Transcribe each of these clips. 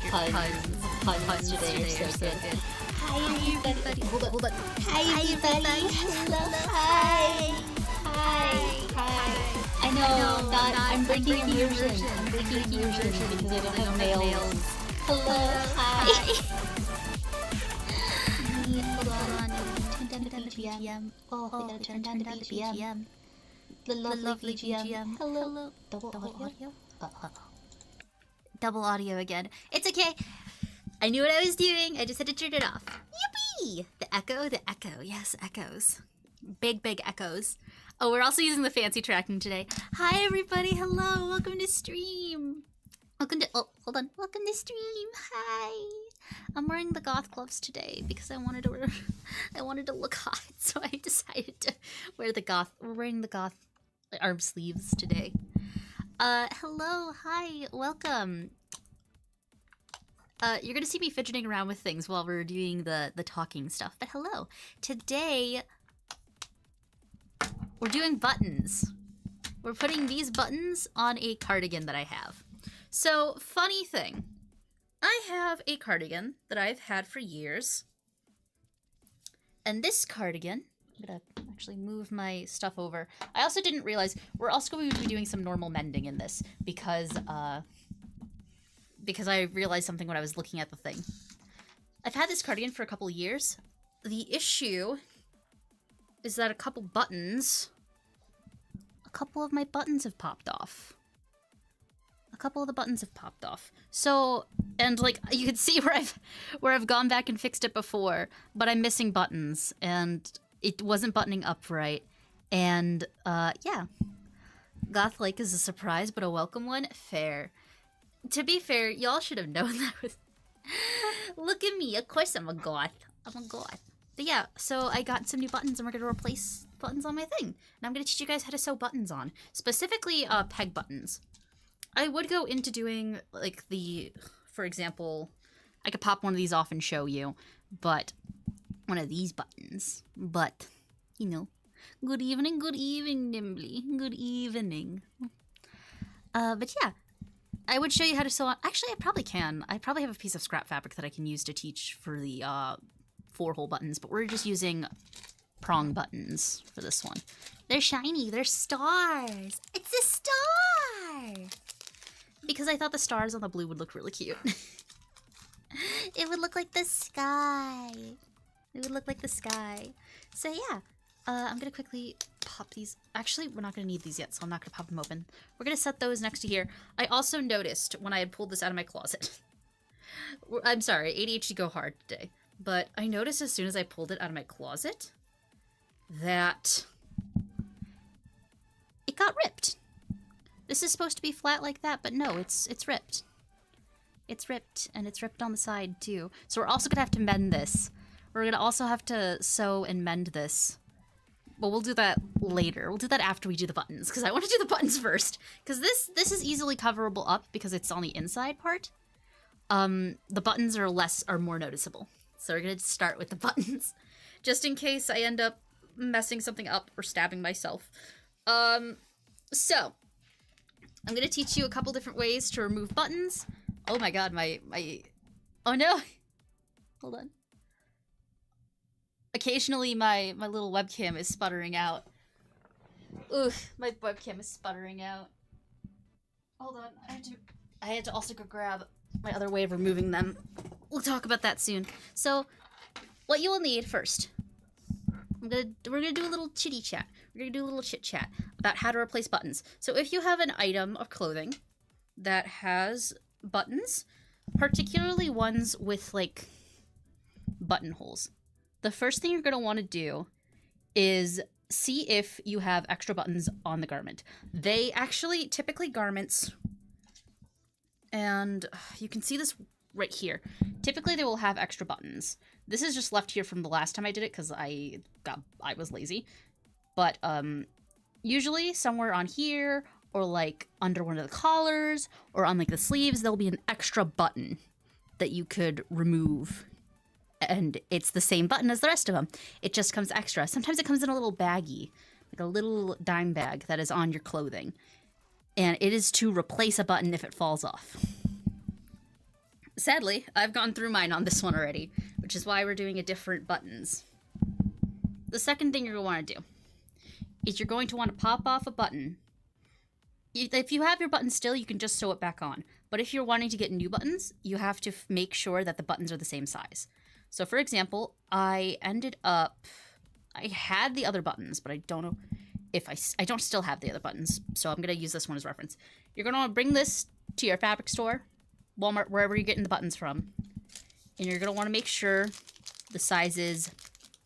puns today are so good. Hi everybody. Hold on. Hi everybody. Hello. Hi. I know, I'm breaking immersion. I'm breaking immersion because I don't have nails. Hello. Hi. Hold on. Turn down the BGM. Oh, we gotta turn down the BGM. The lovely BGM. Hello. Double audio? Double audio again. It's okay. I knew what I was doing. I just had to turn it off. Yippee! The echo. Yes, echoes. Big echoes. Oh, we're also using the fancy tracking today. Hi, everybody. Hello. Welcome to stream. Welcome to stream. Hi. I'm wearing the goth gloves today because I wanted to look hot, so I decided to wear the goth. We're wearing the goth arm sleeves today. Hello, hi, welcome. You're gonna see me fidgeting around with things while we're doing the talking stuff, but hello. Today, we're doing buttons. We're putting these buttons on a cardigan that I have. So, funny thing, I have a cardigan that I've had for years, and this cardigan, I'm gonna actually move my stuff over. I also didn't realize we're also going to be doing some normal mending in this because I realized something when I was looking at the thing. I've had this cardigan for a couple of years. The issue is that a couple of my buttons have popped off. A couple of the buttons have popped off. So, and like you can see where I've gone back and fixed it before, but I'm missing buttons and it wasn't buttoning up right. And yeah. Goth Lake is a surprise, but a welcome one. Fair. To be fair, y'all should have known that was... Look at me. Of course I'm a goth. I'm a goth. But yeah, so I got some new buttons and we're going to replace buttons on my thing. And I'm going to teach you guys how to sew buttons on. Specifically, peg buttons. I would go into doing, like, for example, I could pop one of these off and show you, but one of these buttons. But, you know, good evening, Nimbly. Good evening. But yeah. I would show you how to sew on. Actually, I probably can. I probably have a piece of scrap fabric that I can use to teach for the 4-hole buttons, but we're just using prong buttons for this one. They're shiny. They're stars. It's a star! Because I thought the stars on the blue would look really cute. It would look like the sky. It would look like the sky. So yeah. I'm gonna quickly pop these. Actually, we're not gonna need these yet, so I'm not gonna pop them open. We're gonna set those next to here. I also noticed when I had pulled this out of my closet. I'm sorry, ADHD go hard today. But I noticed as soon as I pulled it out of my closet that it got ripped. This is supposed to be flat like that, but no, it's ripped. It's ripped, and it's ripped on the side too. So we're also gonna have to mend this. We're gonna also have to sew and mend this. But we'll do that later. We'll do that after we do the buttons, because I want to do the buttons first. Because this is easily coverable up because it's on the inside part. The buttons are more noticeable. So we're gonna start with the buttons, just in case I end up messing something up or stabbing myself. So I'm gonna teach you a couple different ways to remove buttons. Oh my god, oh no! Hold on. Occasionally, my little webcam is sputtering out. Ugh, my webcam is sputtering out. Hold on, I had to also go grab my other way of removing them. We'll talk about that soon. So, what you will need first. We're gonna do a little chitty chat. We're gonna do a little chit chat about how to replace buttons. So if you have an item of clothing that has buttons, particularly ones with like buttonholes, the first thing you're going to want to do is see if you have extra buttons on the garment. They actually, typically garments, and you can see this right here. Typically they will have extra buttons. This is just left here from the last time I did it because I was lazy. But usually somewhere on here or like under one of the collars or on like the sleeves, there'll be an extra button that you could remove. And it's the same button as the rest of them. It just comes extra. Sometimes it comes in a little baggie, like a little dime bag that is on your clothing. And it is to replace a button if it falls off. sadly, I've gone through mine on this one already, which is why we're doing a different buttons. The second thing you're going to want to do is you're going to want to pop off a button. If you have your button still, you can just sew it back on. But if you're wanting to get new buttons, you have to make sure that the buttons are the same size. So for example, I had the other buttons, but I don't know if I don't still have the other buttons. So I'm going to use this one as reference. You're going to want to bring this to your fabric store, Walmart, wherever you're getting the buttons from. And you're going to want to make sure the sizes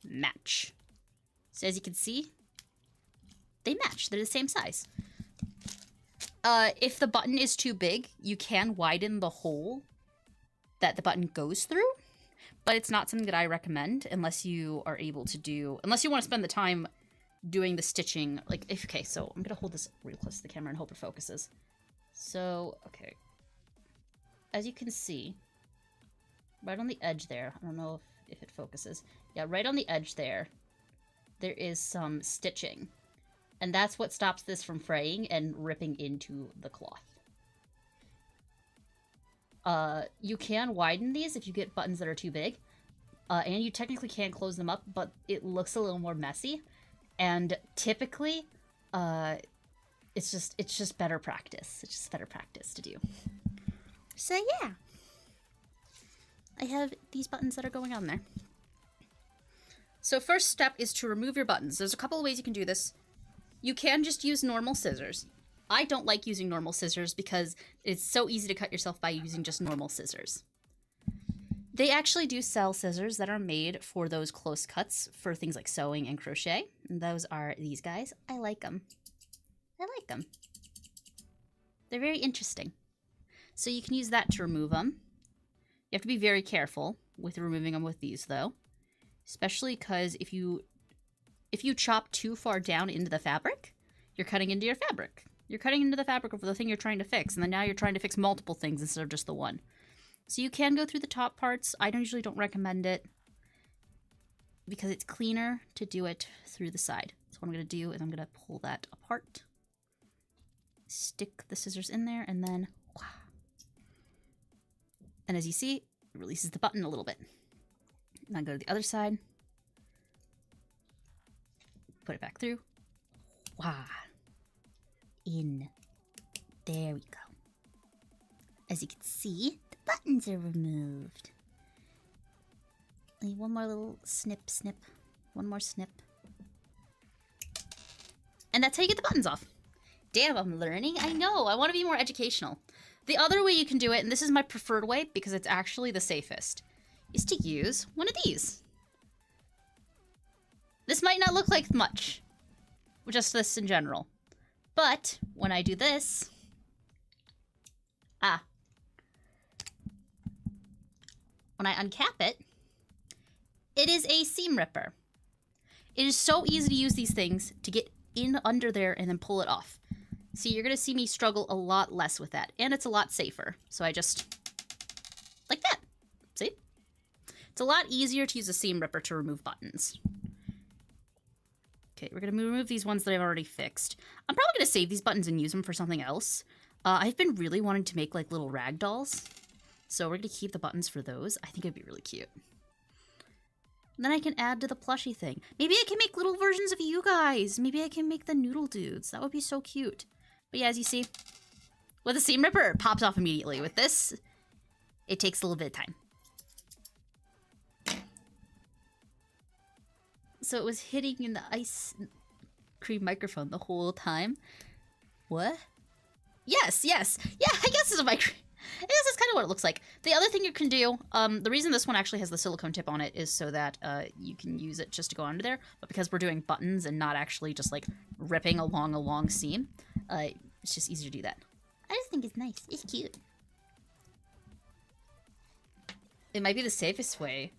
match. So as you can see, they match. They're the same size. If the button is too big, you can widen the hole that the button goes through, but it's not something that I recommend unless you are able to do, unless you want to spend the time doing the stitching. Like, okay, so I'm going to hold this real close to the camera and hope it focuses. So, okay. As you can see, right on the edge there, I don't know if it focuses. Yeah, right on the edge there, there is some stitching. And that's what stops this from fraying and ripping into the cloth. You can widen these if you get buttons that are too big. And you technically can close them up, but it looks a little more messy. And typically, it's just better practice. It's just better practice to do. So yeah. I have these buttons that are going on there. So first step is to remove your buttons. There's a couple of ways you can do this. You can just use normal scissors. I don't like using normal scissors because it's so easy to cut yourself by using just normal scissors. They actually do sell scissors that are made for those close cuts for things like sewing and crochet. And those are these guys. I like them. I like them. They're very interesting. So you can use that to remove them. You have to be very careful with removing them with these though. Especially because if you chop too far down into the fabric, you're cutting into your fabric. You're cutting into the fabric of the thing you're trying to fix, and then now you're trying to fix multiple things instead of just the one. So you can go through the top parts. I usually don't recommend it because it's cleaner to do it through the side. So what I'm going to do is I'm going to pull that apart, stick the scissors in there, and then, wow. And as you see, it releases the button a little bit. And then go to the other side. Put it back through. Wow. In. There we go. As you can see, the buttons are removed. One more little snip, snip. One more snip. And that's how you get the buttons off. Damn, I'm learning. I know. I want to be more educational. The other way you can do it, and this is my preferred way because it's actually the safest, is to use one of these. This might not look like much, just this in general. But when I do this, when I uncap it, it is a seam ripper. It is so easy to use these things to get in under there and then pull it off. See, you're going to see me struggle a lot less with that, and it's a lot safer. So I just, like that, see? It's a lot easier to use a seam ripper to remove buttons. Okay, we're going to remove these ones that I've already fixed. I'm probably going to save these buttons and use them for something else. I've been really wanting to make like little rag dolls. So we're going to keep the buttons for those. I think it'd be really cute. And then I can add to the plushie thing. Maybe I can make little versions of you guys. Maybe I can make the Noodle dudes. That would be so cute. But yeah, as you see, with a seam ripper, it pops off immediately. With this, it takes a little bit of time. So it was hitting in the ice cream microphone the whole time. What? Yes, yes. Yeah, I guess it's a microphone. I guess that's kind of what it looks like. The other thing you can do, the reason this one actually has the silicone tip on it is so that you can use it just to go under there. But because we're doing buttons and not actually just like ripping along a long seam, it's just easier to do that. I just think it's nice. It's cute. It might be the safest way.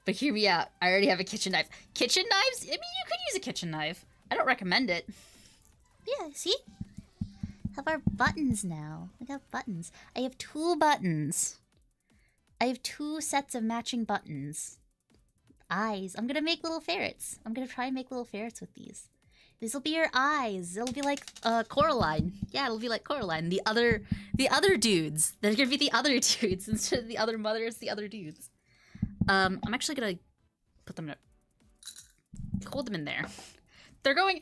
But hear me out. I already have a kitchen knife. Kitchen knives? I mean, you could use a kitchen knife. I don't recommend it. Yeah, see? Have our buttons now. I got buttons. I have 2 buttons. I have 2 sets of matching buttons. Eyes. I'm gonna make little ferrets. I'm gonna try and make little ferrets with these. This will be your eyes. It'll be like Coraline. Yeah, it'll be like Coraline. The other The other dudes. They're gonna be the other dudes instead of the other mothers, the other dudes. I'm actually gonna put them in hold them in there. They're going...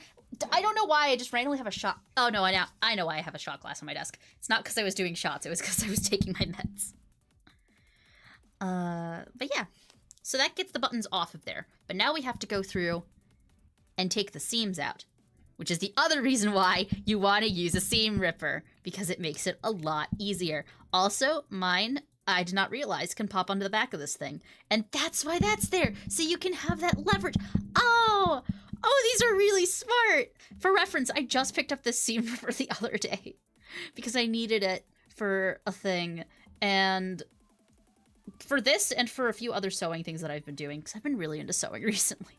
I don't know why I just randomly have a shot... Oh, no, I know why I have a shot glass on my desk. It's not because I was doing shots. It was because I was taking my meds. But yeah. So that gets the buttons off of there. But now we have to go through and take the seams out. Which is the other reason why you want to use a seam ripper. Because it makes it a lot easier. Also, mine... I did not realize can pop onto the back of this thing. And that's why that's there. So you can have that leverage. Oh, these are really smart. For reference, I just picked up this seam ripper the other day because I needed it for a thing. And for this and for a few other sewing things that I've been doing because I've been really into sewing recently.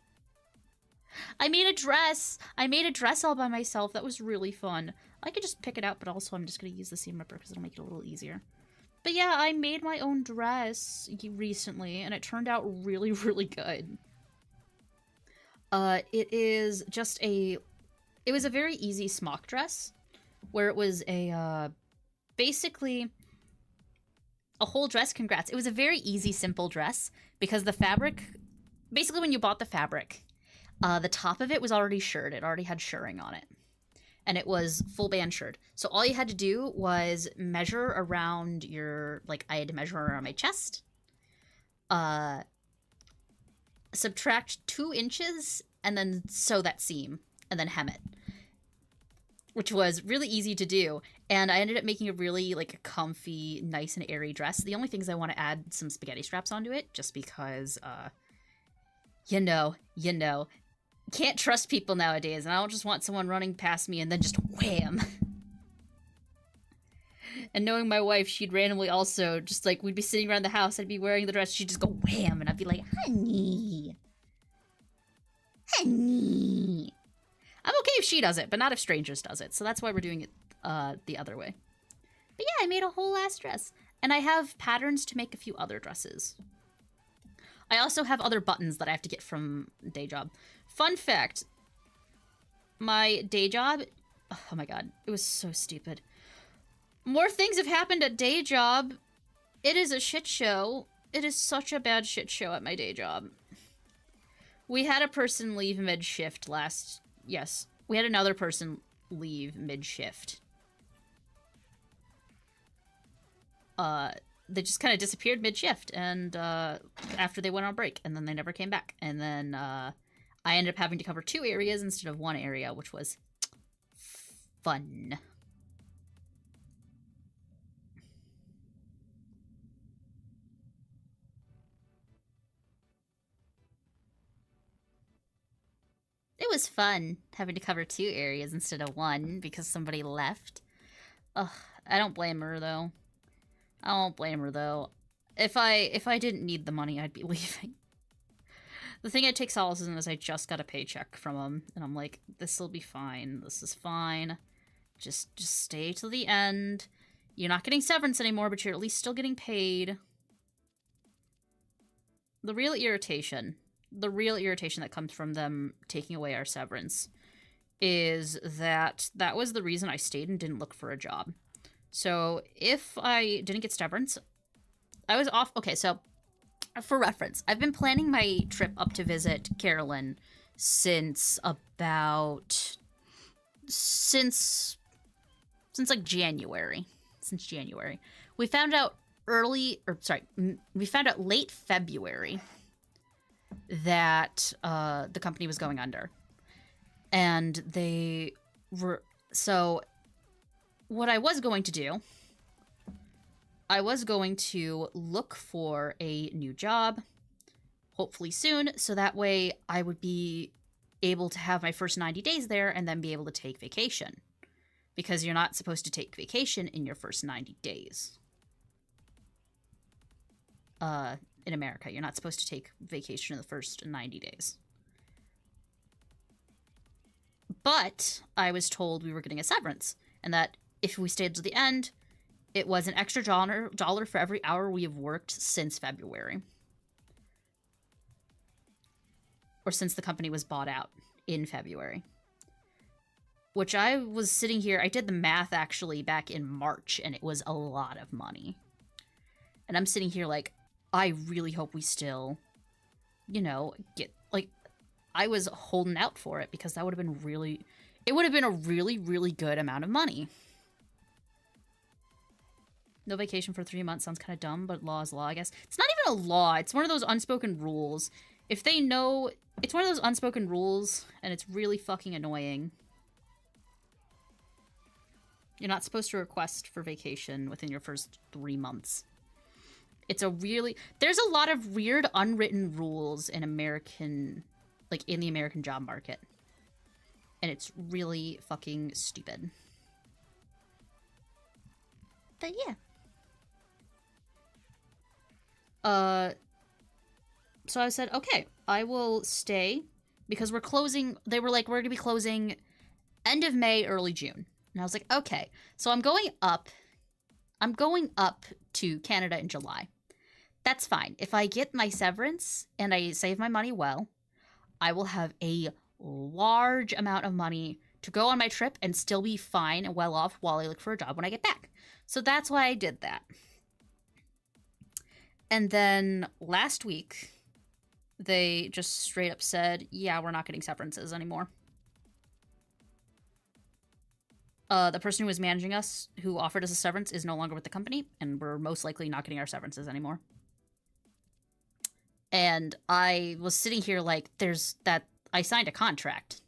I made a dress. I made a dress all by myself. That was really fun. I could just pick it out, but also I'm just going to use the seam ripper because it'll make it a little easier. But yeah, I made my own dress recently, and it turned out really, really good. It is just it was a very easy smock dress, where it was basically a whole dress. Congrats. It was a very easy, simple dress, because the fabric, basically when you bought the fabric, the top of it was already shirred. It already had shirring on it. And it was full band shirred. So all you had to do was measure around your, like, I had to measure around my chest. Subtract 2 inches, and then sew that seam, and then hem it. Which was really easy to do. And I ended up making a really, like, comfy, nice and airy dress. The only things I want to add some spaghetti straps onto it, just because, you know. Can't trust people nowadays, and I don't just want someone running past me and then just wham. And knowing my wife, she'd randomly also just, like, we'd be sitting around the house, I'd be wearing the dress, she'd just go wham, and I'd be like, honey. I'm okay if she does it, but not if strangers does it, so that's why we're doing it the other way. But yeah, I made a whole ass dress, and I have patterns to make a few other dresses. I also have other buttons that I have to get from day job. Fun fact, my day job, oh my god, it was so stupid. More things have happened at day job. It is a shit show. It is such a bad shit show at my day job. We had a person leave mid-shift yes, we had another person leave mid-shift. They just kind of disappeared mid-shift, and after they went on break, and then they never came back. And then I ended up having to cover 2 areas instead of 1 area, which was fun. It was fun having to cover 2 areas instead of 1 because somebody left. Ugh, I don't blame her though. I won't blame her though. If I didn't need the money, I'd be leaving. The thing I take solace in is I just got a paycheck from him, and I'm like, this'll be fine. This is fine. Just stay till the end. You're not getting severance anymore, but you're at least still getting paid. The real irritation that comes from them taking away our severance is that was the reason I stayed and didn't look for a job. So if I didn't get severance, I was off. Okay, so for reference, I've been planning my trip up to visit Carolyn since like January. Since January. We found out we found out late February that the company was going under. And they were, so what I was going to do, I was going to look for a new job, hopefully soon, so that way I would be able to have my first 90 days there and then be able to take vacation. Because you're not supposed to take vacation in your first 90 days. In America, you're not supposed to take vacation in the first 90 days. But I was told we were getting a severance, and that if we stayed to the end, it was an extra dollar for every hour we have worked since February. Or since the company was bought out in February. which I was sitting here, I did the math actually back in March, and it was a lot of money. And I'm sitting here like, I really hope we still, you know, get, like, I was holding out for it because that would have been really, it would have been a really, really good amount of money. No vacation for 3 months sounds kind of dumb, but law is law, I guess. It's not even a law. It's one of those unspoken rules. If they know, it's one of those unspoken rules, and it's really fucking annoying. You're not supposed to request for vacation within your first 3 months. It's a really... There's a lot of weird unwritten rules in American... Like, in the American job market. And it's really fucking stupid. But yeah. So I said, okay, I will stay. Because we're closing... They were like, we're going to be closing end of May, early June. And I was like, okay. So I'm going up. I'm going up to Canada in July. That's fine. If I get my severance and I save my money well, I will have a large amount of money to go on my trip and still be fine and well off while I look for a job when I get back. So that's why I did that. And then last week, they just straight up said, yeah, we're not getting severances anymore. The person who was managing us, who offered us a severance, is no longer with the company, and we're most likely not getting our severances anymore. And I was sitting here like, there's that... I signed a contract.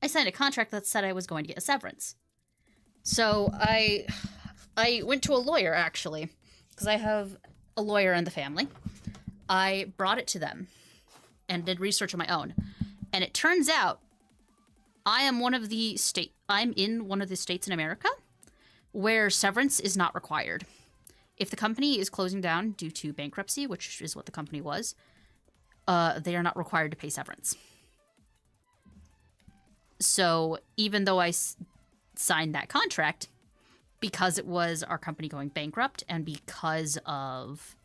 I signed a contract that said I was going to get a severance. So I went to a lawyer, actually, because I have a lawyer in the family. I brought it to them and did research on my own. And it turns out I'm in one of the states in America where severance is not required. If the company is closing down due to bankruptcy, which is what the company was, they are not required to pay severance. So even though I signed that contract, because it was our company going bankrupt and because of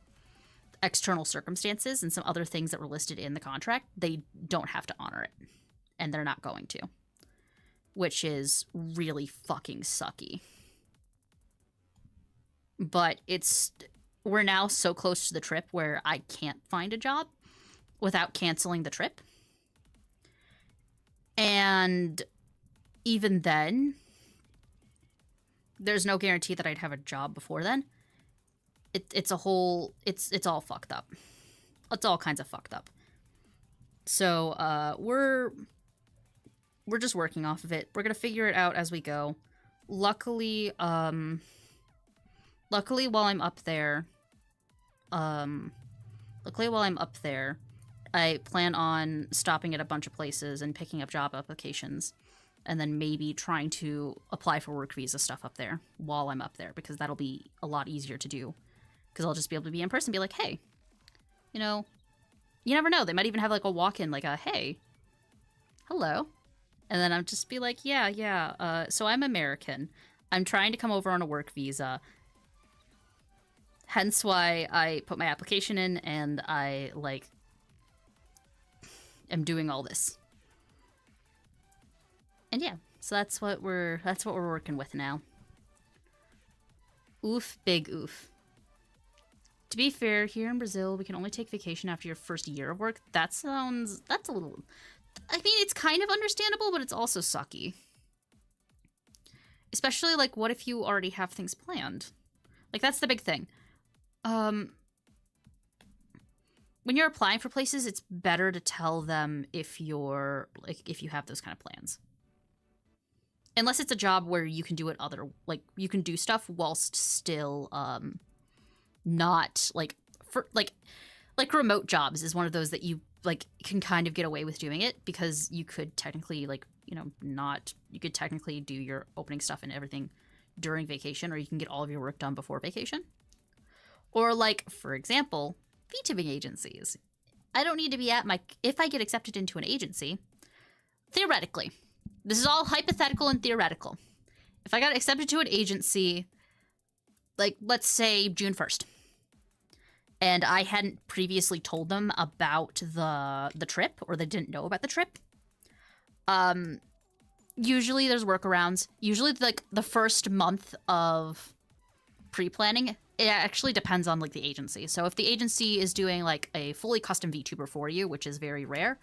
external circumstances and some other things that were listed in the contract, they don't have to honor it. And they're not going to. Which is really fucking sucky. But we're now so close to the trip where I can't find a job without canceling the trip. And even then, there's no guarantee that I'd have a job before then. It's all fucked up. It's all kinds of fucked up. So, we're just working off of it. We're gonna figure it out as we go. Luckily while I'm up there, I plan on stopping at a bunch of places and picking up job applications, and then maybe trying to apply for work visa stuff up there while I'm up there, because that'll be a lot easier to do. Because I'll just be able to be in person and be like, hey, you know, you never know. They might even have like a walk-in, like a, hey, hello. And then I'll just be like, yeah, so I'm American. I'm trying to come over on a work visa. Hence why I put my application in and I, like, am doing all this. And yeah, so that's what we're working with now. Oof, big oof. To be fair, here in Brazil, we can only take vacation after your first year of work. That's a little... I mean, it's kind of understandable, but it's also sucky. Especially, like, what if you already have things planned? Like, that's the big thing. When you're applying for places, it's better to tell them if you have those kind of plans. Unless it's a job where you can do it you can do stuff whilst still, not, like, remote jobs is one of those that you, like, can kind of get away with doing it, because you could technically, like, you could technically do your opening stuff and everything during vacation, or you can get all of your work done before vacation. Or, like, for example, fee-tipping agencies. I don't need to be if I get accepted into an agency, theoretically, this is all hypothetical and theoretical. If I got accepted to an agency, like, let's say June 1st, and I hadn't previously told them about the trip, or they didn't know about the trip, Usually there's workarounds. Usually, like, the first month of pre-planning, it actually depends on, like, the agency. So if the agency is doing, like, a fully custom VTuber for you, which is very rare,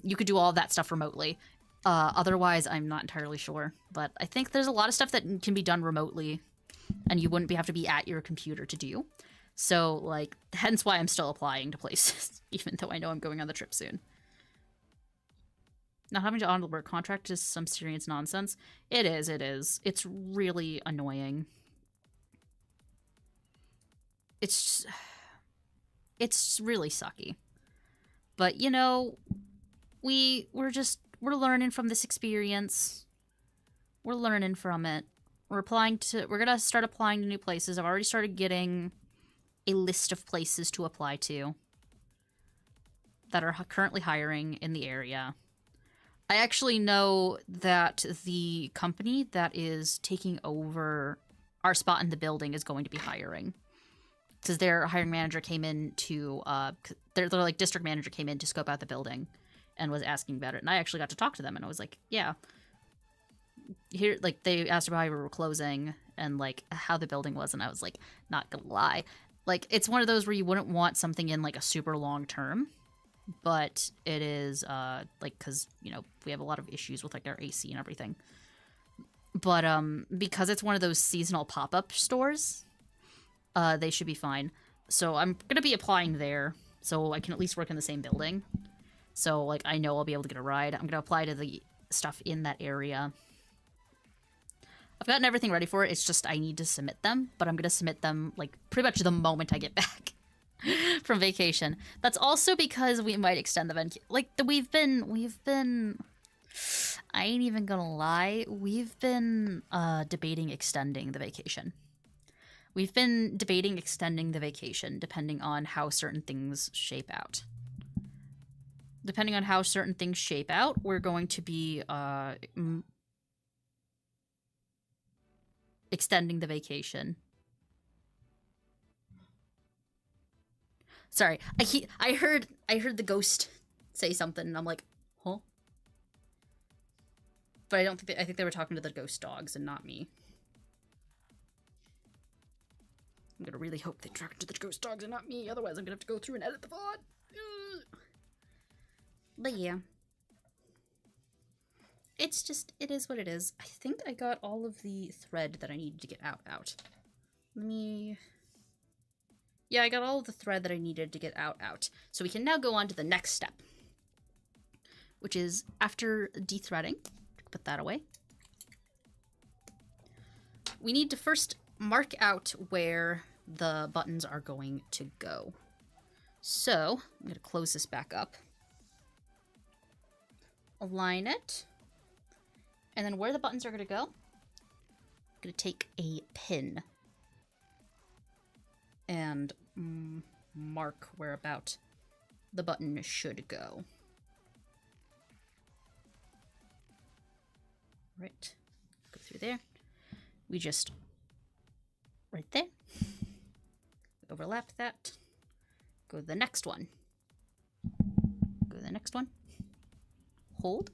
you could do all of that stuff remotely. Otherwise, I'm not entirely sure. But I think there's a lot of stuff that can be done remotely, and you wouldn't have to be at your computer to do. So, like, hence why I'm still applying to places, even though I know I'm going on the trip soon. Not having to honor the work contract is some serious nonsense. It is, it is. It's really annoying. It's really sucky. But, you know, we're learning from this experience. We're learning from it. We're gonna start applying to new places. I've already started getting a list of places to apply to that are currently hiring in the area. I actually know that the company that is taking over our spot in the building is going to be hiring. Because their hiring manager came in to, their like district manager came in to scope out the building and was asking about it. And I actually got to talk to them and I was like, yeah. Here, like, they asked about how we were closing and, like, how the building was. And I was like, not gonna lie. Like, it's one of those where you wouldn't want something in, like, a super long term. But it is, like, because, you know, we have a lot of issues with, like, our AC and everything. But, because it's one of those seasonal pop-up stores, they should be fine. So I'm gonna be applying there, so I can at least work in the same building. So, like, I know I'll be able to get a ride. I'm gonna apply to the stuff in that area. I've gotten everything ready for it, it's just I need to submit them, but I'm gonna submit them, like, pretty much the moment I get back. From vacation. That's also because we might extend the event. Like, we've been I ain't even gonna lie, we've been debating extending the vacation. We've been debating extending the vacation depending on how certain things shape out. Depending on how certain things shape out, we're going to be extending the vacation. Sorry, I heard the ghost say something, and I'm like, huh? But I don't think I think they were talking to the ghost dogs and not me. I'm gonna really hope they talk to the ghost dogs and not me, otherwise I'm gonna have to go through and edit the VOD. But yeah. It's just, it is what it is. I think I got all of the thread that I needed to get out. Let me... Yeah, I got all of the thread that I needed to get out. So we can now go on to the next step, which is after dethreading. Put that away. We need to first mark out where the buttons are going to go. So I'm going to close this back up. Align it. And then where the buttons are going to go, I'm going to take a pin and mark where about the button should go. Right, go through there. We just, right there, overlap that, go to the next one, go to the next one, hold,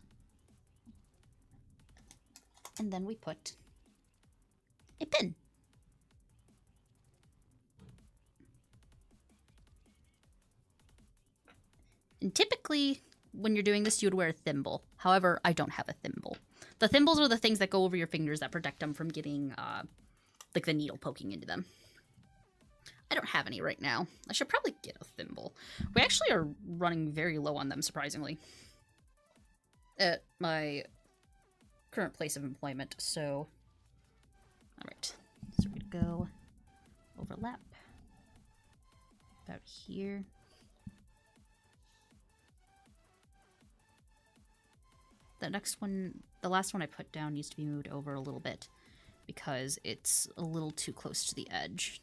and then we put a pin. And typically, when you're doing this, you would wear a thimble. However, I don't have a thimble. The thimbles are the things that go over your fingers that protect them from getting, like, the needle poking into them. I don't have any right now. I should probably get a thimble. We actually are running very low on them, surprisingly, at my current place of employment, so... Alright, so we're gonna go overlap about here. The next one, the last one I put down needs to be moved over a little bit because it's a little too close to the edge,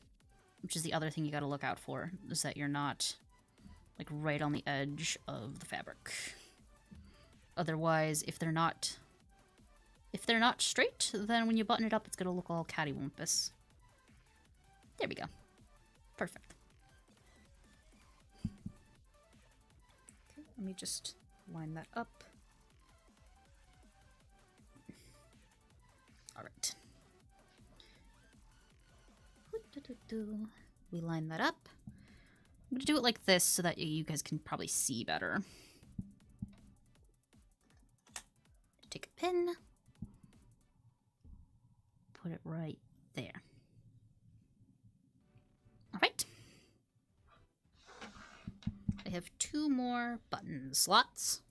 which is the other thing you gotta look out for, is that you're not, like, right on the edge of the fabric. Otherwise, if they're not straight, then when you button it up, it's gonna look all cattywampus. There we go. Perfect. Okay, let me just line that up. We line that up. I'm going to do it like this so that you guys can probably see better. Take a pin. Put it right there. All right. I have 2 more button slots.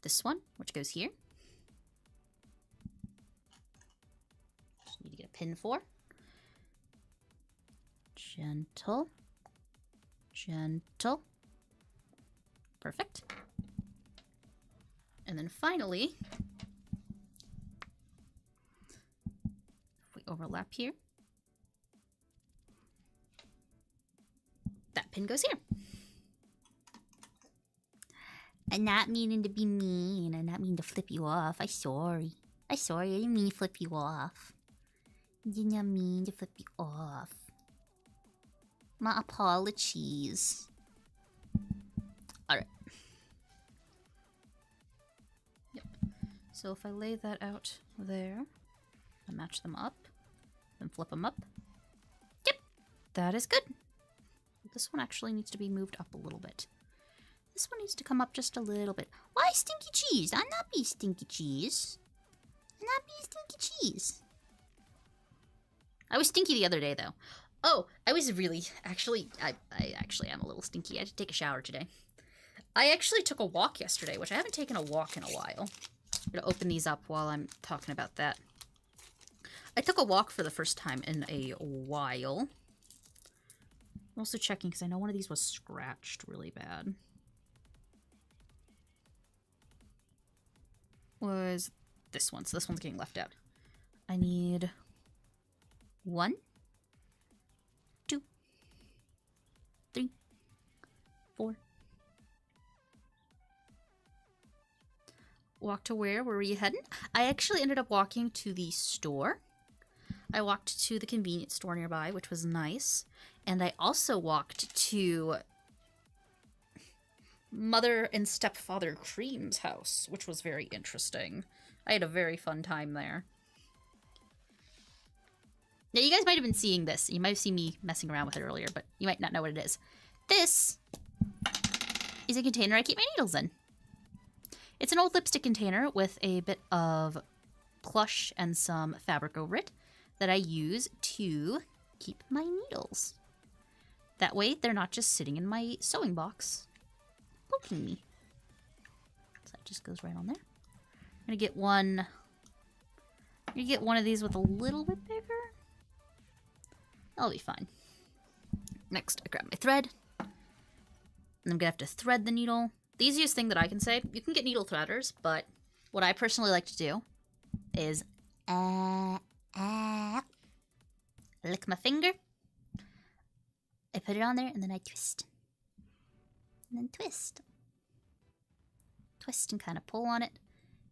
This one, which goes here. Just need to get a pin for. Gentle. Gentle. Perfect. And then finally, if we overlap here, that pin goes here. I'm not meaning to be mean. I'm not meaning to flip you off. I'm sorry. I'm sorry. I didn't mean to flip you off. I did not mean to flip you off. My apologies. Alright. Yep. So if I lay that out there, I match them up, then flip them up. Yep. That is good. This one actually needs to be moved up a little bit. This one needs to come up just a little bit. Why stinky cheese? I'm not be stinky cheese. I'm not be stinky cheese. I was stinky the other day, though. Oh, I was really... Actually, I actually am a little stinky. I had to take a shower today. I actually took a walk yesterday, which I haven't taken a walk in a while. I'm going to open these up while I'm talking about that. I took a walk for the first time in a while. I'm also checking because I know one of these was scratched really bad. Was this one. So this one's getting left out. I need 1, 2, 3, 4. Walk to where? Where were you heading? I actually ended up walking to the store. I walked to the convenience store nearby, which was nice. And I also walked to Mother and Stepfather Cream's house, which was very interesting. I had a very fun time there. Now, you guys might have been seeing this. You might have seen me messing around with it earlier, but you might not know what it is. This is a container I keep my needles in. It's an old lipstick container with a bit of plush and some fabric over it that I use to keep my needles. That way, they're not just sitting in my sewing box poking me. So that just goes right on there. I'm gonna get one. I'm gonna get one of these with a little bit bigger. That'll be fine. Next, I grab my thread. And I'm gonna have to thread the needle. The easiest thing that I can say, you can get needle threaders, but what I personally like to do is lick my finger. I put it on there and then I twist. And then twist. Twist and kind of pull on it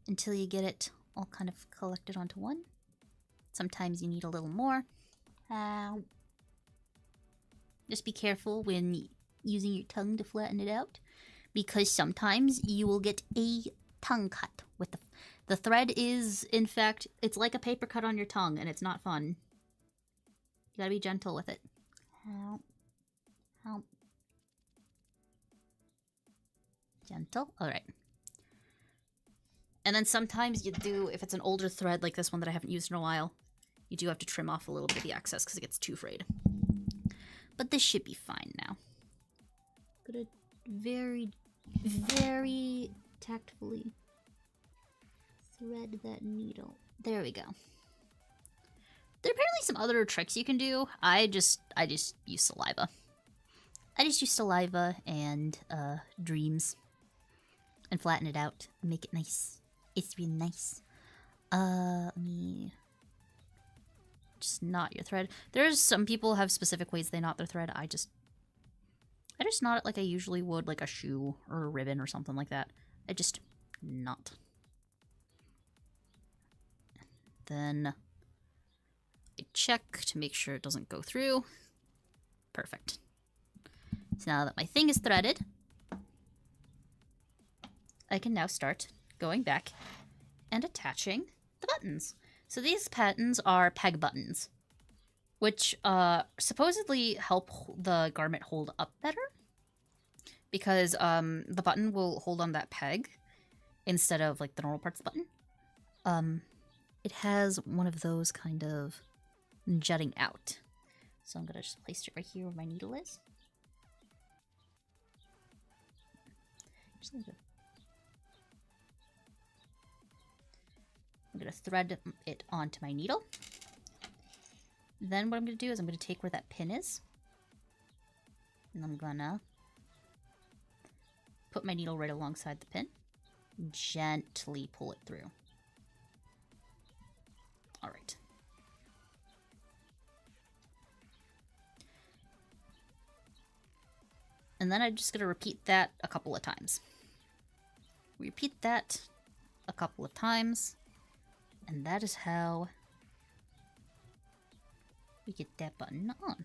until you get it all kind of collected onto one. Sometimes you need a little more. Just be careful when using your tongue to flatten it out, because sometimes you will get a tongue cut with the thread is, in fact, it's like a paper cut on your tongue, and it's not fun. You gotta be gentle with it. Help. Gentle. All right. And then sometimes you do, if it's an older thread like this one that I haven't used in a while, you do have to trim off a little bit of the excess because it gets too frayed. But this should be fine now. Gonna very, very tactfully thread that needle. There we go. There are apparently some other tricks you can do. I just use saliva. I just use saliva and dreams and flatten it out and make it nice. It's really nice. Let me just knot your thread. There's some people have specific ways they knot their thread. I just knot it like I usually would, like a shoe or a ribbon or something like that. I just knot. Then I check to make sure it doesn't go through. Perfect. So now that my thing is threaded, I can now start going back and attaching the buttons. So these buttons are peg buttons. which supposedly help the garment hold up better, because the button will hold on that peg instead of like the normal parts of the button. It has one of those kind of jutting out. So I'm gonna just place it right here where my needle is. I'm gonna thread it onto my needle. Then what I'm gonna do is I'm gonna take where that pin is, and I'm gonna put my needle right alongside the pin. Gently pull it through. Alright. And then I'm just gonna repeat that a couple of times. Repeat that a couple of times, and that is how we get that button on.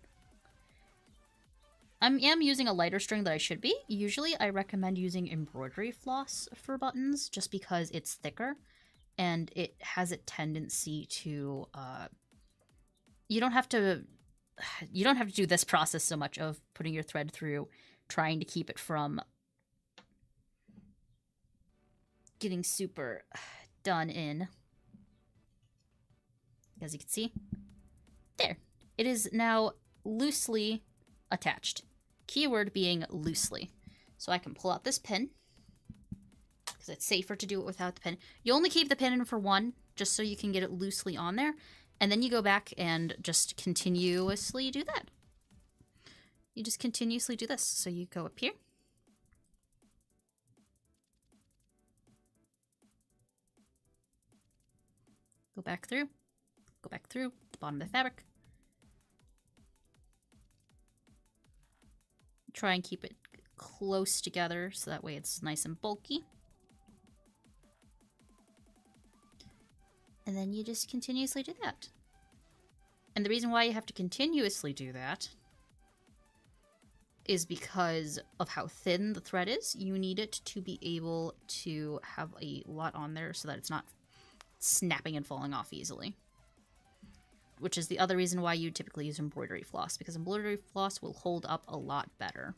I am using a lighter string than I should be. Usually I recommend using embroidery floss for buttons just because it's thicker and it has a tendency to you don't have to do this process so much of putting your thread through, trying to keep it from getting super done in. As you can see, there. It is now loosely attached. Keyword being loosely. So I can pull out this pin, because it's safer to do it without the pin. You only keep the pin in for one, just so you can get it loosely on there. And then you go back and just continuously do that. You just continuously do this. So you go up here. Go back through. Go back through the bottom of the fabric. Try and keep it close together so that way it's nice and bulky. And then you just continuously do that. And the reason why you have to continuously do that is because of how thin the thread is. You need it to be able to have a lot on there so that it's not snapping and falling off easily. Which is the other reason why you typically use embroidery floss, because embroidery floss will hold up a lot better.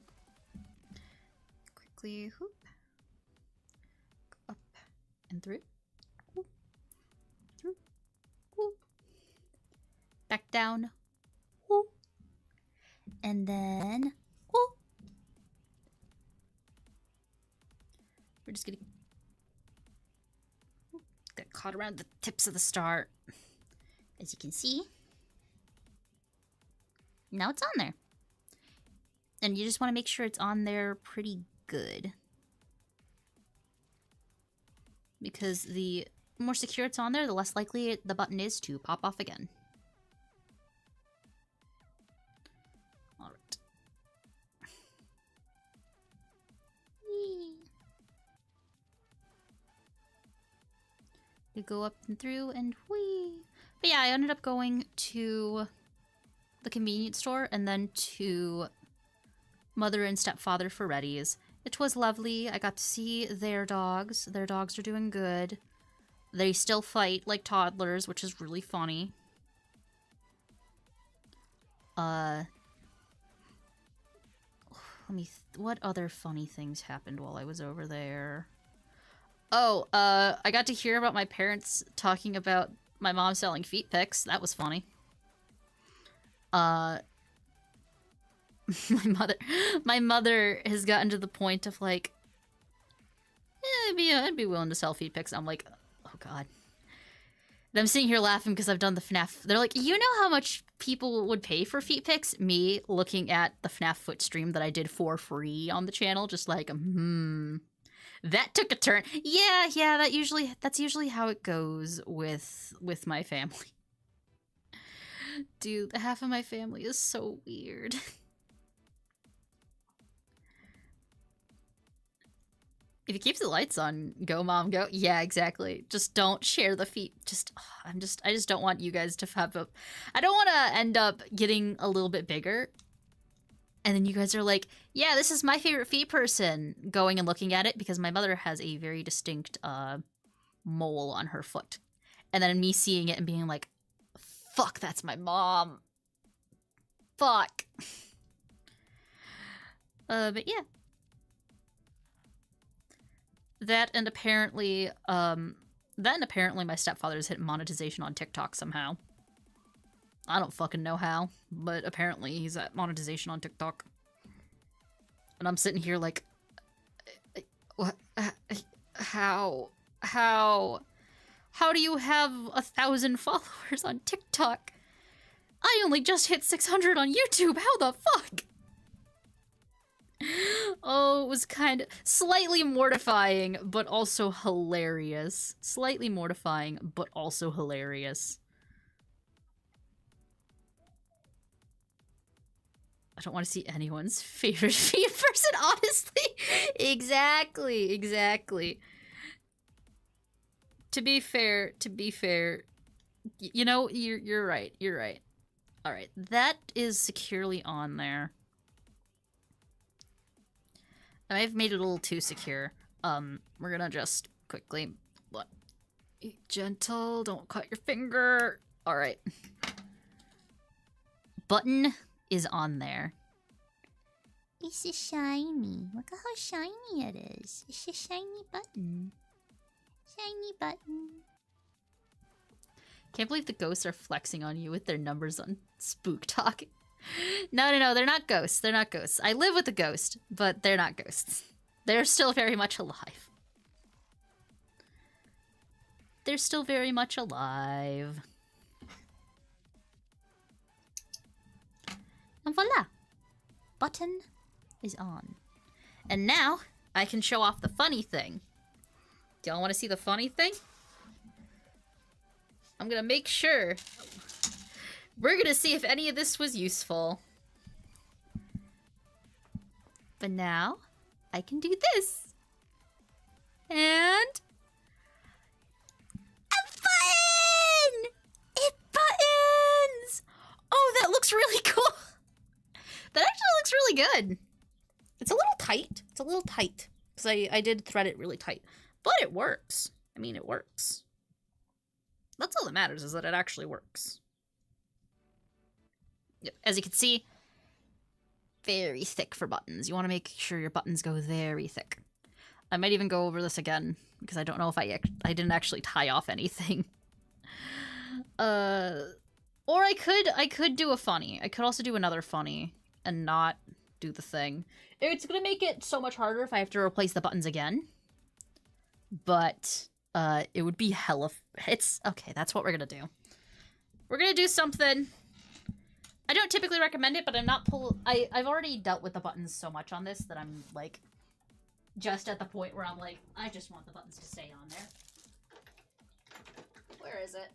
Quickly, whoop. Go up and through. Whoop. Through. Whoop. Back down. Whoop. And then, whoop. We're just gonna get caught around the tips of the star. As you can see, now it's on there. And you just want to make sure it's on there pretty good. Because the more secure it's on there, the less likely the button is to pop off again. Alright. You go up and through and whee! But yeah, I ended up going to the convenience store and then to Mother and Stepfather Ferretti's. It was lovely. I got to see their dogs. Their dogs are doing good. They still fight like toddlers, which is really funny. What other funny things happened while I was over there? Oh, I got to hear about my parents talking about my mom selling feet pics. That was funny. My mother has gotten to the point of like, yeah, I'd be willing to sell feet pics. I'm like, oh god. And I'm sitting here laughing because I've done the FNAF. They're like, you know how much people would pay for feet pics? Me looking at the FNAF foot stream that I did for free on the channel, just like, that took a turn. Yeah, that's usually how it goes with my family. Dude, half of my family is so weird. If it keeps the lights on, go mom, go. Yeah, exactly. Just don't share the feet. I just don't want you guys to have I don't want to end up getting a little bit bigger. And then you guys are like, yeah, this is my favorite feet person, going and looking at it, because my mother has a very distinct mole on her foot. And then me seeing it and being like, fuck, that's my mom. fuck. But yeah. That and apparently my stepfather's hit monetization on TikTok somehow. I don't fucking know how, but apparently he's at monetization on TikTok. And I'm sitting here like, what? How do you have 1,000 followers on TikTok? I only just hit 600 on YouTube. How the fuck? Oh, it was kind of slightly mortifying, but also hilarious. Slightly mortifying, but also hilarious. I don't want to see anyone's favorite feed person, honestly. Exactly. To be fair, you know, you're right. All right, that is securely on there. I've made it a little too secure. We're gonna just quickly, what? Be gentle, don't cut your finger. All right. Button is on there. It's so shiny. Look at how shiny it is. It's a shiny button. Shiny button. Can't believe the ghosts are flexing on you with their numbers on Spook Talk. No, they're not ghosts. They're not ghosts. I live with a ghost, but they're not ghosts. They're still very much alive. They're still very much alive. And voila! Button is on. And now, I can show off the funny thing. Do y'all want to see the funny thing? I'm gonna make sure. We're gonna see if any of this was useful. But now, I can do this. And... a button! It buttons! Oh, that looks really cool. That actually looks really good. It's a little tight. It's a little tight. Because I did thread it really tight. But it works. I mean, it works. That's all that matters, is that it actually works. Yep. As you can see, very thick for buttons. You want to make sure your buttons go very thick. I might even go over this again, because I don't know if I didn't actually tie off anything. Or I could do a funny. I could also do another funny and not do the thing. It's gonna make it so much harder if I have to replace the buttons again. But it would be hella... It's... Okay, that's what we're gonna do. We're gonna do something... I don't typically recommend it, but I'm not I've already dealt with the buttons so much on this that I'm, like, just at the point where I'm like, I just want the buttons to stay on there. Where is it?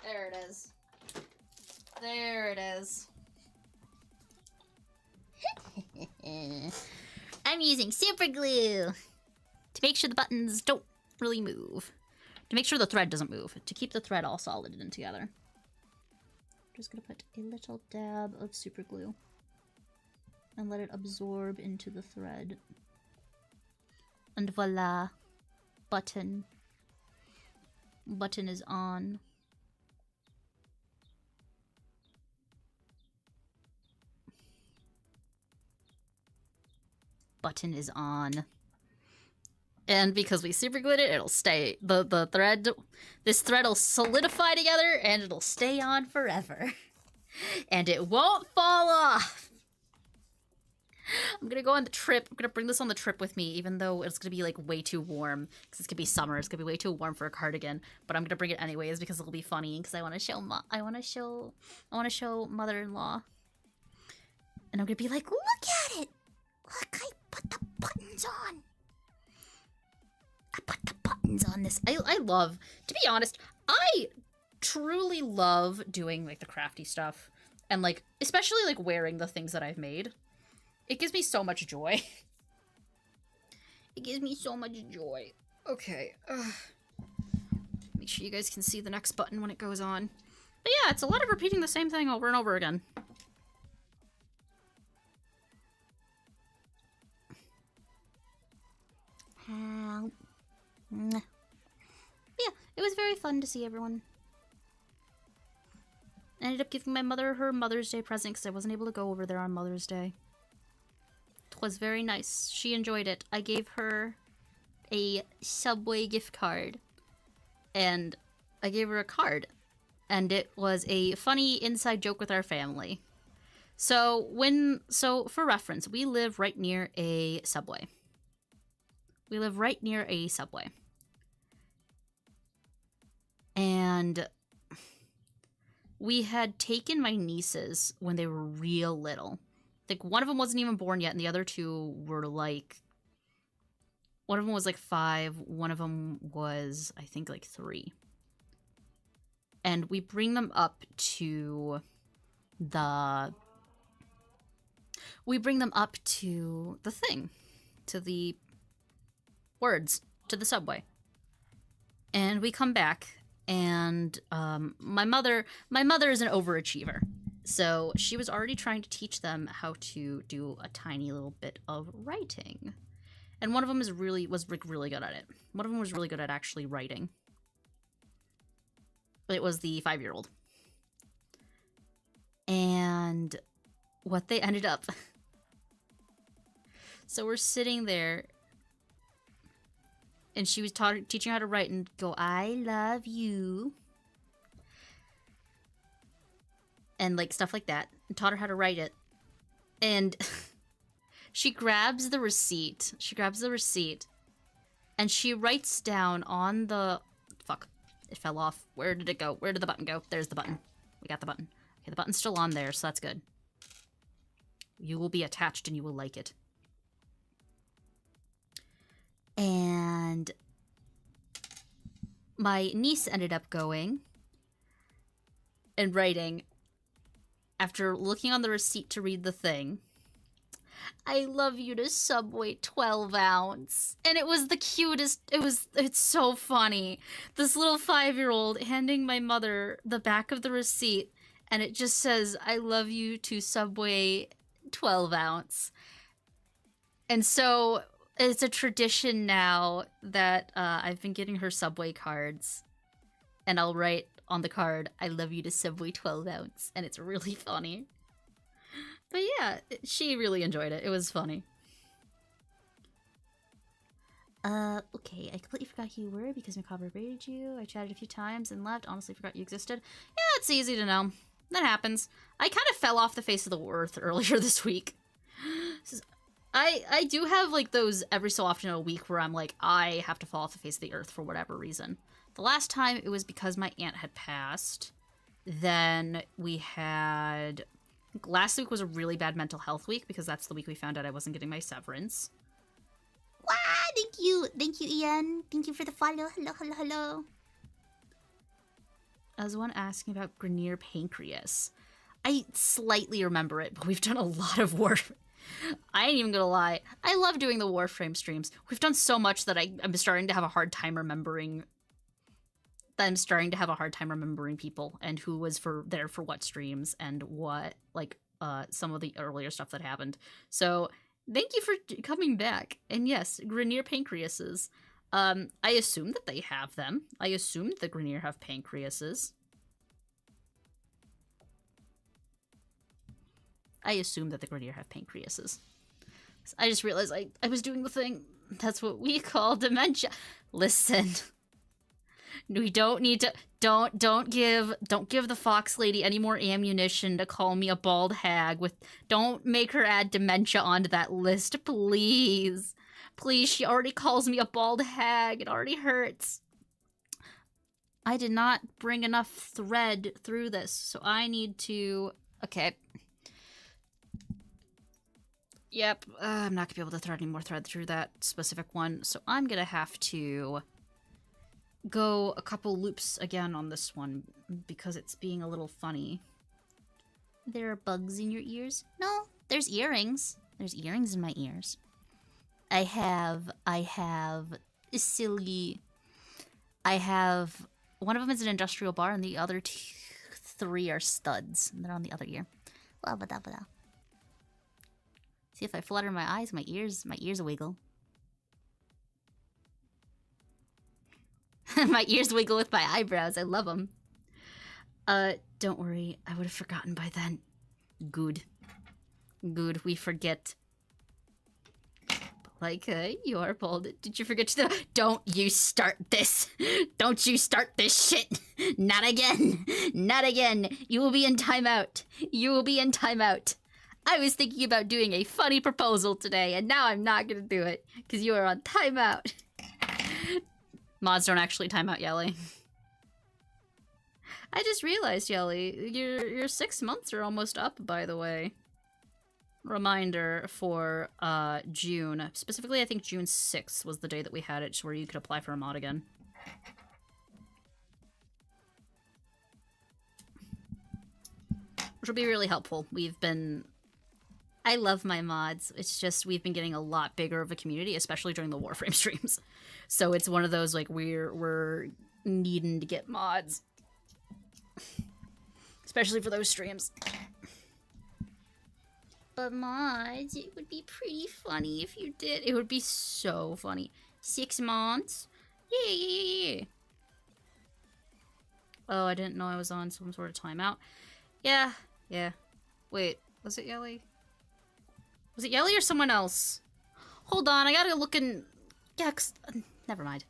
There it is. There it is. I'm using super glue to make sure the buttons don't really move. To make sure the thread doesn't move. To keep the thread all solid and together. I'm just gonna put a little dab of super glue and let it absorb into the thread. And voila. Button. Button is on. Button is on. And because we super glued it, it'll stay. The thread, this thread will solidify together and it'll stay on forever. And it won't fall off. I'm gonna go on the trip. I'm gonna bring this on the trip with me, even though it's gonna be like way too warm. Because it's gonna be summer. It's gonna be way too warm for a cardigan. But I'm gonna bring it anyways because it'll be funny. Because I want to show mother-in-law. And I'm gonna be like, look at it. Look, I put the buttons on. I put the buttons on this. I love, to be honest, I truly love doing like the crafty stuff. And like, especially like wearing the things that I've made. It gives me so much joy. It gives me so much joy. Okay. Make sure you guys can see the next button when it goes on. But yeah, it's a lot of repeating the same thing over and over again. Yeah, it was very fun to see everyone. I ended up giving my mother her Mother's Day present because I wasn't able to go over there on Mother's Day. It was very nice. She enjoyed it. I gave her a Subway gift card. And I gave her a card. And it was a funny inside joke with our family. So for reference, we live right near a Subway. We live right near a Subway. And we had taken my nieces when they were real little. Like, one of them wasn't even born yet, and the other two were like... One of them was like 5, one of them was, I think, like 3. And we bring them up to the... We bring them up to the thing. To the words. To the Subway. And we come back, and my mother is an overachiever. So she was already trying to teach them how to do a tiny little bit of writing. And one of them was really good at it. One of them was really good at actually writing. It was the 5-year-old. And what they ended up... So we're sitting there, and she was teaching her how to write and go, I love you. And like stuff like that. And taught her how to write it. And she grabs the receipt. And she writes down on the... Fuck. It fell off. Where did it go? Where did the button go? There's the button. We got the button. Okay, the button's still on there, so that's good. You will be attached and you will like it. And my niece ended up going and writing, after looking on the receipt to read the thing, I love you to Subway 12 ounce. And it was the cutest. It's so funny. This little 5-year-old handing my mother the back of the receipt, and it just says, I love you to Subway 12 ounce. And so it's a tradition now that I've been getting her Subway cards, and I'll write on the card, I love you to Subway 12 ounce, and it's really funny. But yeah, she really enjoyed it. It was funny. Okay, I completely forgot who you were because Macabre raided you. I chatted a few times and left. Honestly forgot you existed. Yeah, it's easy to know. That happens. I kind of fell off the face of the earth earlier this week. I do have, like, those every so often a week where I'm like, I have to fall off the face of the earth for whatever reason. The last time, it was because my aunt had passed. Then we had... Last week was a really bad mental health week because that's the week we found out I wasn't getting my severance. Wow, thank you. Thank you, Ian. Thank you for the follow. Hello, hello, hello. I was one asking about Grenier pancreas. I slightly remember it, but we've done a lot of work. I ain't even gonna lie. I love doing the Warframe streams. We've done so much that I'm starting to have a hard time remembering. People and who was there for what streams and what, like, some of the earlier stuff that happened. So thank you for coming back. And yes, Grenier pancreases. I assume that they have them. I assume the Grenier have pancreases. I just realized I was doing the thing. That's what we call dementia. Listen. We don't need to... Don't give the Fox Lady any more ammunition to call me a bald hag with... Don't make her add dementia onto that list, please. Please, she already calls me a bald hag. It already hurts. I did not bring enough thread through this, so I need to... Okay. Yep, I'm not gonna be able to thread any more thread through that specific one, so I'm gonna have to go a couple loops again on this one because it's being a little funny. There are bugs in your ears? No, there's earrings. There's earrings in my ears. I have silly... One of them is an industrial bar and the other 3 are studs. They're on the other ear. Blah, blah, blah, blah. See, if I flutter my eyes, my ears wiggle. My ears wiggle with my eyebrows. I love them. Don't worry. I would have forgotten by then. Good. Good, we forget. Like, you are bold. Did you forget to... Don't you start this. Don't you start this shit. Not again. Not again. You will be in timeout. You will be in timeout. I was thinking about doing a funny proposal today, and now I'm not gonna do it, because you are on timeout. Mods don't actually time out Yelly. I just realized, Yelly, your 6 months are almost up, by the way. Reminder for June. Specifically, I think June 6th was the day that we had it, where you could apply for a mod again. Which will be really helpful. We've been... I love my mods. It's just we've been getting a lot bigger of a community, especially during the Warframe streams. So it's one of those, like, we're needing to get mods. Especially for those streams. But mods, it would be pretty funny if you did. It would be so funny. 6 months? Yeah. Oh, I didn't know I was on some sort of timeout. Yeah. Wait, was it Yelly? Was it Yelly or someone else? Hold on, I gotta look in... Yeah, never mind.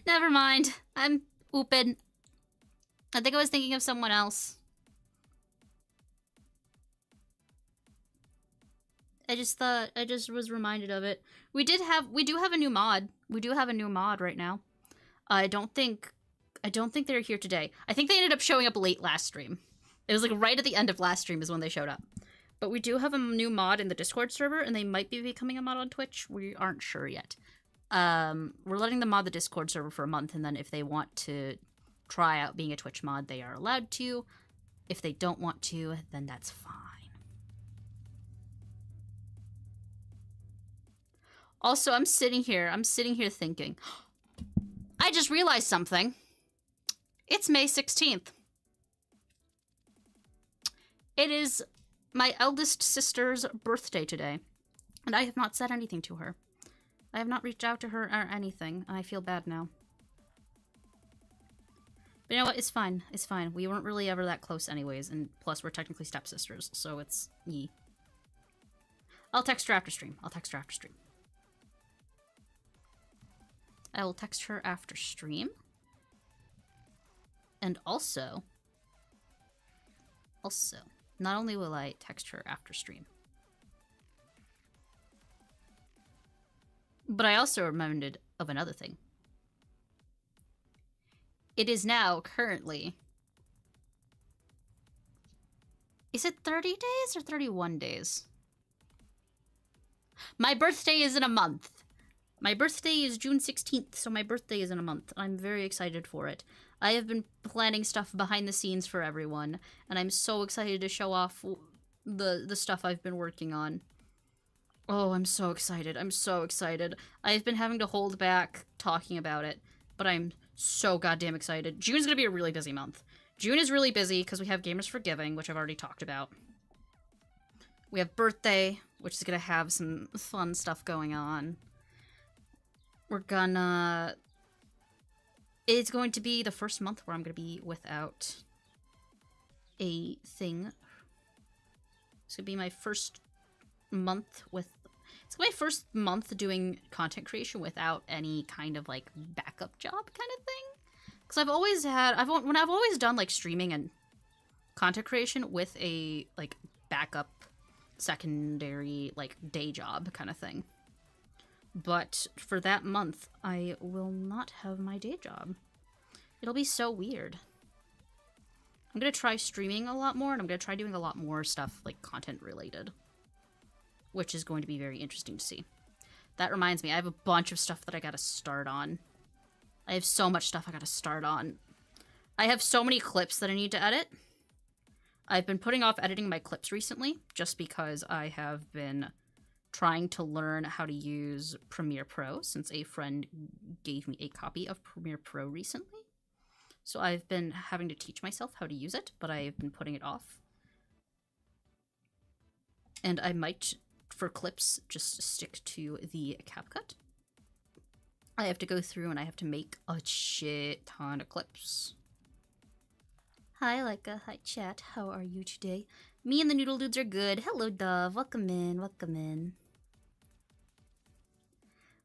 Never mind. I'm ooping. I think I was thinking of someone else. I just was reminded of it. We do have a new mod. We do have a new mod right now. I don't think they're here today. I think they ended up showing up late last stream. It was like right at the end of last stream is when they showed up. But we do have a new mod in the Discord server, and they might be becoming a mod on Twitch. We aren't sure yet. We're letting them mod the Discord server for a month, and then if they want to try out being a Twitch mod, they are allowed to. If they don't want to, then that's fine. Also, I'm sitting here thinking, I just realized something. It's May 16th. It is my eldest sister's birthday today, and I have not said anything to her. I have not reached out to her or anything, and I feel bad now. But you know what? It's fine. It's fine. We weren't really ever that close anyways, and plus we're technically stepsisters, so it's yee. I'll text her after stream. I will text her after stream. And also, not only will I text her after stream, but I also remembered of another thing. It is now currently... Is it 30 days or 31 days? My birthday is in a month. My birthday is June 16th, so my birthday is in a month. I'm very excited for it. I have been planning stuff behind the scenes for everyone, and I'm so excited to show off the stuff I've been working on. Oh, I'm so excited. I'm so excited. I've been having to hold back talking about it, but I'm so goddamn excited. June's gonna be a really busy month. June is really busy because we have Gamers for Giving, which I've already talked about. We have birthday, which is gonna have some fun stuff going on. We're gonna... It's going to be the first month where I'm gonna be without a thing. It's gonna be my first month with... It's my first month doing content creation without any kind of, like, backup job kind of thing. Because I've always had... I've always done, like, streaming and content creation with a, like, backup, secondary, like, day job kind of thing. But for that month, I will not have my day job. It'll be so weird. I'm gonna try streaming a lot more, and I'm gonna try doing a lot more stuff, like, content related. Which is going to be very interesting to see. That reminds me, I have a bunch of stuff that I gotta start on. I have so much stuff I gotta start on. I have so many clips that I need to edit. I've been putting off editing my clips recently, just because I have been trying to learn how to use Premiere Pro, since a friend gave me a copy of Premiere Pro recently. So I've been having to teach myself how to use it, but I've been putting it off. And I might, for clips, just stick to the CapCut. I have to go through and I have to make a shit ton of clips. Hi, Laika. Hi, chat. How are you today? Me and the Noodle Dudes are good. Hello, Dove. Welcome in. Welcome in.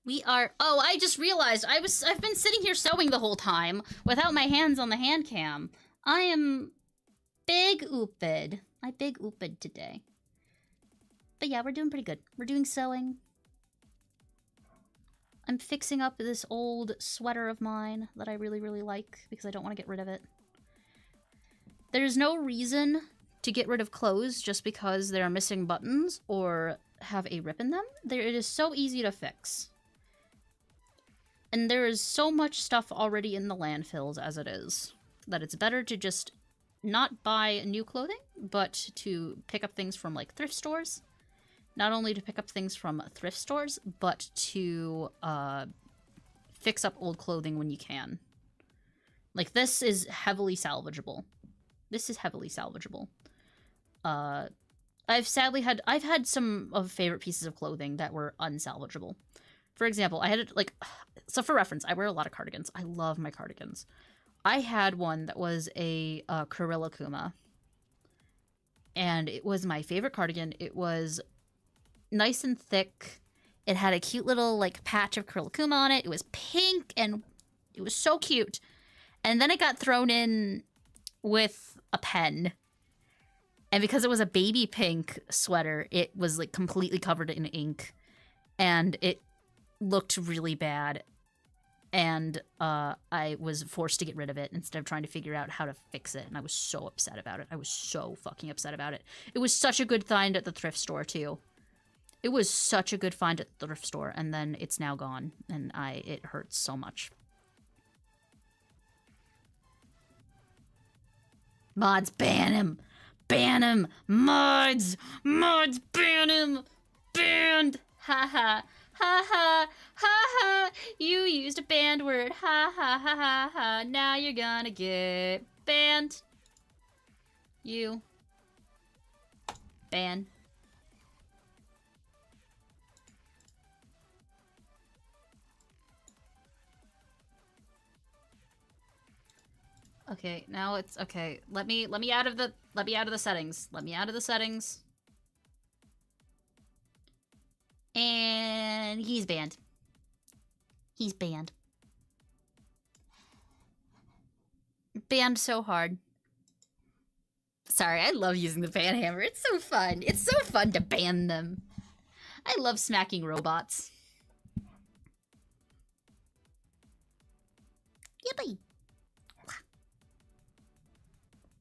We are... Oh, I just realized I've been sitting here sewing the whole time without my hands on the hand cam. I am big ooped. I big ooped today. But yeah, we're doing pretty good. We're doing sewing. I'm fixing up this old sweater of mine that I really, really like because I don't want to get rid of it. There's no reason to get rid of clothes just because they're missing buttons or have a rip in them. It is so easy to fix. And there is so much stuff already in the landfills as it is that it's better to just not buy new clothing, but to pick up things from like thrift stores. Not only to pick up things from thrift stores, but to fix up old clothing when you can. Like, this is heavily salvageable. This is heavily salvageable. I've had some of favorite pieces of clothing that were unsalvageable. For example, I had, like... So for reference, I wear a lot of cardigans. I love my cardigans. I had one that was a Kuma. And it was my favorite cardigan. It was nice and thick. It had a cute little, like, patch of Kuma on it. It was pink, and it was so cute. And then it got thrown in with a pen. And because it was a baby pink sweater, it was, like, completely covered in ink. And it looked really bad. And I was forced to get rid of it instead of trying to figure out how to fix it. And I was so upset about it. I was so fucking upset about it. It was such a good find at the thrift store, too. It was such a good find at the thrift store, and then it's now gone, and it hurts so much. Mods, ban him! Ban him! Mods! Mods, ban him! Banned! Haha! Haha! Haha! You used a banned word. Ha ha ha ha ha. Now you're gonna get banned. You. Ban. Okay, now it's okay. Let me out of the settings. Let me out of the settings. And he's banned. He's banned. Banned so hard. Sorry, I love using the ban hammer. It's so fun. It's so fun to ban them. I love smacking robots. Yippee!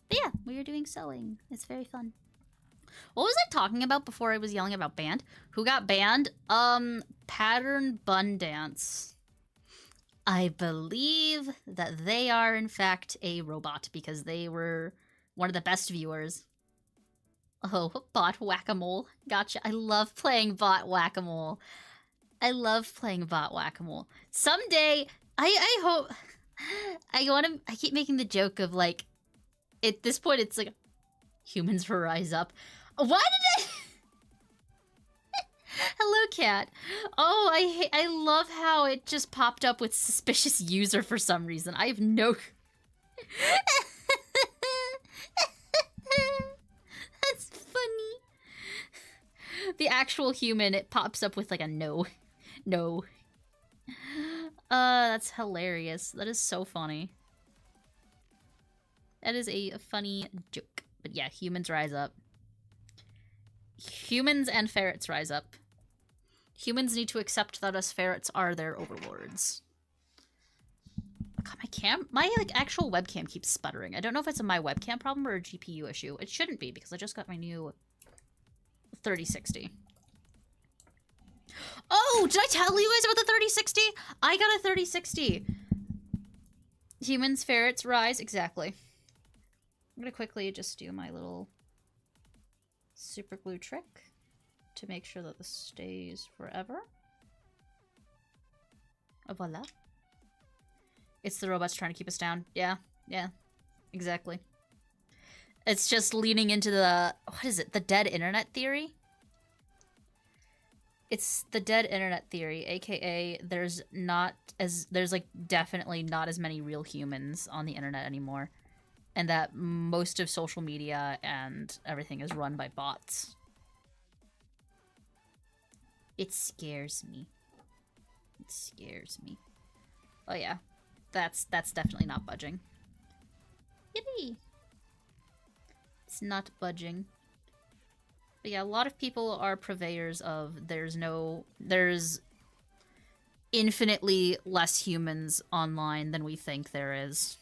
But yeah, we are doing sewing. It's very fun. What was I talking about before I was yelling about banned? Who got banned? Pattern Bun Dance. I believe that they are, in fact, a robot because they were one of the best viewers. Oh, bot whack-a-mole. Gotcha. I love playing bot whack-a-mole. I love playing bot whack-a-mole. Someday, I hope... I keep making the joke of, like, at this point, it's like, humans will rise up. Why did I... Hello, cat. Oh, I love how it just popped up with suspicious user for some reason. I have no... That's funny. The actual human, it pops up with like a no. No. That's hilarious. That is so funny. That is a funny joke. But yeah, humans rise up. Humans and ferrets rise up. Humans need to accept that us ferrets are their overlords. God, my like actual webcam keeps sputtering. I don't know if it's a my webcam problem or a GPU issue. It shouldn't be because I just got my new 3060. Oh, did I tell you guys about the 3060? I got a 3060. Humans, ferrets, rise. Exactly. I'm gonna quickly just do my little super glue trick to make sure that this stays forever. Oh, voila. It's the robots trying to keep us down. Yeah, yeah, exactly. It's just leaning into the, what is it, the dead internet theory? It's the dead internet theory, aka there's like definitely not as many real humans on the internet anymore. and that most of social media and everything is run by bots. It scares me. It scares me. Oh yeah, that's definitely not budging. Yippee! It's not budging. But yeah, a lot of people are purveyors of there's infinitely less humans online than we think there is.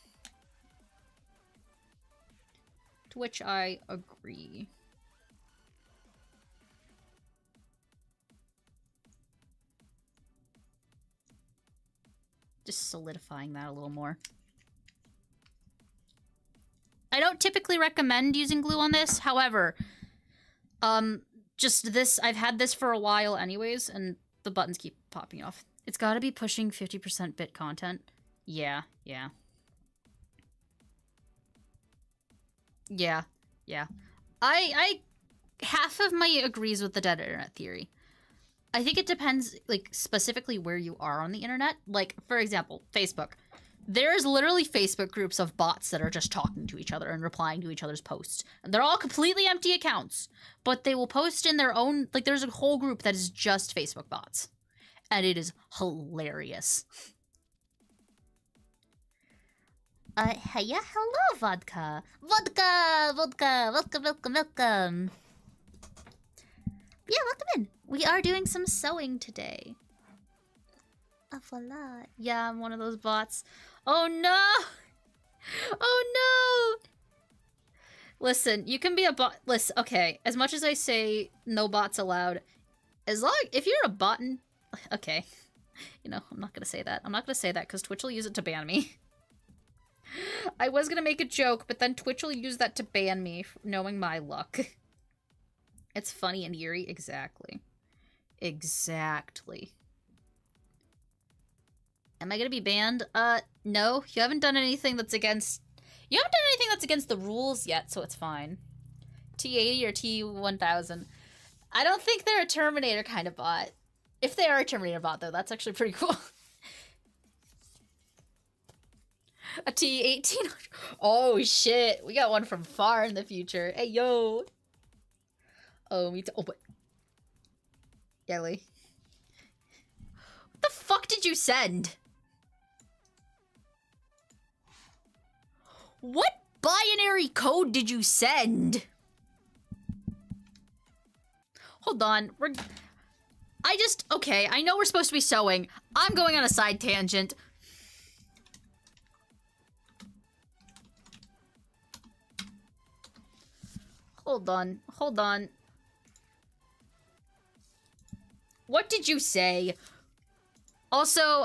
To which I agree. Just solidifying that a little more. I don't typically recommend using glue on this, however, just this, I've had this for a while anyways, and the buttons keep popping off. It's gotta be pushing 50% bit content. Yeah. I half of my agrees with the dead internet theory. I think it depends, like, specifically where you are on the internet. Like, for example, Facebook. There's literally Facebook groups of bots that are just talking to each other and replying to each other's posts. And they're all completely empty accounts, but they will post in their own, like, there's a whole group that is just Facebook bots. And it is hilarious. Hiya, hello, vodka. Vodka. Welcome. Yeah, welcome in. We are doing some sewing today. Voila. Yeah, I'm one of those bots. Oh no! Oh no! Listen, you can be a bot. Listen, okay. As much as I say no bots allowed, if you're a bot, okay. You know, I'm not gonna say that. I'm not gonna say that because Twitch will use it to ban me. I was gonna make a joke, but then Twitch will use that to ban me, knowing my luck. It's funny and eerie. Exactly. Exactly. Am I gonna be banned? No. You haven't done anything that's against... You haven't done anything that's against the rules yet, so it's fine. T80 or T1000. I don't think they're a Terminator kind of bot. If they are a Terminator bot, though, that's actually pretty cool. A T18. Oh, shit. We got one from far in the future. Hey, yo. Oh, me too. Oh, but... Yelly. What the fuck did you send? What binary code did you send? Hold on. Okay, I know we're supposed to be sewing. I'm going on a side tangent. Hold on. What did you say? Also,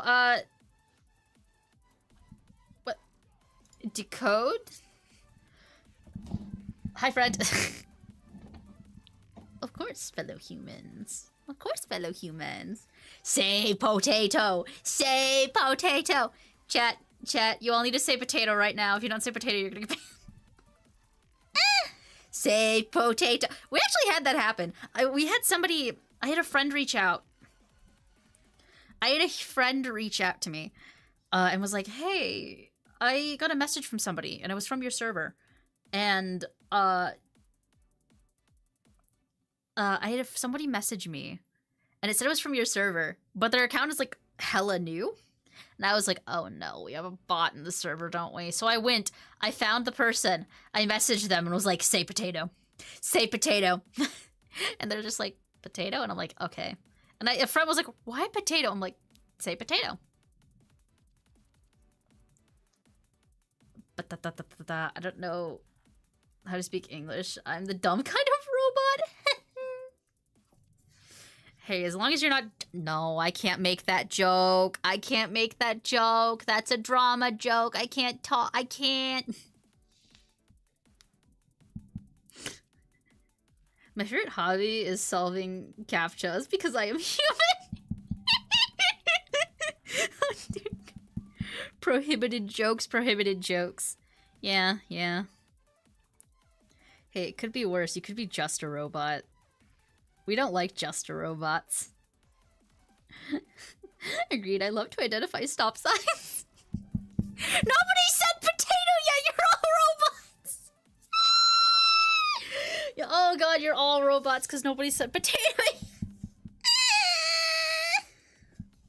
what? Decode? Hi, Fred. Of course, fellow humans. Of course, fellow humans. Say potato! Say potato! Chat, you all need to say potato right now. If you don't say potato, you're gonna get banned. Say potato. We actually had that happen. I had a friend reach out. To me and was like, hey, I got a message from somebody and it was from your server. And I had somebody message me and it said it was from your server, but their account is like hella new. And I was like, oh no, we have a bot in the server, don't we? So I found the person, I messaged them and was like, say potato. Say potato. And they're just like, potato? And I'm like, okay. And a friend was like, why potato? I'm like, say potato. But I don't know how to speak English. I'm the dumb kind of robot. Hey, as long as you're not... No, I can't make that joke. I can't make that joke. That's a drama joke. I can't talk. I can't. My favorite hobby is solving CAPTCHAs because I am human. Prohibited jokes. Yeah. Hey, it could be worse. You could be just a robot. We don't like just robots. Agreed, I love to identify stop signs. Nobody said potato yet, you're all robots! Oh god, you're all robots because nobody said potato.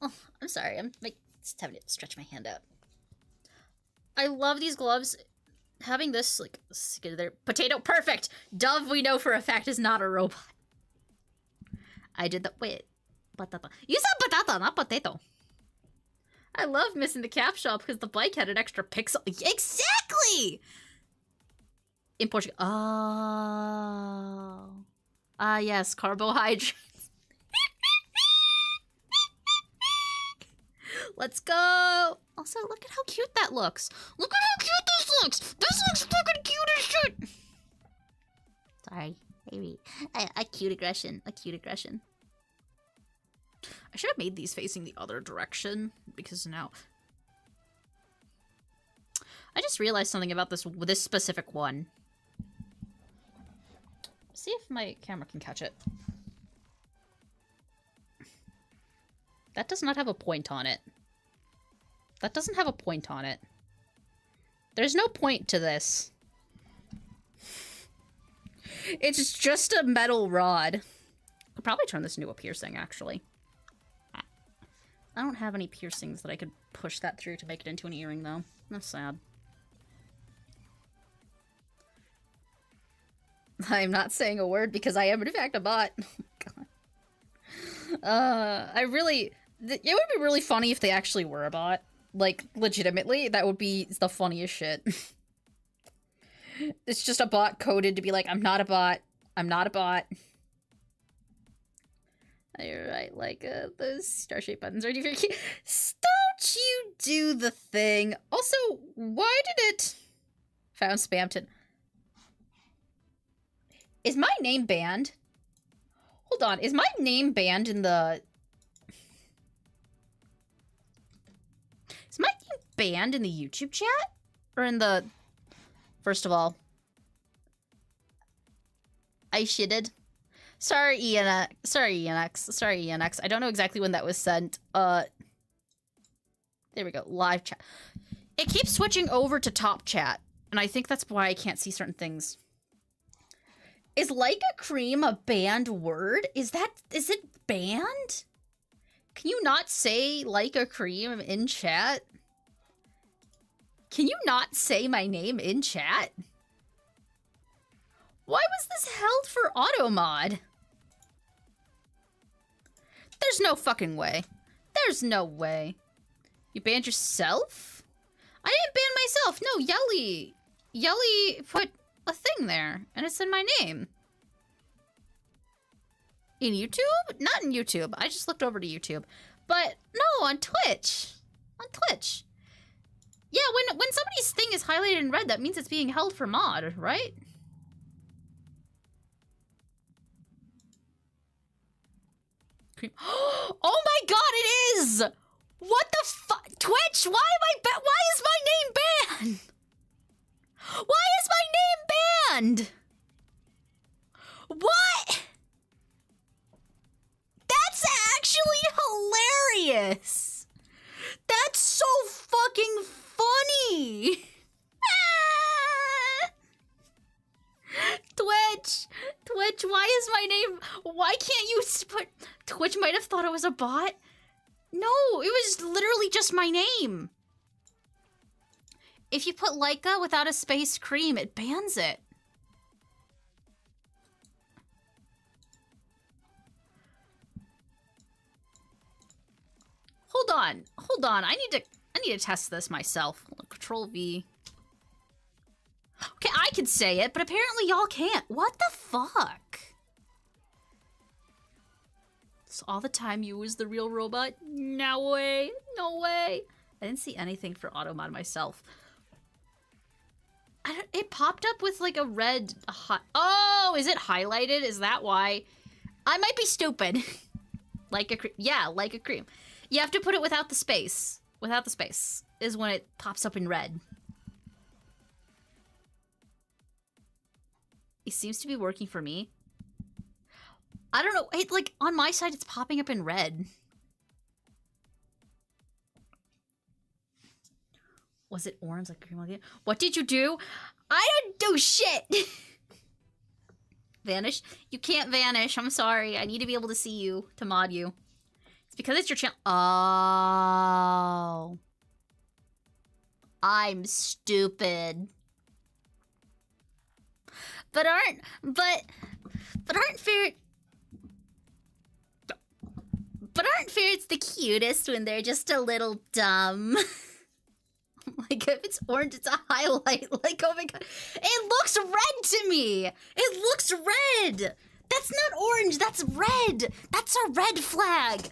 Oh, I'm sorry. I'm like just having to stretch my hand out. I love these gloves. Having this like there. Potato, perfect. Dove, we know for a fact, is not a robot. I did the wait. Patata. You said patata, not potato. I love missing the cap shop because the bike had an extra pixel. Exactly. In Portugal. Oh. Ah, yes, carbohydrates. Let's go. Also, look at how cute that looks. Look at how cute this looks. This looks fucking cute as shit. Sorry, maybe. A cute aggression. A cute aggression. I should have made these facing the other direction because now I just realized something about this specific one. See if my camera can catch it. That does not have a point on it. That doesn't have a point on it. There's no point to this. It's just a metal rod. I'll probably turn this into a piercing, actually. I don't have any piercings that I could push that through to make it into an earring, though. That's sad. I'm not saying a word because I am, in fact, a bot. Oh, God. It would be really funny if they actually were a bot. Like, legitimately, that would be the funniest shit. It's just a bot coded to be like, I'm not a bot. I'm not a bot. You're right, like, those star-shaped buttons are very cute. Don't you do the thing. Also, why did it... Found Spamton. Is my name banned? Hold on, is my name banned in the... Is my name banned in the YouTube chat? Or in the... First of all... I shitted. Sorry, ENX. Sorry, ENX. Sorry, ENX. I don't know exactly when that was sent. There we go. Live chat. It keeps switching over to top chat. And I think that's why I can't see certain things. Is Laika cream a banned word? Is it banned? Can you not say Laika cream in chat? Can you not say my name in chat? Why was this held for auto mod? There's no fucking way. There's no way. You banned yourself? I didn't ban myself. No, Yelly. Yelly put a thing there, and it said my name. In YouTube? Not in YouTube. I just looked over to YouTube. But no, on Twitch. On Twitch. Yeah, when somebody's thing is highlighted in red, that means it's being held for mod, right? Oh my god, it is! What the fuck? Twitch, why is my name banned? Why is my name banned? What? That's actually hilarious. That's so fucking funny. Twitch, why is my name... Why can't you put... Twitch might have thought it was a bot. No, it was literally just my name. If you put Laika without a space cream, it bans it. Hold on. I need to test this myself. Control V. Okay, I can say it, but apparently y'all can't. What the fuck? So all the time you was the real robot? No way. No way. I didn't see anything for automod myself. It popped up with like a red... Oh, is it highlighted? Is that why? I might be stupid. Like a cream. Yeah, like a cream. You have to put it without the space. Without the space is when it pops up in red. It seems to be working for me. I don't know. It, like, on my side, it's popping up in red. Was it orange like cream? What did you do? I didn't do shit! Vanish? You can't vanish. I'm sorry. I need to be able to see you, to mod you. It's because it's your channel. Oh. I'm stupid. But aren't ferrets the cutest when they're just a little dumb? Like, if it's orange, it's a highlight. Like, oh my god. It looks red to me! It looks red! That's not orange, that's red! That's a red flag!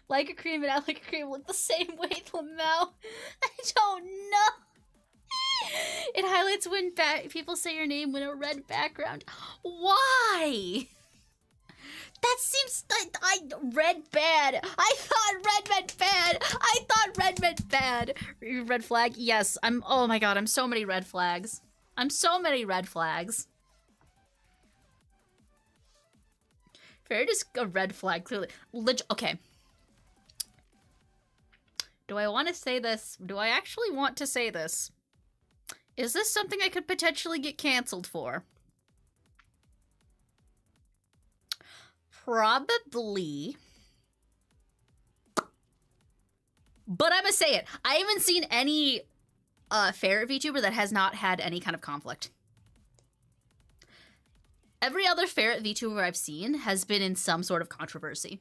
Laika cream and Laika cream look the same way, Lamau. I don't know. It highlights when people say your name with a red background. Why? That seems red bad. I thought red meant bad. I thought red meant bad. Red flag? Yes. Oh my god, I'm so many red flags. I'm so many red flags. Ferret is a red flag, clearly. Okay. Do I want to say this? Do I actually want to say this? Is this something I could potentially get canceled for? Probably. But I'm gonna say it. I haven't seen any ferret VTuber that has not had any kind of conflict. Every other ferret VTuber I've seen has been in some sort of controversy.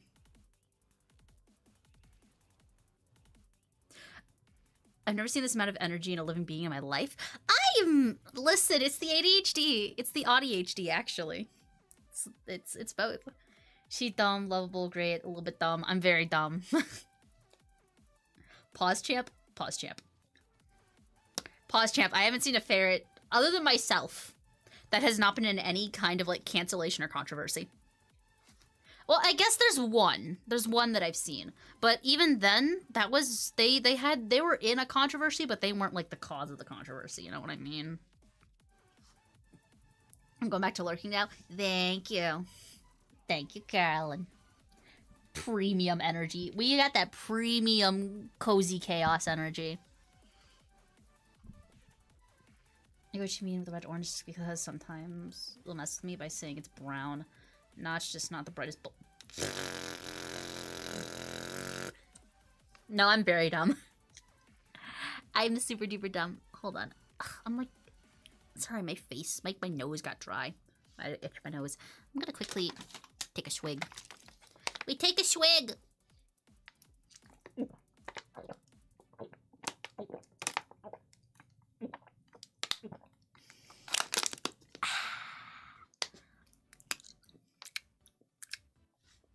I've never seen this amount of energy in a living being in my life. Listen, it's the ADHD. It's the ADHD, actually. It's both. She's dumb, lovable, great, a little bit dumb. I'm very dumb. Pause champ. Pause champ. Pause champ. I haven't seen a ferret, other than myself, that has not been in any kind of, like, cancellation or controversy. Well, I guess there's one. There's one that I've seen. But even then, that was... They were in a controversy, but they weren't, like, the cause of the controversy. You know what I mean? I'm going back to lurking now. Thank you. Thank you, Carolyn. Premium energy. We got that premium cozy chaos energy. I know what you mean with the red orange, just because sometimes it'll mess with me by saying it's brown. No, it's just not the brightest. No, I'm very dumb. I'm super duper dumb. Hold on. I'm like, sorry, my face, my nose got dry. I itched my nose. I'm gonna quickly take a swig. We take a swig.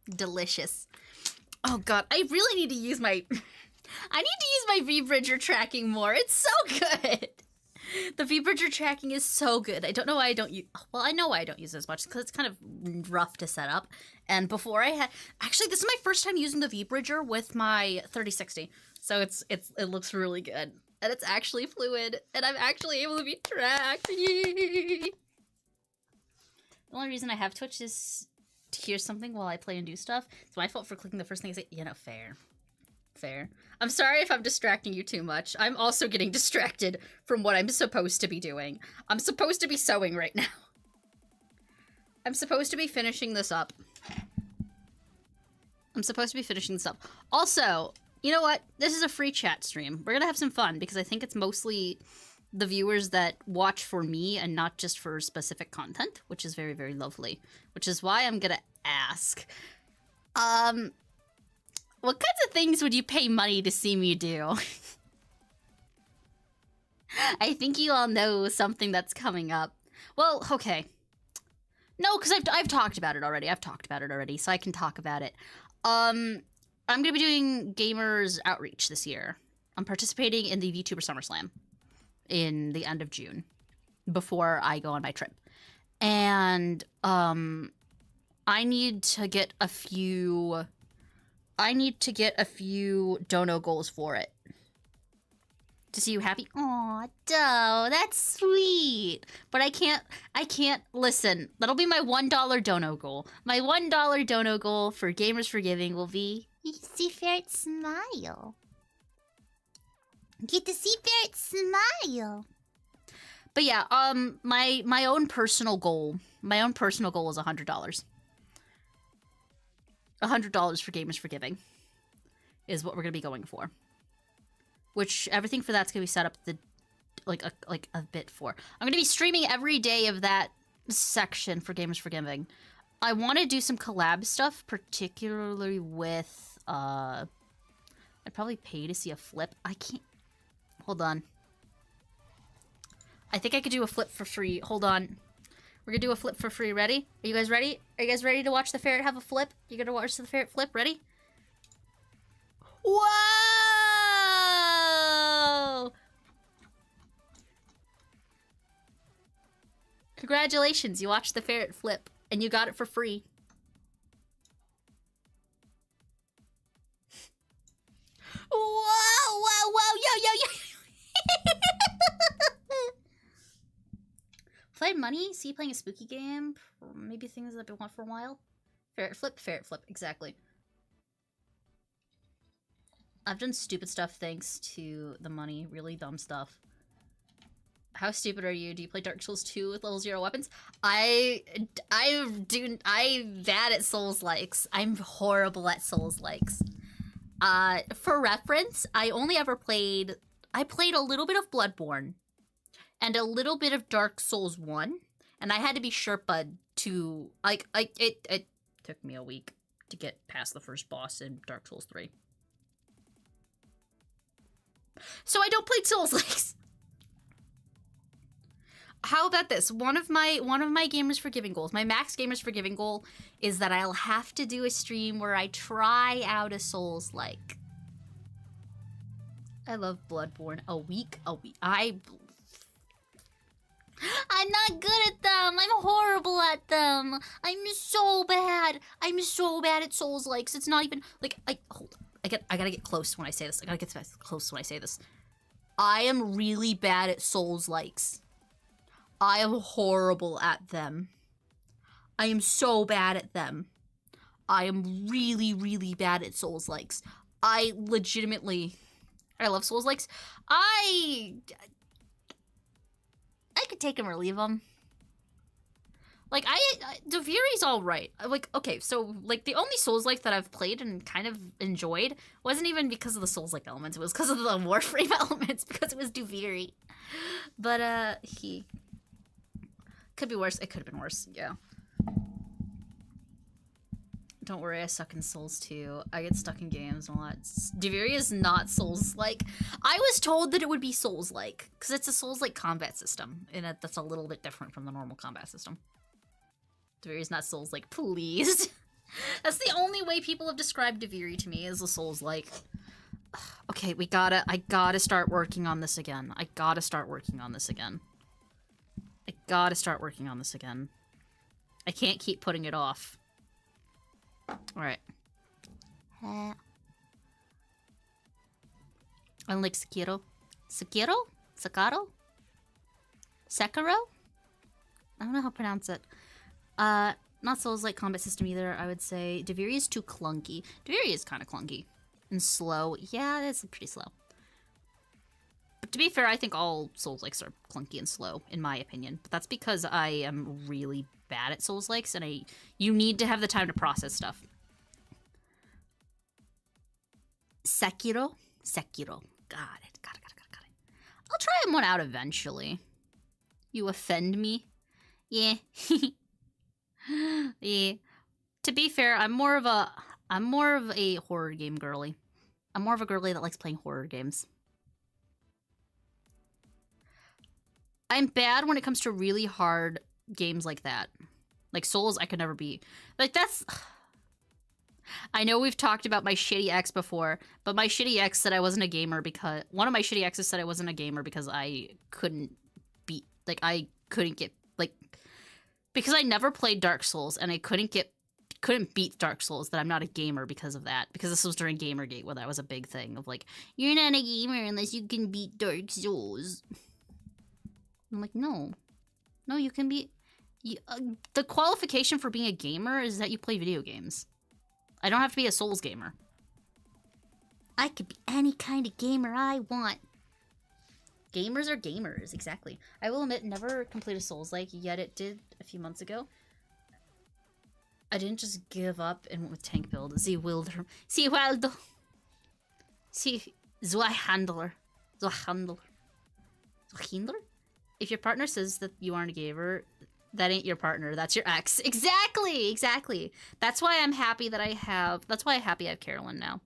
Delicious. Oh god, I really need to use my... I need to use my V-Bridger tracking more. It's so good. The V-Bridger tracking is so good. I don't know why I don't use... Well, I know why I don't use it as much, because it's kind of rough to set up. And before I had... Actually, this is my first time using the V-Bridger with my 3060. So it looks really good. And it's actually fluid. And I'm actually able to be tracked. The only reason I have Twitch is to hear something while I play and do stuff. It's my fault for clicking the first thing I say. You know, fair. Fair. I'm sorry if I'm distracting you too much. I'm also getting distracted from what I'm supposed to be doing. I'm supposed to be sewing right now. I'm supposed to be finishing this up. Also, you know what? This is a free chat stream. We're gonna have some fun because I think it's mostly the viewers that watch for me and not just for specific content, which is very, very lovely. Which is why I'm gonna ask. What kinds of things would you pay money to see me do? I think you all know something that's coming up. Well, okay. No, because I've talked about it already. So I can talk about it. I'm gonna be doing Gamers Outreach this year. I'm participating in the VTuber SummerSlam in the end of June, before I go on my trip. And, I need to get a few dono goals for it. To see you happy. Aw, dough, that's sweet. But I can't, listen, that'll be my $1 dono goal. My $1 dono goal for Gamers for Giving will be, you see Ferret smile. Get to see Ferret smile. But yeah, my own personal goal is $100. $100 for Gamers for Giving is what we're gonna be going for. Which everything for that's gonna be set up like a bit for. I'm gonna be streaming every day of that section for Gamers for Giving. I want to do some collab stuff, particularly with I'd probably pay to see a flip. I can't. Hold on. I think I could do a flip for free. Hold on. We're gonna do a flip for free. Ready? Are you guys ready? Are you guys ready to watch the ferret have a flip? You gonna watch the ferret flip? Ready? Whoa! Congratulations, you watched the ferret flip, and you got it for free. Whoa, whoa, whoa, yo, yo, yo! Played money, see playing a spooky game, maybe things that I've been wanting for a while. Ferret flip, exactly. I've done stupid stuff thanks to the money, really dumb stuff. How stupid are you? Do you play Dark Souls 2 with level 0 weapons? I'm bad at Souls-likes. I'm horrible at Souls-likes. For reference, I played a little bit of Bloodborne and a little bit of Dark Souls 1, and I had to be Sherpa'd to, it took me a week to get past the first boss in Dark Souls 3. So I don't play Souls-likes. How about this? One of my Gamers for Giving goals, my max Gamers for Giving goal, is that I'll have to do a stream where I try out a Souls-like. I love Bloodborne. A week. I'm not good at them. I'm horrible at them. I'm so bad. I'm so bad at Souls-likes. It's not even like I gotta get close when I say this. I gotta get close when I say this. I am really bad at Souls-likes. I am horrible at them. I am so bad at them. I am really, really bad at Souls-likes. I love Souls-likes. I could take them or leave them. Like, Deviri's alright. Like, okay, so, like, the only Souls-like that I've played and kind of enjoyed wasn't even because of the Souls-like elements. It was because of the Warframe elements, because it was Duviri. But, could be worse. It could have been worse, yeah. Don't worry, I suck in Souls too. I get stuck in games a lot. Duviri is not Souls-like. I was told that it would be Souls-like, because it's a Souls-like combat system, and that's a little bit different from the normal combat system. Duviri is not Souls-like, please. That's the only way people have described Duviri to me, as a Souls-like. Okay, I gotta start working on this again. I gotta start working on this again. I can't keep putting it off. Alright. Unlike Sekiro. Sekiro? Sekiro? Sekiro? I don't know how to pronounce it. Not Souls-like combat system either, I would say. Duviri is too clunky. Duviri is kind of clunky. And slow. Yeah, it's pretty slow. But to be fair, I think all Souls-likes are clunky and slow, in my opinion. But that's because I am really bad at Souls-likes, and you need to have the time to process stuff. Sekiro? Sekiro. Got it. Got it. I'll try one out eventually. You offend me? Yeah. Yeah. To be fair, I'm more of a horror game girly. I'm more of a girly that likes playing horror games. I'm bad when it comes to really hard games like that. Like Souls, I could never be. Like, that's... I know we've talked about my shitty ex before, but my shitty ex said I wasn't a gamer because... One of my shitty exes said I wasn't a gamer because I couldn't beat... Like, I couldn't get... Like... Because I never played Dark Souls, and I couldn't beat Dark Souls, that I'm not a gamer because of that. Because this was during Gamergate, where that was a big thing of like, you're not a gamer unless you can beat Dark Souls. I'm like, no. No, you can be... the qualification for being a gamer is that you play video games. I don't have to be a Souls gamer. I could be any kind of gamer I want. Gamers are gamers, exactly. I will admit, never completed Souls-like, yet it did a few months ago. I didn't just give up and went with tank build. Sie wilder. Sie wilder. Sie Zweihandler. Zweihandler. Zweihandler? If your partner says that you aren't a gamer, that ain't your partner. That's your ex. Exactly! Exactly. That's why I'm happy that I have... That's why I'm happy I have Carolyn now.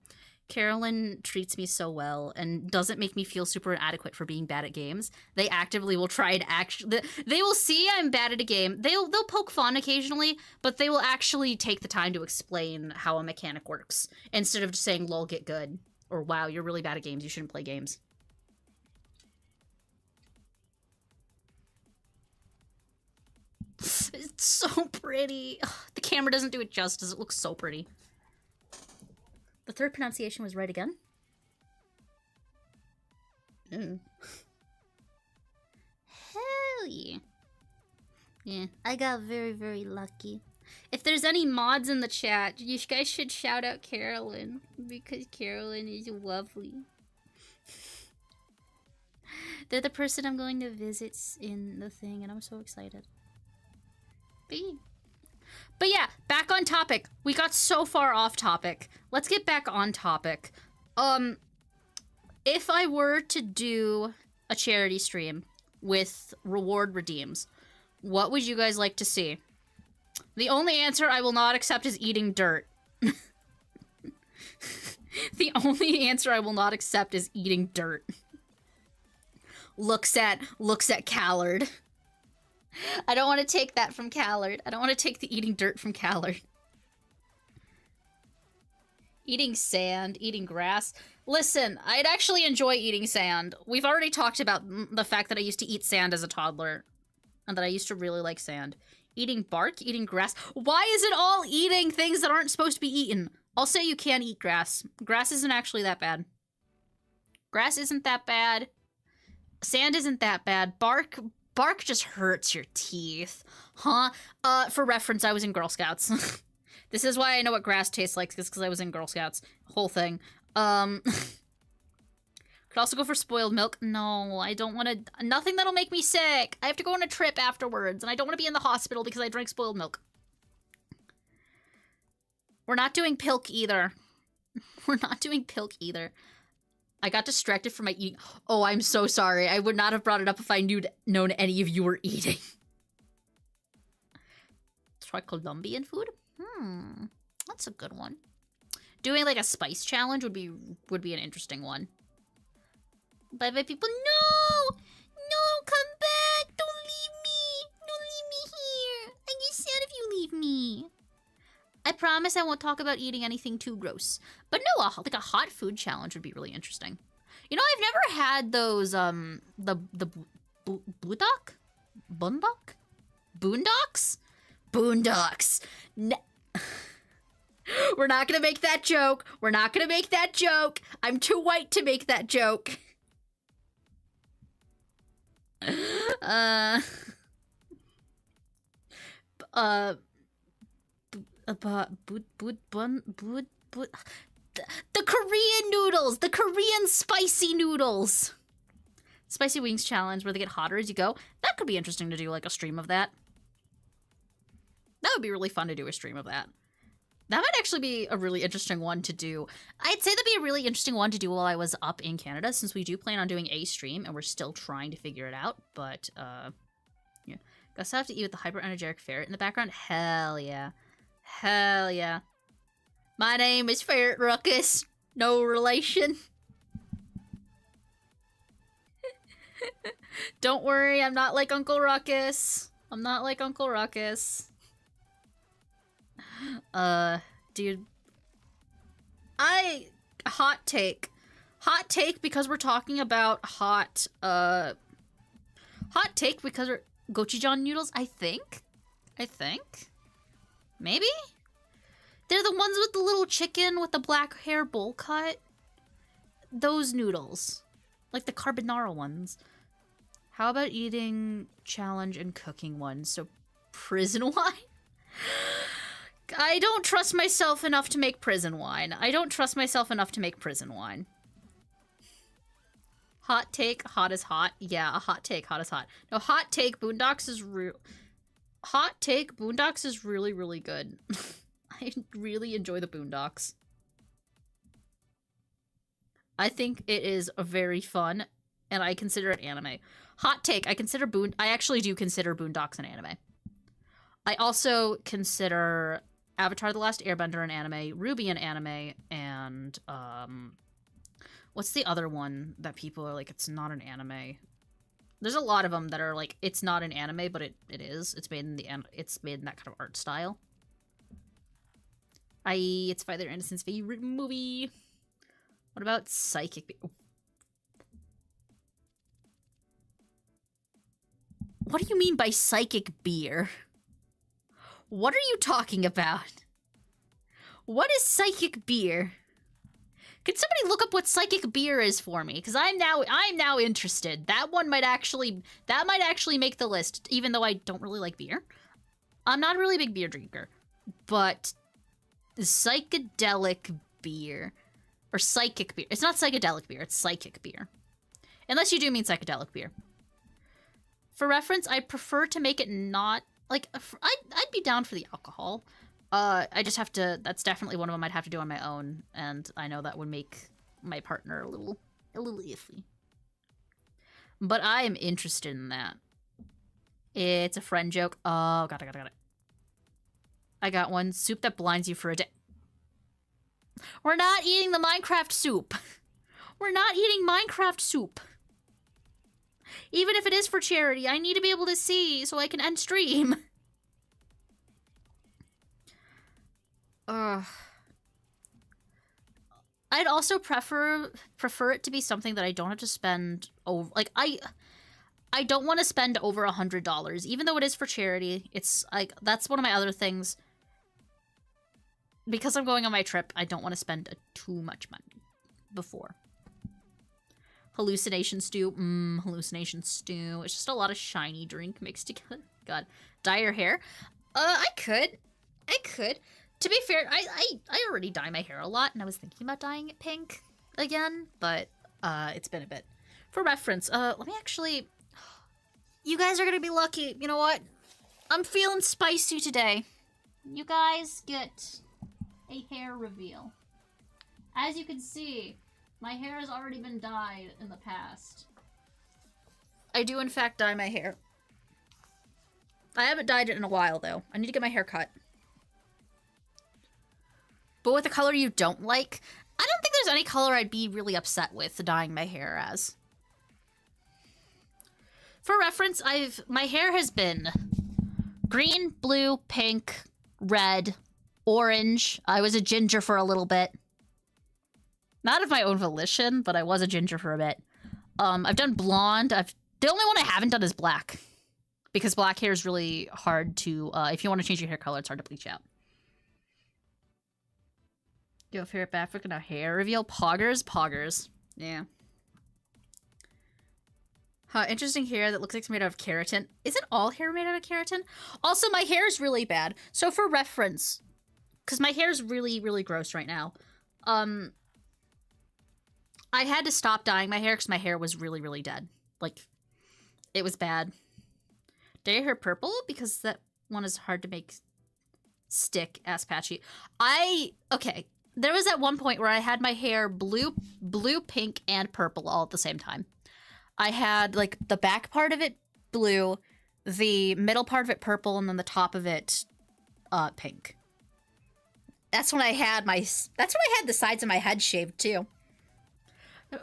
Carolyn treats me so well and doesn't make me feel super inadequate for being bad at games. They actively will try to they will see I'm bad at a game. They'll poke fun occasionally, but they will actually take the time to explain how a mechanic works instead of just saying lol get good or wow you're really bad at games, you shouldn't play games. It's so pretty. Ugh, the camera doesn't do it justice. It looks so pretty. The third pronunciation was right again? Mm. Hell yeah. Yeah, I got very, very lucky. If there's any mods in the chat, you guys should shout out Carolyn, because Carolyn is lovely. They're the person I'm going to visit in the thing, and I'm so excited. But yeah, back on topic. We got so far off topic. Let's get back on topic. If I were to do a charity stream with reward redeems, what would you guys like to see? The only answer I will not accept is eating dirt. The only answer I will not accept is eating dirt. Looks at Callard. I don't want to take that from Callard. I don't want to take the eating dirt from Callard. Eating sand, eating grass. Listen, I'd actually enjoy eating sand. We've already talked about the fact that I used to eat sand as a toddler. And that I used to really like sand. Eating bark, eating grass. Why is it all eating things that aren't supposed to be eaten? I'll say you can eat grass. Grass isn't actually that bad. Grass isn't that bad. Sand isn't that bad. Bark just hurts your teeth. Huh? For reference, I was in Girl Scouts. This is why I know what grass tastes like, because I was in Girl Scouts. Whole thing. Could also go for spoiled milk. No, I don't want to... Nothing that'll make me sick. I have to go on a trip afterwards, and I don't want to be in the hospital because I drank spoiled milk. We're not doing pilk either. We're not doing pilk either. I got distracted from my eating. Oh, I'm so sorry. I would not have brought it up if I known any of you were eating. Try Colombian food? That's a good one. Doing like a spice challenge would be an interesting one. Bye-bye, people. No! No, come back! Don't leave me! Don't leave me here! I get sad if you leave me. I promise I won't talk about eating anything too gross. But no, like a hot food challenge would be really interesting. You know, I've never had those, boondock? Boondock? Boondocks? Boondocks! We're not gonna make that joke. We're not gonna make that joke. I'm too white to make that joke. The Korean noodles, the Korean spicy noodles. Spicy wings challenge where they get hotter as you go. That could be interesting to do, like a stream of that. That would be really fun to do a stream of that. That might actually be a really interesting one to do. I'd say that'd be a really interesting one to do while I was up in Canada, since we do plan on doing a stream and we're still trying to figure it out. But, yeah. Guess I have to eat with the hyper-energetic ferret in the background? Hell yeah. Hell yeah. My name is Ferret Ruckus. No relation. Don't worry, I'm not like Uncle Ruckus. I'm not like Uncle Ruckus. Dude. Hot take. Hot take because we're talking about hot take because we're gochujang noodles, I think? Maybe? They're the ones with the little chicken with the black hair bowl cut. Those noodles. Like the carbonara ones. How about eating challenge and cooking ones? So prison wine? I don't trust myself enough to make prison wine. Hot take, hot is hot. Yeah, a hot take, hot is hot. No, hot take, Boondocks is real. Hot take, Boondocks is really, really good. I really enjoy the Boondocks. I think it is very fun, and I consider it anime. Hot take, I actually do consider Boondocks an anime. I also consider Avatar: The Last Airbender an anime, Ruby an anime, and what's the other one that people are like, it's not an anime? There's a lot of them that are like, it's not an anime, but it is. It's made in that kind of art style. It's Father Anderson's favorite movie. What about Psychic? What do you mean by psychic beer? What are you talking about? What is psychic beer? Can somebody look up what psychic beer is for me? Because I'm now interested. That might actually make the list, even though I don't really like beer. I'm not a really big beer drinker, but psychedelic beer or psychic beer. It's not psychedelic beer. It's psychic beer, unless you do mean psychedelic beer. For reference, I prefer to make it not like I'd be down for the alcohol. I just have to. That's definitely one of them I'd have to do on my own, and I know that would make my partner a little iffy. But I am interested in that. It's a friend joke. Oh, got it. I got one. Soup that blinds you for a day. We're not eating the Minecraft soup. We're not eating Minecraft soup. Even if it is for charity, I need to be able to see so I can end stream. I'd also prefer it to be something that I don't have to spend over. Like I don't want to spend over $100, even though it is for charity. It's like that's one of my other things. Because I'm going on my trip, I don't want to spend too much money before. Hallucination stew. Hallucination stew. It's just a lot of shiny drink mixed together. God. Dye your hair? I could. To be fair, I already dye my hair a lot, and I was thinking about dyeing it pink again, but it's been a bit. For reference, let me actually... You guys are gonna be lucky. You know what? I'm feeling spicy today. You guys get a hair reveal. As you can see, my hair has already been dyed in the past. I do, in fact, dye my hair. I haven't dyed it in a while, though. I need to get my hair cut. But with a color you don't like, I don't think there's any color I'd be really upset with dyeing my hair as. For reference, my hair has been green, blue, pink, red, orange. I was a ginger for a little bit. Not of my own volition, but I was a ginger for a bit. I've done blonde. The only one I haven't done is black. Because black hair is really hard to, if you want to change your hair color, it's hard to bleach out. Your favorite African now hair reveal? Poggers. Yeah. Huh, interesting hair that looks like it's made out of keratin. Isn't all hair made out of keratin? Also, my hair is really bad. So for reference, because my hair is really, really gross right now. I had to stop dyeing my hair because my hair was really, really dead. Like, it was bad. Dye your hair purple? Because that one is hard to make stick, ass patchy. Okay. There was at one point where I had my hair blue, pink, and purple all at the same time. I had, like, the back part of it blue, the middle part of it purple, and then the top of it pink. That's when I had the sides of my head shaved, too.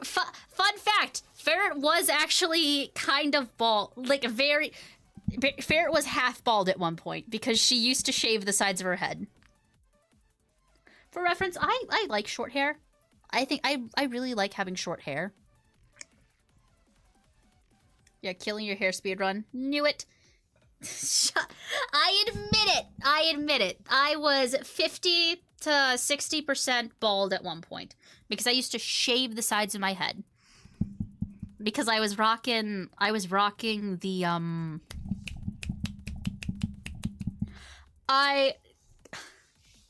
Fun fact, Ferret was actually kind of bald, like, Ferret was half bald at one point, because she used to shave the sides of her head. For reference, I like short hair. I think I really like having short hair. Yeah, killing your hair speedrun. Knew it. I admit it. I was 50 to 60% bald at one point. Because I used to shave the sides of my head. Because I was rocking the,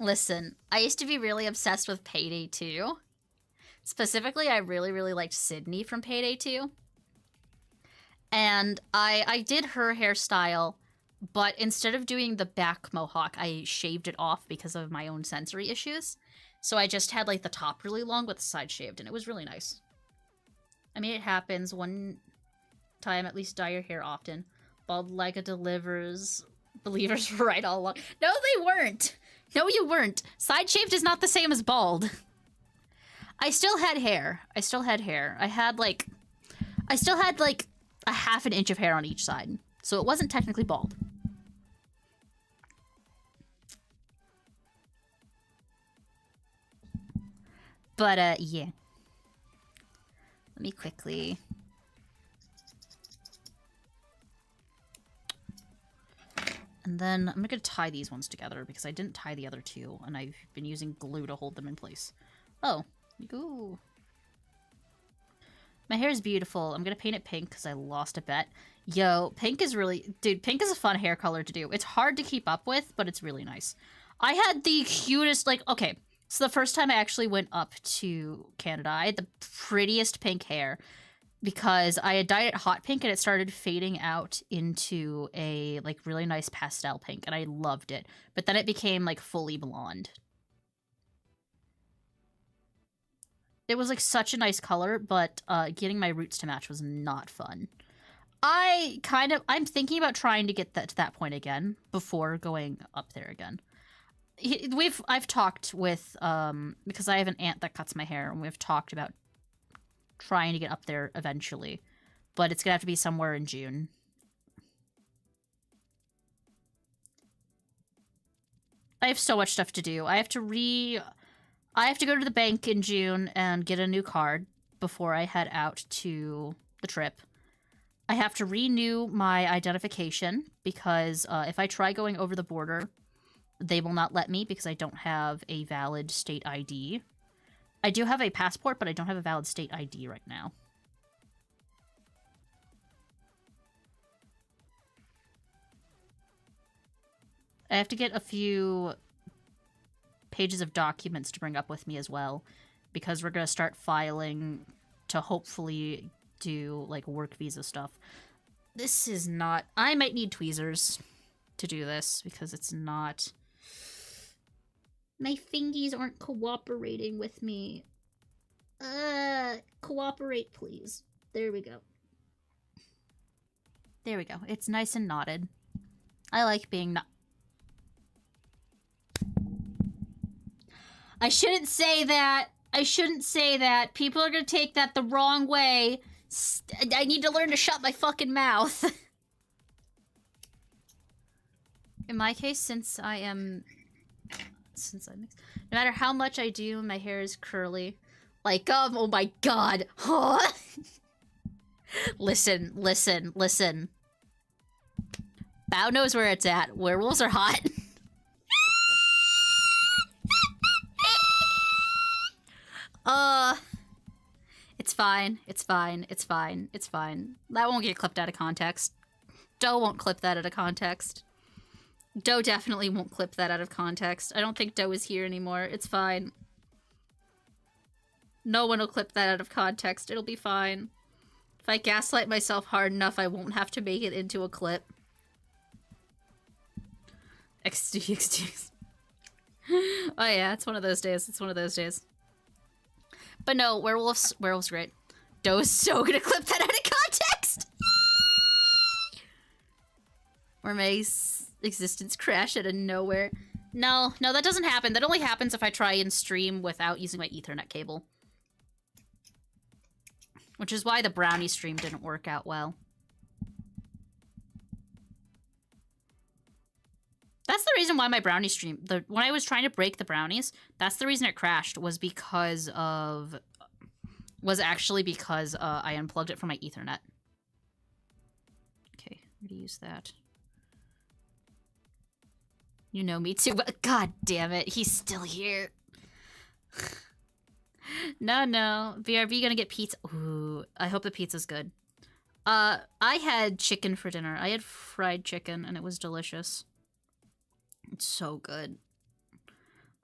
Listen, I used to be really obsessed with Payday 2. Specifically, I really, really liked Sydney from Payday 2. And I did her hairstyle, but instead of doing the back mohawk, I shaved it off because of my own sensory issues. So I just had, like, the top really long with the side shaved, and it was really nice. I mean, it happens. One time, at least dye your hair often. Bald Laika delivers. Believers were right all along. No, they weren't. No, you weren't. Side shaved is not the same as bald. I still had hair. I still had hair. I still had, like, a half an inch of hair on each side. So it wasn't technically bald. But, yeah. Let me quickly... And then I'm gonna tie these ones together because I didn't tie the other two, and I've been using glue to hold them in place. Oh, ooh. My hair is beautiful. I'm gonna paint it pink because I lost a bet. Yo, pink is really... Dude, pink is a fun hair color to do. It's hard to keep up with, but it's really nice. I had the cutest, like... Okay, so the first time I actually went up to Canada, I had the prettiest pink hair because I had dyed it hot pink and it started fading out into a, like, really nice pastel pink, and I loved it. But then it became, like, fully blonde. It was, like, such a nice color, but getting my roots to match was not fun. I'm thinking about trying to get that to that point again before going up there again. I've talked with, because I have an aunt that cuts my hair, and we've talked about trying to get up there eventually, but it's gonna have to be somewhere in June. I have so much stuff to do. I have to go to the bank in June and get a new card before I head out to the trip. I have to renew my identification because if I try going over the border, they will not let me because I don't have a valid state ID. I do have a passport, but I don't have a valid state ID right now. I have to get a few pages of documents to bring up with me as well, because we're going to start filing to hopefully do, like, work visa stuff. This is not... I might need tweezers to do this, because it's not... My fingies aren't cooperating with me. Cooperate, please. There we go. There we go. It's nice and knotted. I like being not... I shouldn't say that. I shouldn't say that. People are gonna take that the wrong way. I need to learn to shut my fucking mouth. In my case, since I'm mixed, no matter how much I do, my hair is curly. Like, oh my god. Listen, listen, listen. Bao knows where it's at. Werewolves are hot. It's fine. It's fine. It's fine. It's fine. That won't get clipped out of context. Doe won't clip that out of context. Doe definitely won't clip that out of context. I don't think Doe is here anymore. It's fine. No one will clip that out of context. It'll be fine. If I gaslight myself hard enough, I won't have to make it into a clip. XD. Oh yeah, it's one of those days. It's one of those days. But no, werewolves great. Doe is so gonna clip that out of context! Or my existence crash out of nowhere. No, that doesn't happen. That only happens if I try and stream without using my Ethernet cable. Which is why the brownie stream didn't work out well. That's the reason why my brownie stream, when I was trying to break the brownies, that's the reason it crashed, was actually because I unplugged it from my Ethernet. Okay, I'm gonna use that. You know me too, but god damn it, he's still here. No. BRB gonna get pizza. Ooh, I hope the pizza's good. I had chicken for dinner. I had fried chicken, and it was delicious. It's so good.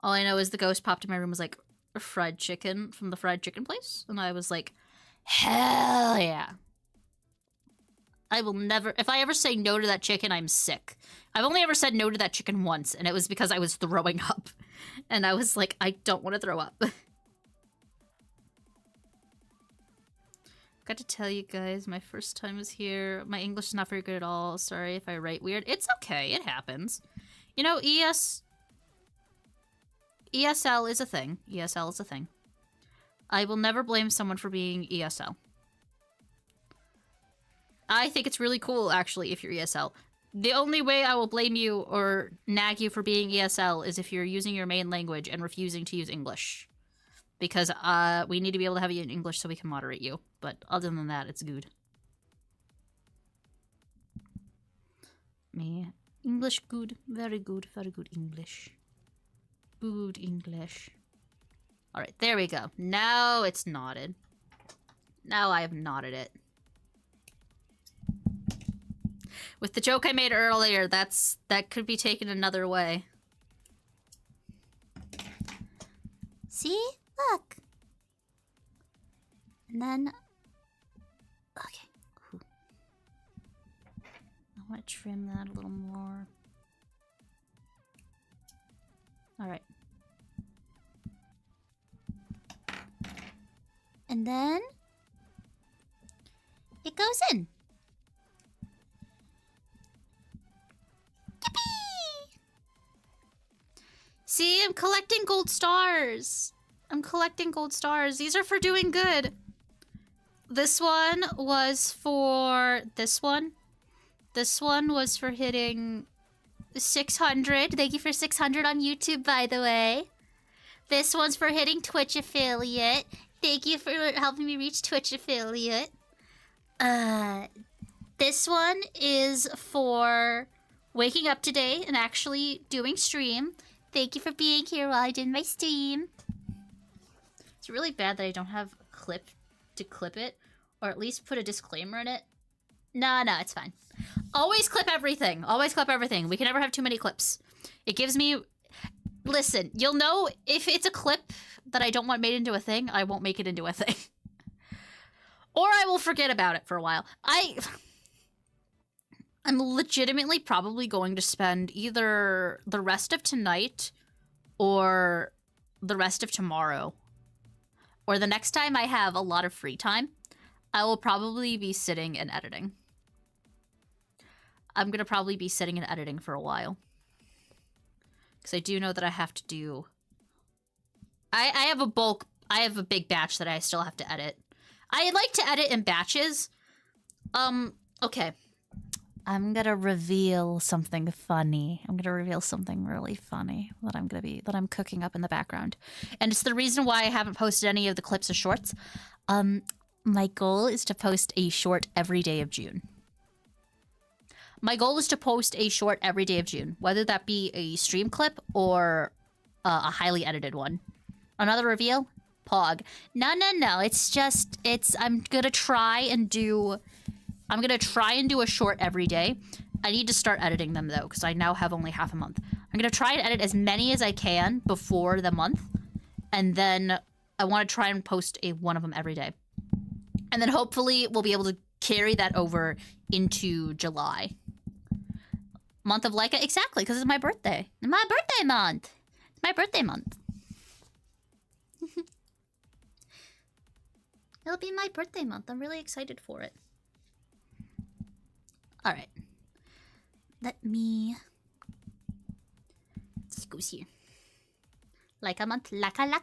All I know is the ghost popped in my room and was like, fried chicken from the fried chicken place, and I was like, hell yeah. I will never, if I ever say no to that chicken, I'm sick. I've only ever said no to that chicken once, and it was because I was throwing up. And I was like, I don't want to throw up. Got to tell you guys, my first time was here. My English is not very good at all. Sorry if I write weird. It's okay, it happens. You know, ESL is a thing. ESL is a thing. I will never blame someone for being ESL. I think it's really cool, actually, if you're ESL. The only way I will blame you or nag you for being ESL is if you're using your main language and refusing to use English. Because we need to be able to have you in English so we can moderate you. But other than that, it's good. Me. English good. Very good. Very good English. Good English. Alright, there we go. Now it's knotted. Now I have knotted it. With the joke I made earlier, that could be taken another way. See? Look. And then... Okay. Ooh. I want to trim that a little more. Alright. And then... it goes in. Yippee! See, I'm collecting gold stars. I'm collecting gold stars. These are for doing good. This one was for this one. This one was for hitting 600. Thank you for 600 on YouTube, by the way. This one's for hitting Twitch affiliate. Thank you for helping me reach Twitch affiliate. This one is for waking up today and actually doing stream. Thank you for being here while I did my stream. It's really bad that I don't have a clip to clip it, or at least put a disclaimer in it. No, it's fine. Always clip everything. Always clip everything. We can never have too many clips. It gives me... Listen, you'll know if it's a clip that I don't want made into a thing, I won't make it into a thing. Or I will forget about it for a while. I'm legitimately probably going to spend either the rest of tonight or the rest of tomorrow, or the next time I have a lot of free time, I will probably be sitting and editing. I'm going to probably be sitting and editing for a while. Because I do know that I have to do... I have a big batch that I still have to edit. I like to edit in batches. Okay. I'm gonna reveal something funny. I'm gonna reveal something really funny that I'm cooking up in the background. And it's the reason why I haven't posted any of the clips of shorts. My goal is to post a short every day of June. My goal is to post a short every day of June, whether that be a stream clip or a highly edited one. Another reveal? Pog. No. I'm gonna try and do a short every day. I need to start editing them, though, because I now have only half a month. I'm going to try and edit as many as I can before the month. And then I want to try and post one of them every day. And then hopefully we'll be able to carry that over into July. Month of Laika? Exactly, because it's my birthday. My birthday month! It's my birthday month. It'll be my birthday month. I'm really excited for it. Alright. Let me... This goes here. Like a month. Like a month!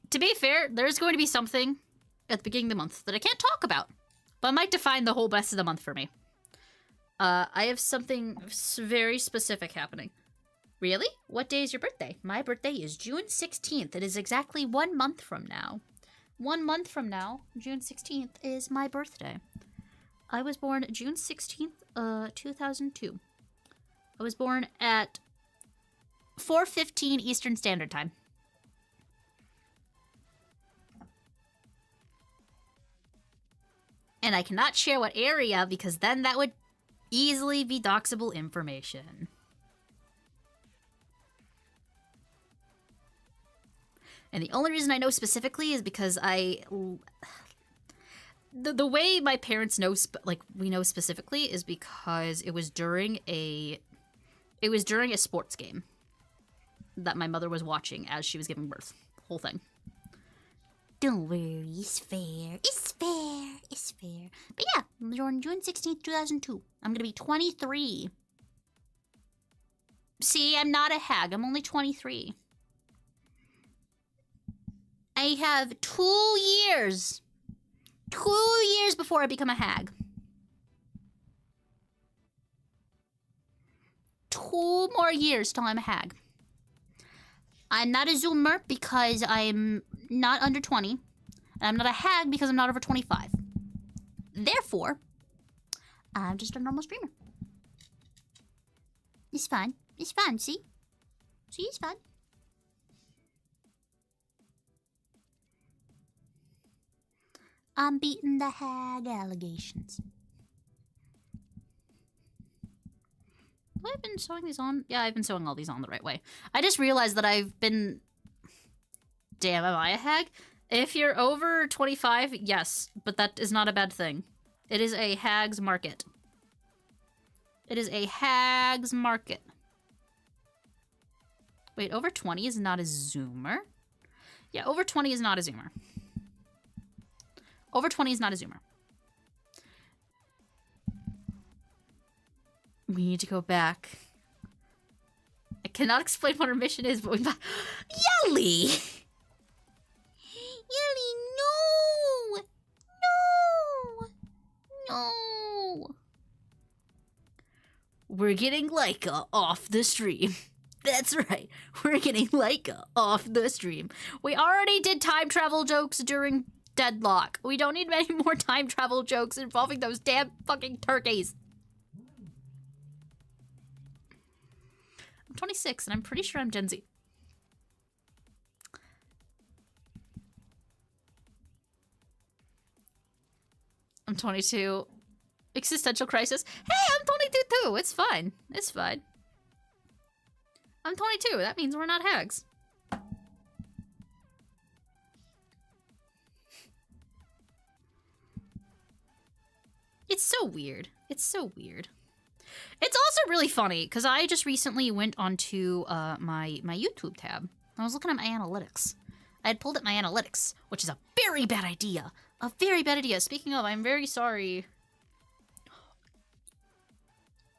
To be fair, there's going to be something at the beginning of the month that I can't talk about. But might define the whole rest of the month for me. I have something very specific happening. Really? What day is your birthday? My birthday is June 16th. It is exactly 1 month from now. 1 month from now, June 16th, is my birthday. I was born June 16th, 2002. I was born at 4:15 Eastern Standard Time. And I cannot share what area, because then that would easily be doxable information. And the only reason I know specifically is because the way my parents know, we know specifically, is because it was during a sports game that my mother was watching as she was giving birth. Whole thing. Don't worry, it's fair. It's fair. It's fair. But yeah, on June 16th, 2002, I'm gonna be 23. See, I'm not a hag. I'm only 23. I have 2 years. 2 years before I become a hag. 2 more years till I'm a hag. I'm not a zoomer because I'm not under 20. And I'm not a hag because I'm not over 25. Therefore, I'm just a normal streamer. It's fun. It's fun, see? See, it's fun. I'm beating the hag allegations. Have I been sewing these on? Yeah, I've been sewing all these on the right way. I just realized that I've been... Damn, am I a hag? If you're over 25, yes, but that is not a bad thing. It is a hag's market. It is a hag's market. Wait, over 20 is not a zoomer? Yeah, over 20 is not a zoomer. Over 20 is not a zoomer. We need to go back. I cannot explain what our mission is, but we... Yelly! Yelly, no! No! No! We're getting Laika off the stream. That's right. We're getting Laika off the stream. We already did time travel jokes during Deadlock. We don't need many more time travel jokes involving those damn fucking turkeys. I'm 26 and I'm pretty sure I'm Gen Z. I'm 22. Existential crisis. Hey, I'm 22 too. It's fine. It's fine. I'm 22. That means we're not hags. It's so weird. It's so weird. It's also really funny because I just recently went onto my YouTube tab. I was looking at my analytics. I had pulled up my analytics, which is a very bad idea. A very bad idea. Speaking of, I'm very sorry.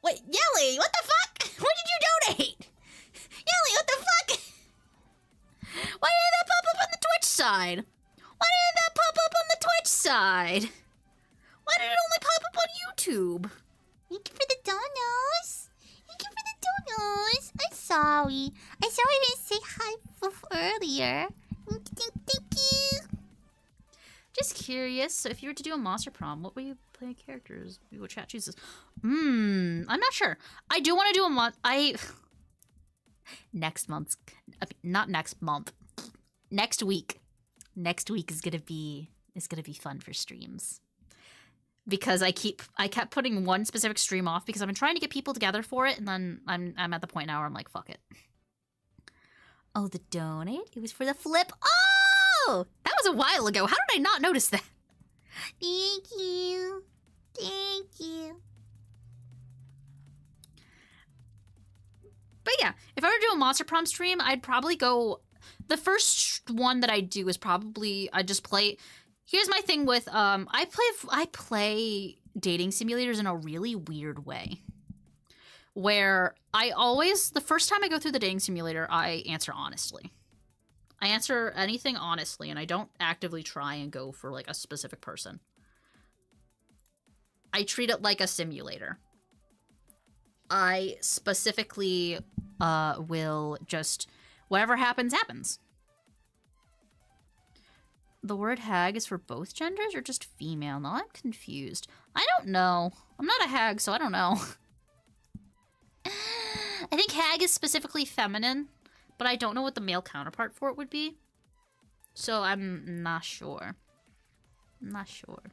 Wait, Yelly, what the fuck? What did you donate? Yelly, what the fuck? Why did that pop up on the Twitch side? Why did that pop up on the Twitch side? Why did it only pop up on YouTube? Thank you for the donuts. Thank you for the donuts. I'm sorry. I'm sorry I didn't say hi earlier. Thank you. Just curious, so if you were to do a monster prom, what would you play characters? What chat chooses? I'm not sure. I do want to do a next month. Not next month. Next week. Next week is gonna be fun for streams. Because I kept putting one specific stream off because I've been trying to get people together for it, and then I'm at the point now where I'm like, fuck it. Oh, the donate? It was for the flip. Oh! That was a while ago. How did I not notice that? Thank you. Thank you. But yeah, if I were to do a monster prom stream, I'd probably go... The first one that I'd do is probably... I'd just play... Here's my thing with... I play dating simulators in a really weird way. Where I always... The first time I go through the dating simulator, I answer honestly. I answer anything honestly, and I don't actively try and go for, like, a specific person. I treat it like a simulator. I specifically will just... Whatever happens, happens. The word hag is for both genders or just female? No, I'm confused. I don't know. I'm not a hag, so I don't know. I think hag is specifically feminine, but I don't know what the male counterpart for it would be. So I'm not sure. Not sure.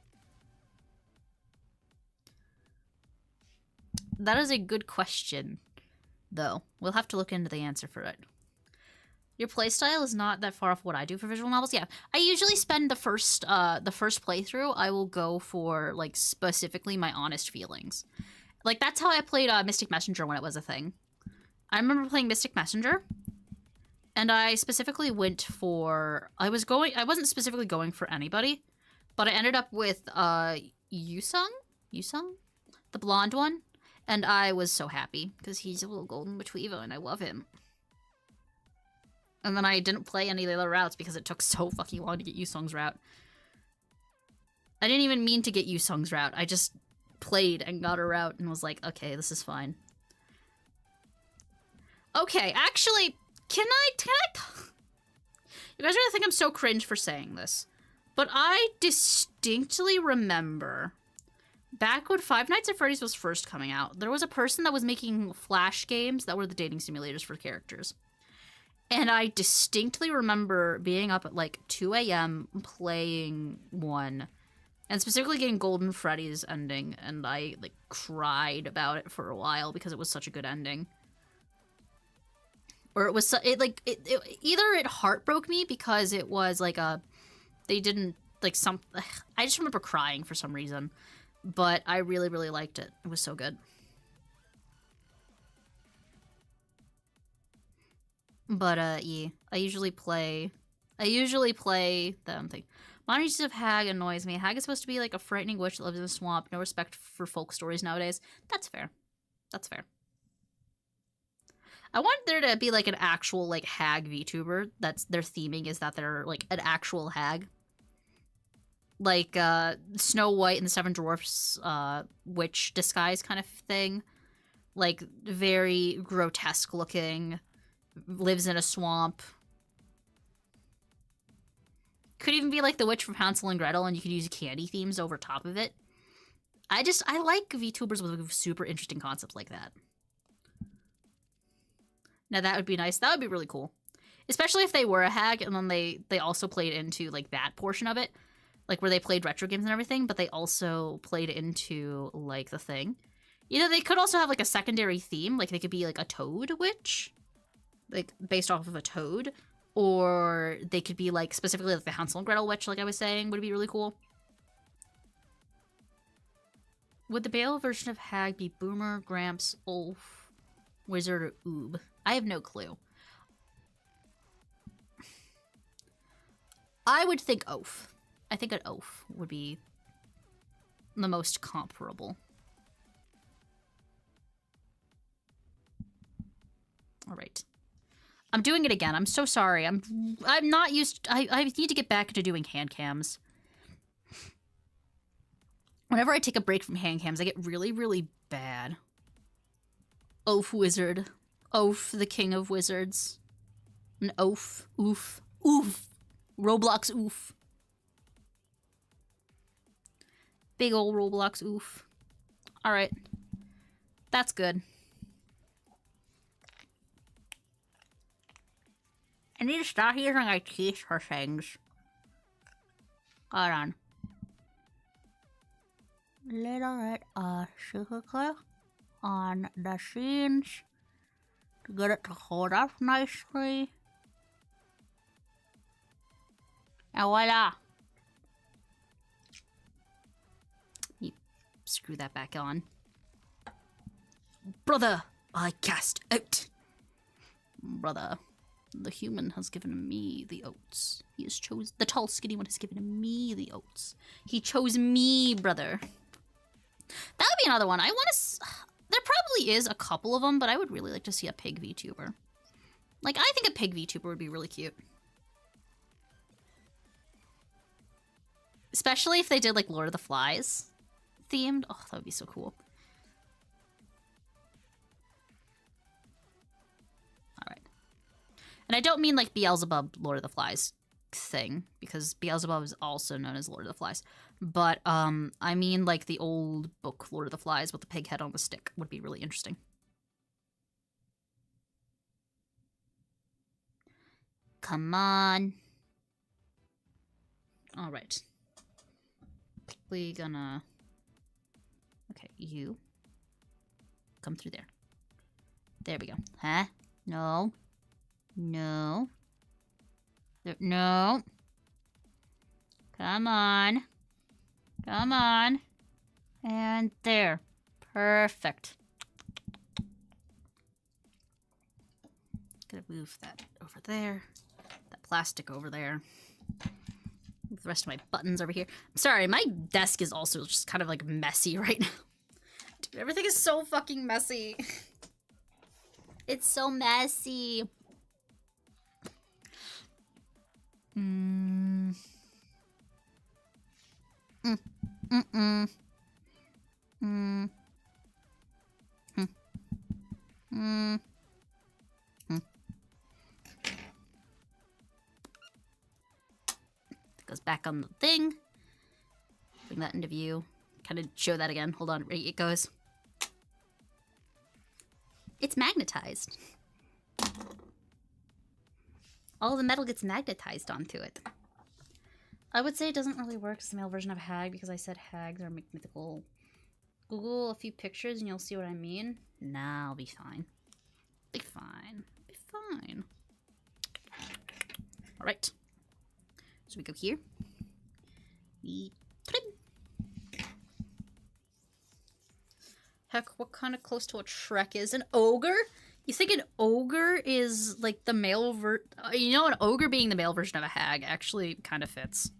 That is a good question, though. We'll have to look into the answer for it. Your playstyle is not that far off what I do for visual novels. Yeah, I usually spend the first playthrough. I will go for like specifically my honest feelings. Like that's how I played Mystic Messenger when it was a thing. I remember playing Mystic Messenger, and I specifically went for. I wasn't specifically going for anybody, but I ended up with Yusung, the blonde one, and I was so happy because he's a little golden retriever and I love him. And then I didn't play any of the other routes because it took so fucking long to get Yusung's route. I didn't even mean to get Yusung's route. I just played and got her route and was like, okay, this is fine. Okay, actually, can I... You guys are gonna think I'm so cringe for saying this, but I distinctly remember back when Five Nights at Freddy's was first coming out, there was a person that was making Flash games that were the dating simulators for characters. And I distinctly remember being up at like 2 a.m. playing one, and specifically getting Golden Freddy's ending, and I like cried about it for a while because it was such a good ending. Or it was either it heartbroke me because it was like they didn't like some. I just remember crying for some reason, but I really really liked it. It was so good. But yeah, I usually play the thing. Modern use of hag annoys me. Hag is supposed to be like a frightening witch that lives in a swamp. No respect for folk stories nowadays. That's fair. That's fair. I want there to be like an actual like hag VTuber that's their theming is that they're like an actual hag. Like Snow White and the Seven Dwarfs witch disguise kind of thing. Like very grotesque looking, lives in a swamp. Could even be like the witch from Hansel and Gretel, and you could use candy themes over top of it. I like VTubers with super interesting concepts like that. Now that would be nice. That would be really cool. Especially if they were a hag and then they also played into like that portion of it. Like where they played retro games and everything, but they also played into like the thing. You know, they could also have like a secondary theme. Like they could be like a toad witch. Like based off of a toad. Or they could be like specifically like the Hansel and Gretel witch, like I was saying, would be really cool. Would the Bale version of hag be Boomer, Gramps, Ulf, Wizard, or Oob? I have no clue. I would think Oaf. I think an Oaf would be the most comparable. All right. I'm doing it again. I'm so sorry. I'm not used... I need to get back into doing hand cams. Whenever I take a break from hand cams, I get really, really bad. Oaf Wizard. Oaf, the king of wizards. An Oaf. Oof. Oof. Roblox oof. Big ol' Roblox oof. Alright. That's good. I need to start using my teeth for things. Hold on. Little bit sugar glue on the seams to get it to hold up nicely. And voila! You screw that back on. Brother, I cast out. Brother. The human has given me the oats. He has chosen... The tall, skinny one has given me the oats. He chose me, brother. That would be another one. I want to... There probably is a couple of them, but I would really like to see a pig VTuber. Like, I think a pig VTuber would be really cute. Especially if they did, like, Lord of the Flies themed. Oh, that would be so cool. And I don't mean like Beelzebub Lord of the Flies thing, because Beelzebub is also known as Lord of the Flies. But I mean like the old book Lord of the Flies with the pig head on the stick would be really interesting. Come on. All right. Quickly gonna... Okay, you. Come through there. There we go. Huh? No. No. No. Come on. Come on. And there. Perfect. Gonna move that over there. That plastic over there. Move the rest of my buttons over here. I'm sorry, my desk is also just kind of like messy right now. Dude, everything is so fucking messy. It's so messy. Goes back on the thing. Bring that into view. Kind of show that again. Hold on, right, it goes. It's magnetized. All the metal gets magnetized onto it. I would say it doesn't really work as the male version of hag because I said hags are mythical. Google a few pictures and you'll see what I mean. Nah, I'll be fine. Be fine. Be fine. Alright. So we go here. We trim. Heck, what kind of close to a Shrek is? An ogre? You think an ogre is like the male you know, an ogre being the male version of a hag actually kind of fits.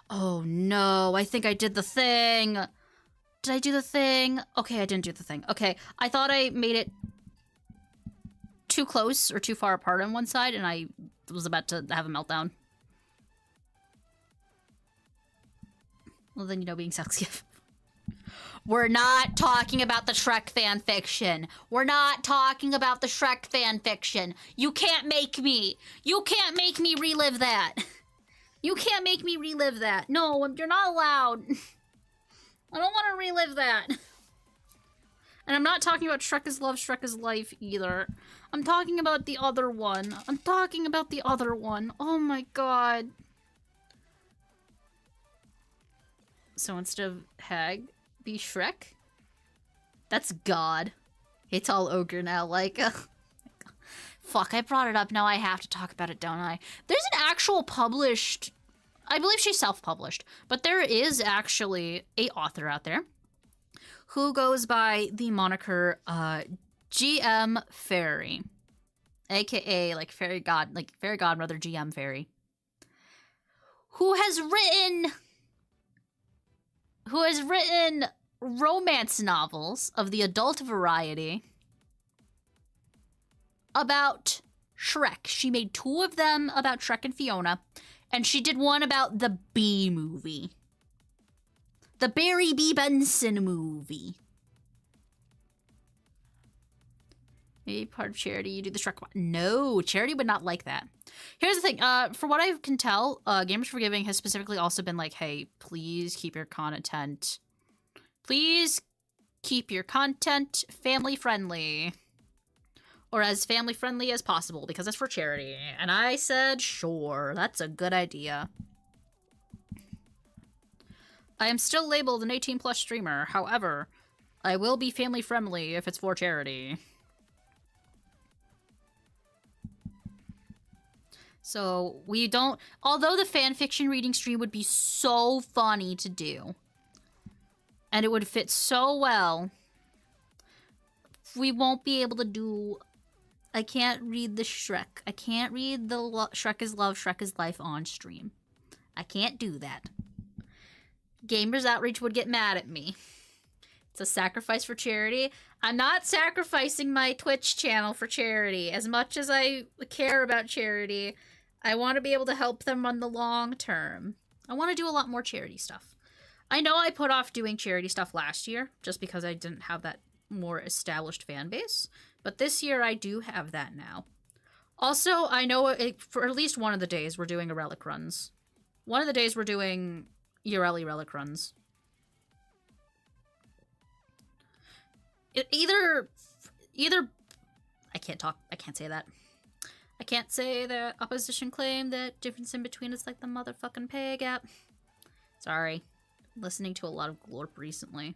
Oh no, I think I did the thing. Did I do the thing? Okay, I didn't do the thing. Okay, I thought I made it too close or too far apart on one side and I was about to have a meltdown. Well, then, you know, being sexy. We're not talking about the Shrek fanfiction. We're not talking about the Shrek fanfiction. You can't make me. You can't make me relive that. You can't make me relive that. No, you're not allowed. I don't want to relive that. And I'm not talking about Shrek is Love, Shrek is Life either. I'm talking about the other one. I'm talking about the other one. Oh my god. So instead of hag, be Shrek? That's God. It's all ogre now, Laika. Fuck, I brought it up. Now I have to talk about it, don't I? There's an actual published... I believe she's self-published. But there is actually a author out there who goes by the moniker GM Fairy. AKA, like, fairy godmother GM Fairy. Who has written romance novels of the adult variety about Shrek. She made 2 of them about Shrek and Fiona, and she did one about the Bee movie. The Barry B. Benson movie. Maybe part of Charity, you do the Shrek one. No, Charity would not like that. Here's the thing. For what I can tell, Gamers for Giving has specifically also been like, hey, please keep your content. Please keep your content family-friendly. Or as family-friendly as possible, because it's for charity. And I said, sure, that's a good idea. I am still labeled an 18+ streamer. However, I will be family-friendly if it's for charity. So, we don't... Although the fanfiction reading stream would be so funny to do, and it would fit so well, we won't be able to do... I can't read the Shrek. I can't read the Shrek is Love, Shrek is Life on stream. I can't do that. Gamers Outreach would get mad at me. It's a sacrifice for charity. I'm not sacrificing my Twitch channel for charity. As much as I care about charity, I want to be able to help them on the long term. I want to do a lot more charity stuff. I know I put off doing charity stuff last year, just because I didn't have that more established fan base. But this year I do have that now. Also, I know for at least one of the days we're doing a relic runs. One of the days we're doing Ureli relic runs. Either I can't talk. I can't say that. I can't say that opposition claim that difference in between is like the motherfucking pay gap. Sorry. Listening to a lot of glorp recently.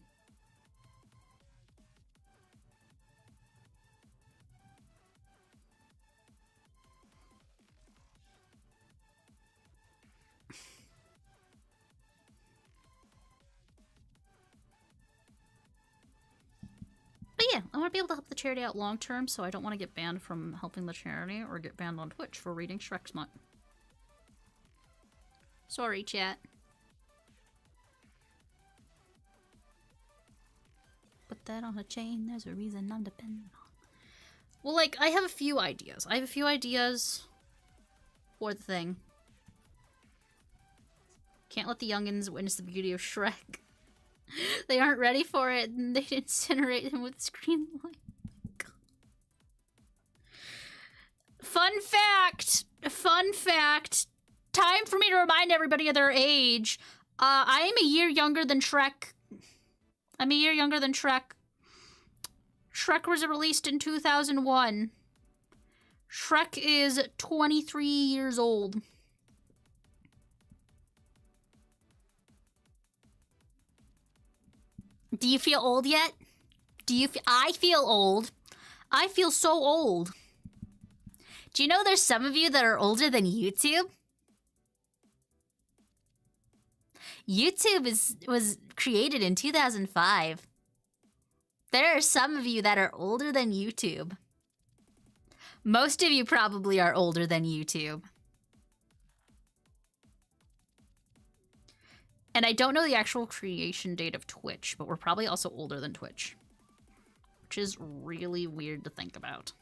I want to be able to help the charity out long term, so I don't want to get banned from helping the charity or get banned on Twitch for reading Shrek smut. Sorry, chat. Put that on a chain, there's a reason I'm dependent on. Well, like, I have a few ideas. I have a few ideas for the thing. Can't let the youngins witness the beauty of Shrek. They aren't ready for it, and they'd incinerate him with screen light. Fun fact! Fun fact! Time for me to remind everybody of their age. I am a year younger than Shrek. I'm a year younger than Shrek. Shrek was released in 2001. Shrek is 23 years old. Do you feel old yet? Do you I feel old. I feel so old. Do you know there's some of you that are older than YouTube? YouTube was created in 2005. There are some of you that are older than YouTube. Most of you probably are older than YouTube. And I don't know the actual creation date of Twitch, but we're probably also older than Twitch. Which is really weird to think about.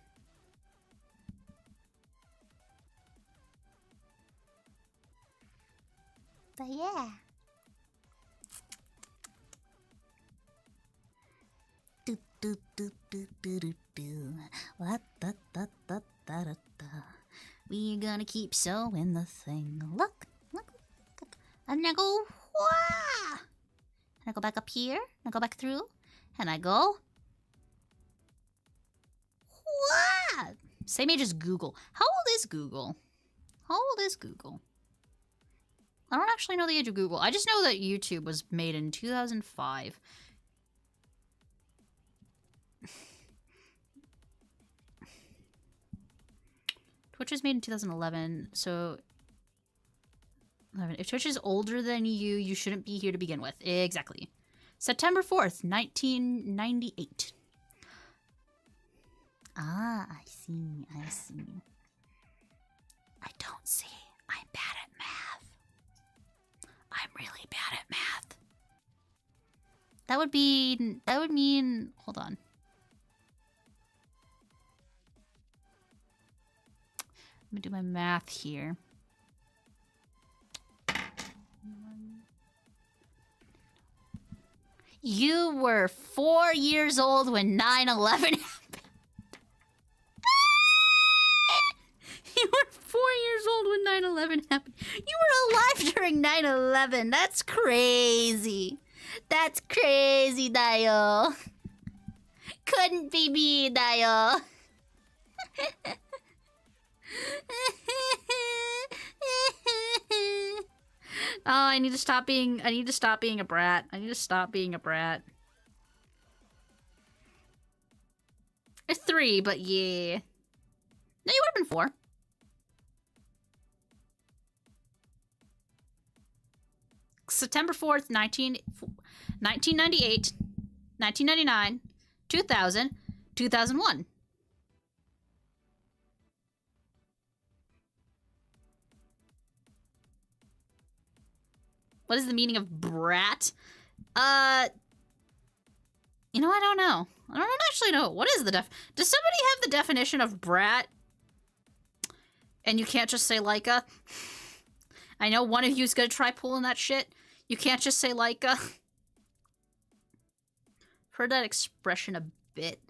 But yeah. Do do do do do do do. What da da da da da da. We're gonna keep sewing the thing. Look, look, look. And I go, wah! And I go back up here. And I go back through. And I go, wah! Same age as Google. How old is Google? How old is Google? I don't actually know the age of Google. I just know that YouTube was made in 2005. Twitch was made in 2011, so... If Twitch is older than you, you shouldn't be here to begin with. Exactly. September 4th, 1998. Ah, I see, I see. I don't see. I'm bad at math. I'm really bad at math. That would mean, hold on. Let me do my math here. You were 4 years old when 9/11 happened. You were 4 years old when 9/11 happened. You were alive during 9/11. That's crazy. That's crazy, Dio. Couldn't be me, Dio. Oh, I need to stop being a brat. I need to stop being a brat. It's 3, but yeah. No, you would have been 4. September 4th, 1998, 1999, 2000, 2001. What is the meaning of brat? You know, I don't know. I don't actually know. What is the does somebody have the definition of brat? And you can't just say Laika? I know one of you's gonna try pulling that shit. You can't just say Laika. Heard that expression a bit.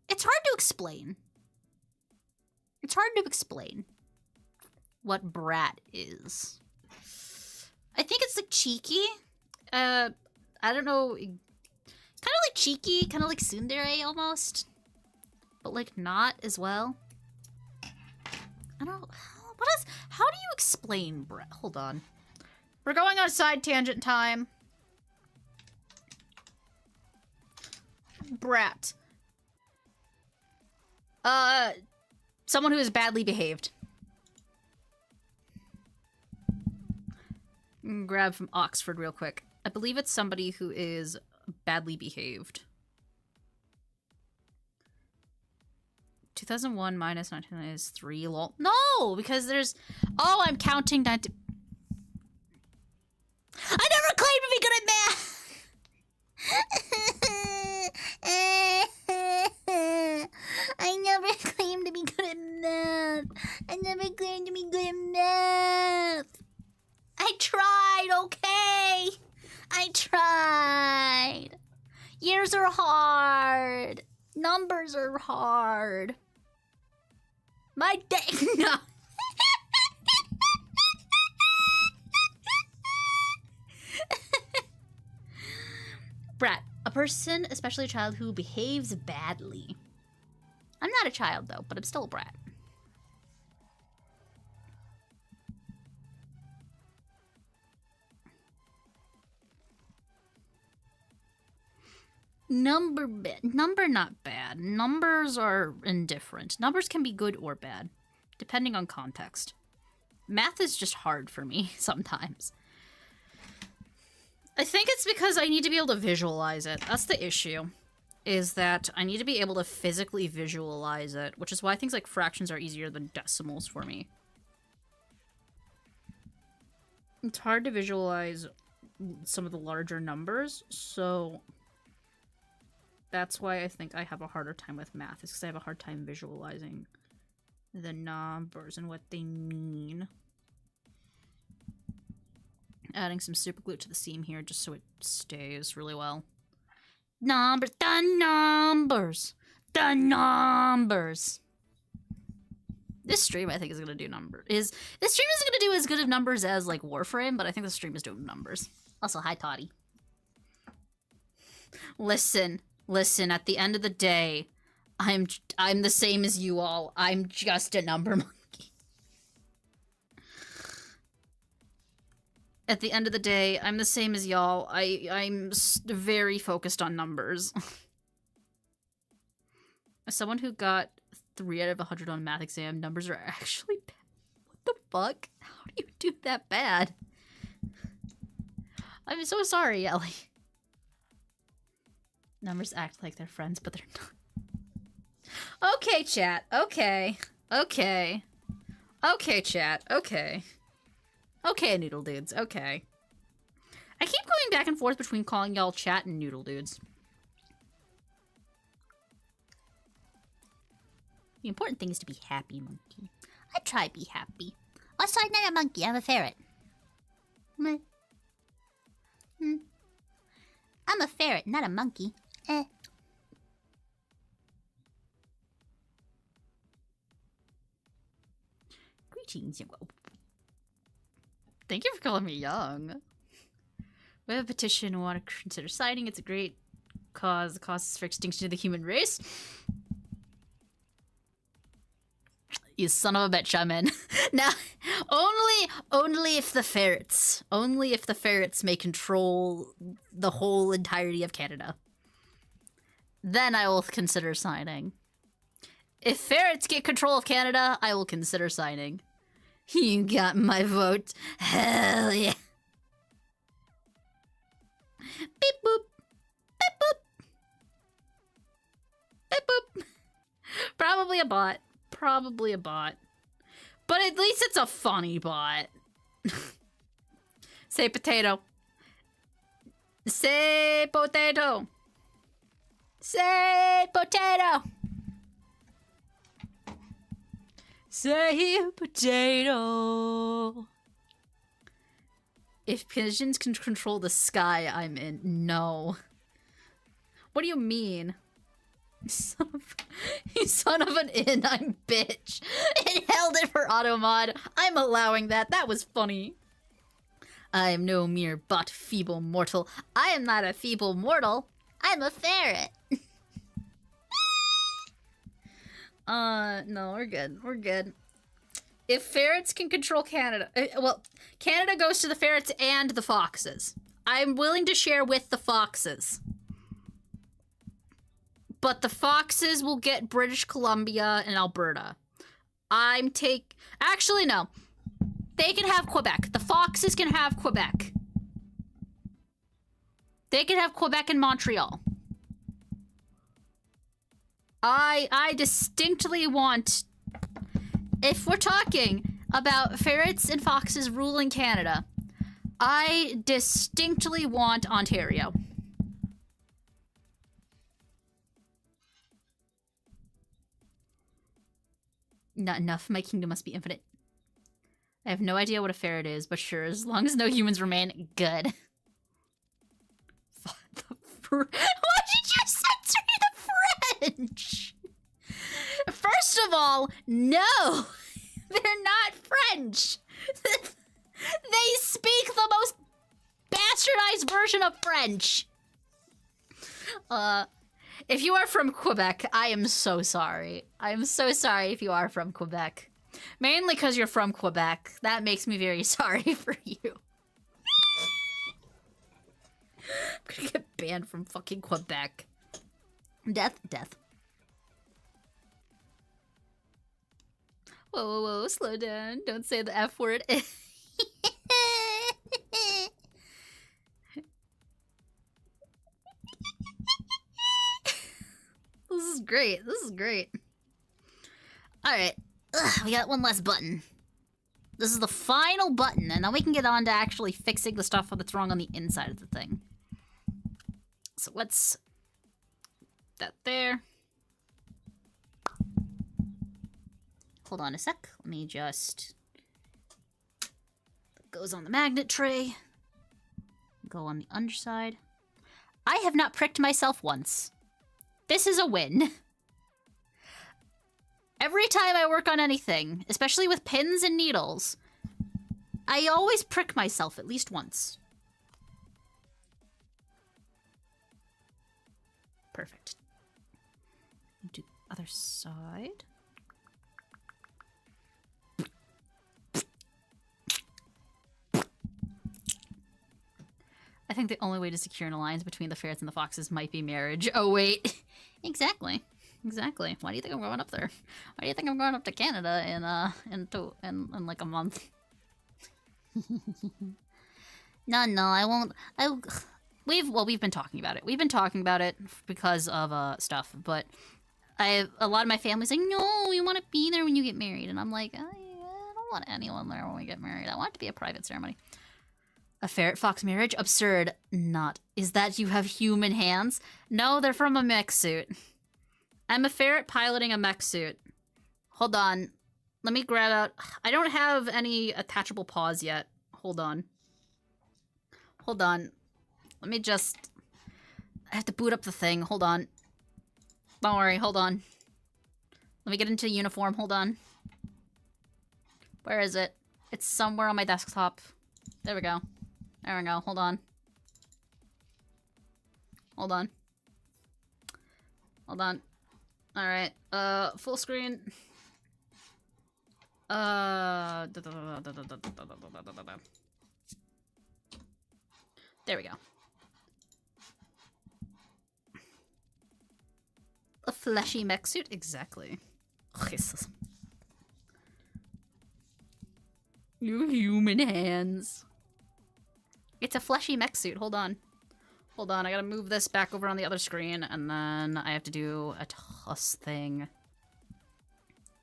It's hard to explain. It's hard to explain what brat is. I think it's like cheeky. I don't know. Kind of like cheeky, kind of like tsundere almost. But like not as well. I don't know. How do you explain brat? Hold on. We're going on a side tangent time. Brat. Someone who is badly behaved. Grab from Oxford real quick. I believe it's somebody who is badly behaved. 2001 minus 19 is 3, lol. No, because there's... Oh, I'm counting 19... I never claimed to be good at math! I never claimed to be good at math. I never claimed to be good at math. I tried, okay? I tried. Years are hard. Numbers are hard. My day... No. Brat. A person, especially a child, who behaves badly. I'm not a child, though, but I'm still a brat. Number not bad. Numbers are indifferent. Numbers can be good or bad, depending on context. Math is just hard for me sometimes. I think it's because I need to be able to visualize it. That's the issue, is that I need to be able to physically visualize it, which is why things like fractions are easier than decimals for me. It's hard to visualize some of the larger numbers, so that's why I think I have a harder time with math, is because I have a hard time visualizing the numbers and what they mean. Adding some super glue to the seam here just so it stays really well. Numbers, the numbers, the numbers. This stream, I think, is gonna do numbers. This stream isn't gonna do as good of numbers as like Warframe, but I think the stream is doing numbers. Also, hi, Toddy. Listen. At the end of the day, I'm the same as you all. I'm just a number monkey. At the end of the day, I'm the same as y'all. I'm very focused on numbers. As someone who got 3 out of 100 on a math exam, numbers are actually bad. What the fuck? How do you do that bad? I'm so sorry, Ellie. Numbers act like they're friends, but they're not. Okay, chat. Okay, chat. Okay, Noodle Dudes. Okay. I keep going back and forth between calling y'all chat and Noodle Dudes. The important thing is to be happy, monkey. I try to be happy. Also, I'm not a monkey. I'm a ferret. I'm a ferret, not a monkey. Greetings, young. Thank you for calling me young. We have a petition. We want to consider signing. It's a great cause. The cause is for extinction of the human race. You son of a bitch, I'm in. Now, only if the ferrets may control the whole entirety of Canada. Then I will consider signing. If ferrets get control of Canada, I will consider signing. You got my vote. Hell yeah. Beep boop. Beep boop. Beep boop. Probably a bot. But at least it's a funny bot. Say potato. Say potato. Say potato. Say potato. If pigeons can control the sky, I'm in. No. What do you mean? You son of an in, I'm bitch. It held it for auto mod. I'm allowing that. That was funny. I am no mere but feeble mortal. I am not a feeble mortal. I'm a ferret. No, we're good. If ferrets can control Canada, well, Canada goes to the ferrets and the foxes. I'm willing to share with the foxes. But the foxes will get British Columbia and Alberta. Actually, no. They can have Quebec. The foxes can have Quebec. They can have Quebec and Montreal. I distinctly want... If we're talking about ferrets and foxes ruling Canada, I distinctly want Ontario. Not enough. My kingdom must be infinite. I have no idea what a ferret is, but sure, as long as no humans remain, good. Why did you censor the French? First of all, no! They're not French! They speak the most bastardized version of French! If you are from Quebec, I am so sorry. I am so sorry if you are from Quebec. Mainly because you're from Quebec. That makes me very sorry for you. I'm gonna get banned from fucking Quebec. Death, death. Whoa, whoa, whoa, slow down. Don't say the F word. This is great. This is great. Alright. We got one less button. This is the final button, and then we can get on to actually fixing the stuff that's wrong on the inside of the thing. So let's... that there. Hold on a sec. Let me just... that goes on the magnet tray. Go on the underside. I have not pricked myself once. This is a win. Every time I work on anything, especially with pins and needles, I always prick myself at least once. Perfect. Do the other side. I think the only way to secure an alliance between the ferrets and the foxes might be marriage. Oh, wait. Exactly. Exactly. Why do you think I'm going up there? Why do you think I'm going up to Canada in like a month? No, I won't. We've been talking about it. We've been talking about it because of stuff, but a lot of my family's like, no, you want to be there when you get married, and I'm like, I don't want anyone there when we get married. I want it to be a private ceremony. A ferret-fox marriage? Absurd. Not. Is that you have human hands? No, they're from a mech suit. I'm a ferret piloting a mech suit. Hold on. Let me grab out... I don't have any attachable paws yet. Hold on. Hold on. Let me just... I have to boot up the thing. Hold on. Don't worry. Hold on. Let me get into uniform. Hold on. Where is it? It's somewhere on my desktop. There we go. There we go. Hold on. Hold on. Hold on. Alright. Full screen. There we go. A fleshy mech suit? Exactly. Jesus. You human hands. It's a fleshy mech suit. Hold on. Hold on, I gotta move this back over on the other screen, and then I have to do a toss thing.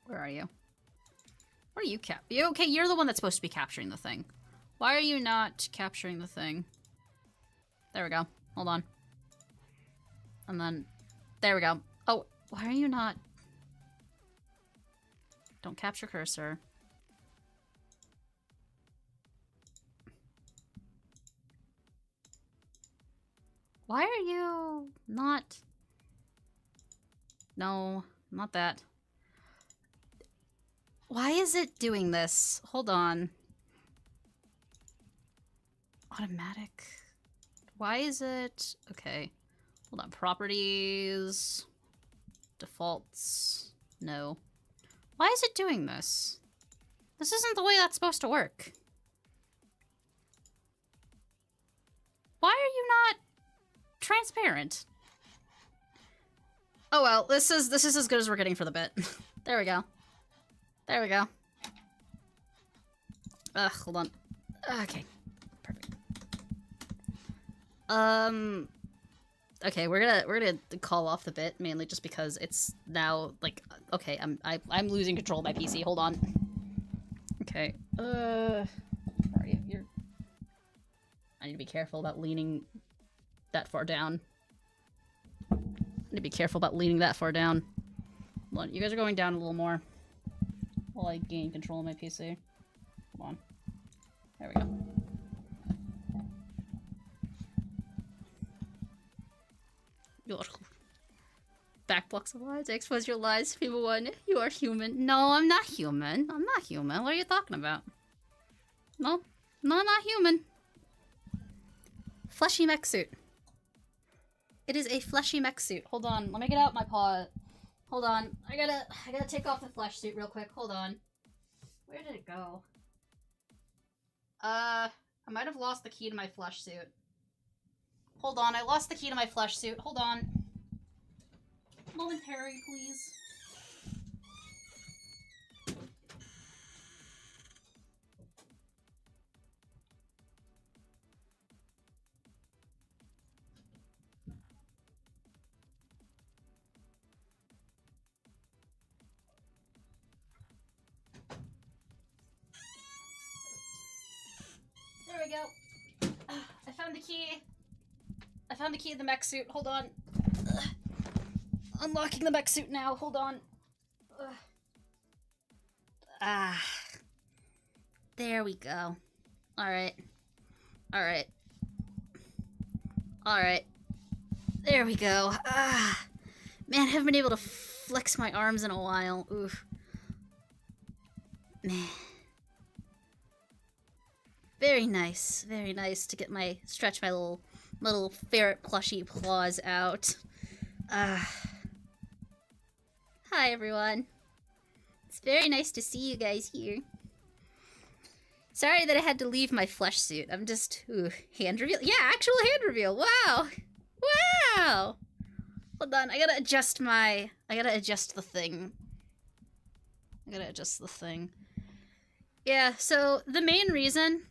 Where are you? What are you okay, you're the one that's supposed to be capturing the thing. Why are you not capturing the thing? There we go. Hold on. And then... there we go. Oh, why are you not... don't capture cursor. Why are you not... no, not that. Why is it doing this? Hold on. Automatic. Why is it... okay. Hold on. Properties. Defaults. No. Why is it doing this? This isn't the way that's supposed to work. Why are you not... transparent? Oh well, this is as good as we're getting for the bit. There we go. There we go. Hold on. Okay. Perfect. Okay, we're gonna call off the bit mainly just because it's now like okay, I'm losing control of my PC. Hold on. Okay. Sorry, you're. I need to be careful about leaning that far down. I need to be careful about leaning that far down. Hold on, you guys are going down a little more while I gain control of my PC. Hold on. There we go. Back blocks of lies. Expose your lies. People one. You are human. No, I'm not human. I'm not human. What are you talking about? No, no, I'm not human. Fleshy mech suit. It is a fleshy mech suit. Hold on. Let me get out my paw. Hold on. I gotta take off the flesh suit real quick. Hold on. Where did it go? I might have lost the key to my flesh suit. Hold on. I lost the key to my flesh suit. Hold on. Momentarily, please. There we go. I found the key. I found the key to the mech suit. Hold on. Unlocking the mech suit now. Hold on. There we go. Alright. Alright. Alright. There we go. Man, I haven't been able to flex my arms in a while. Oof. Man. Very nice to get stretch my little ferret plushy claws out. Hi everyone. It's very nice to see you guys here. Sorry that I had to leave my flesh suit. I'm just, hand reveal? Yeah, actual hand reveal. Wow. Wow. Hold on, I gotta adjust the thing. Yeah, so the main reason,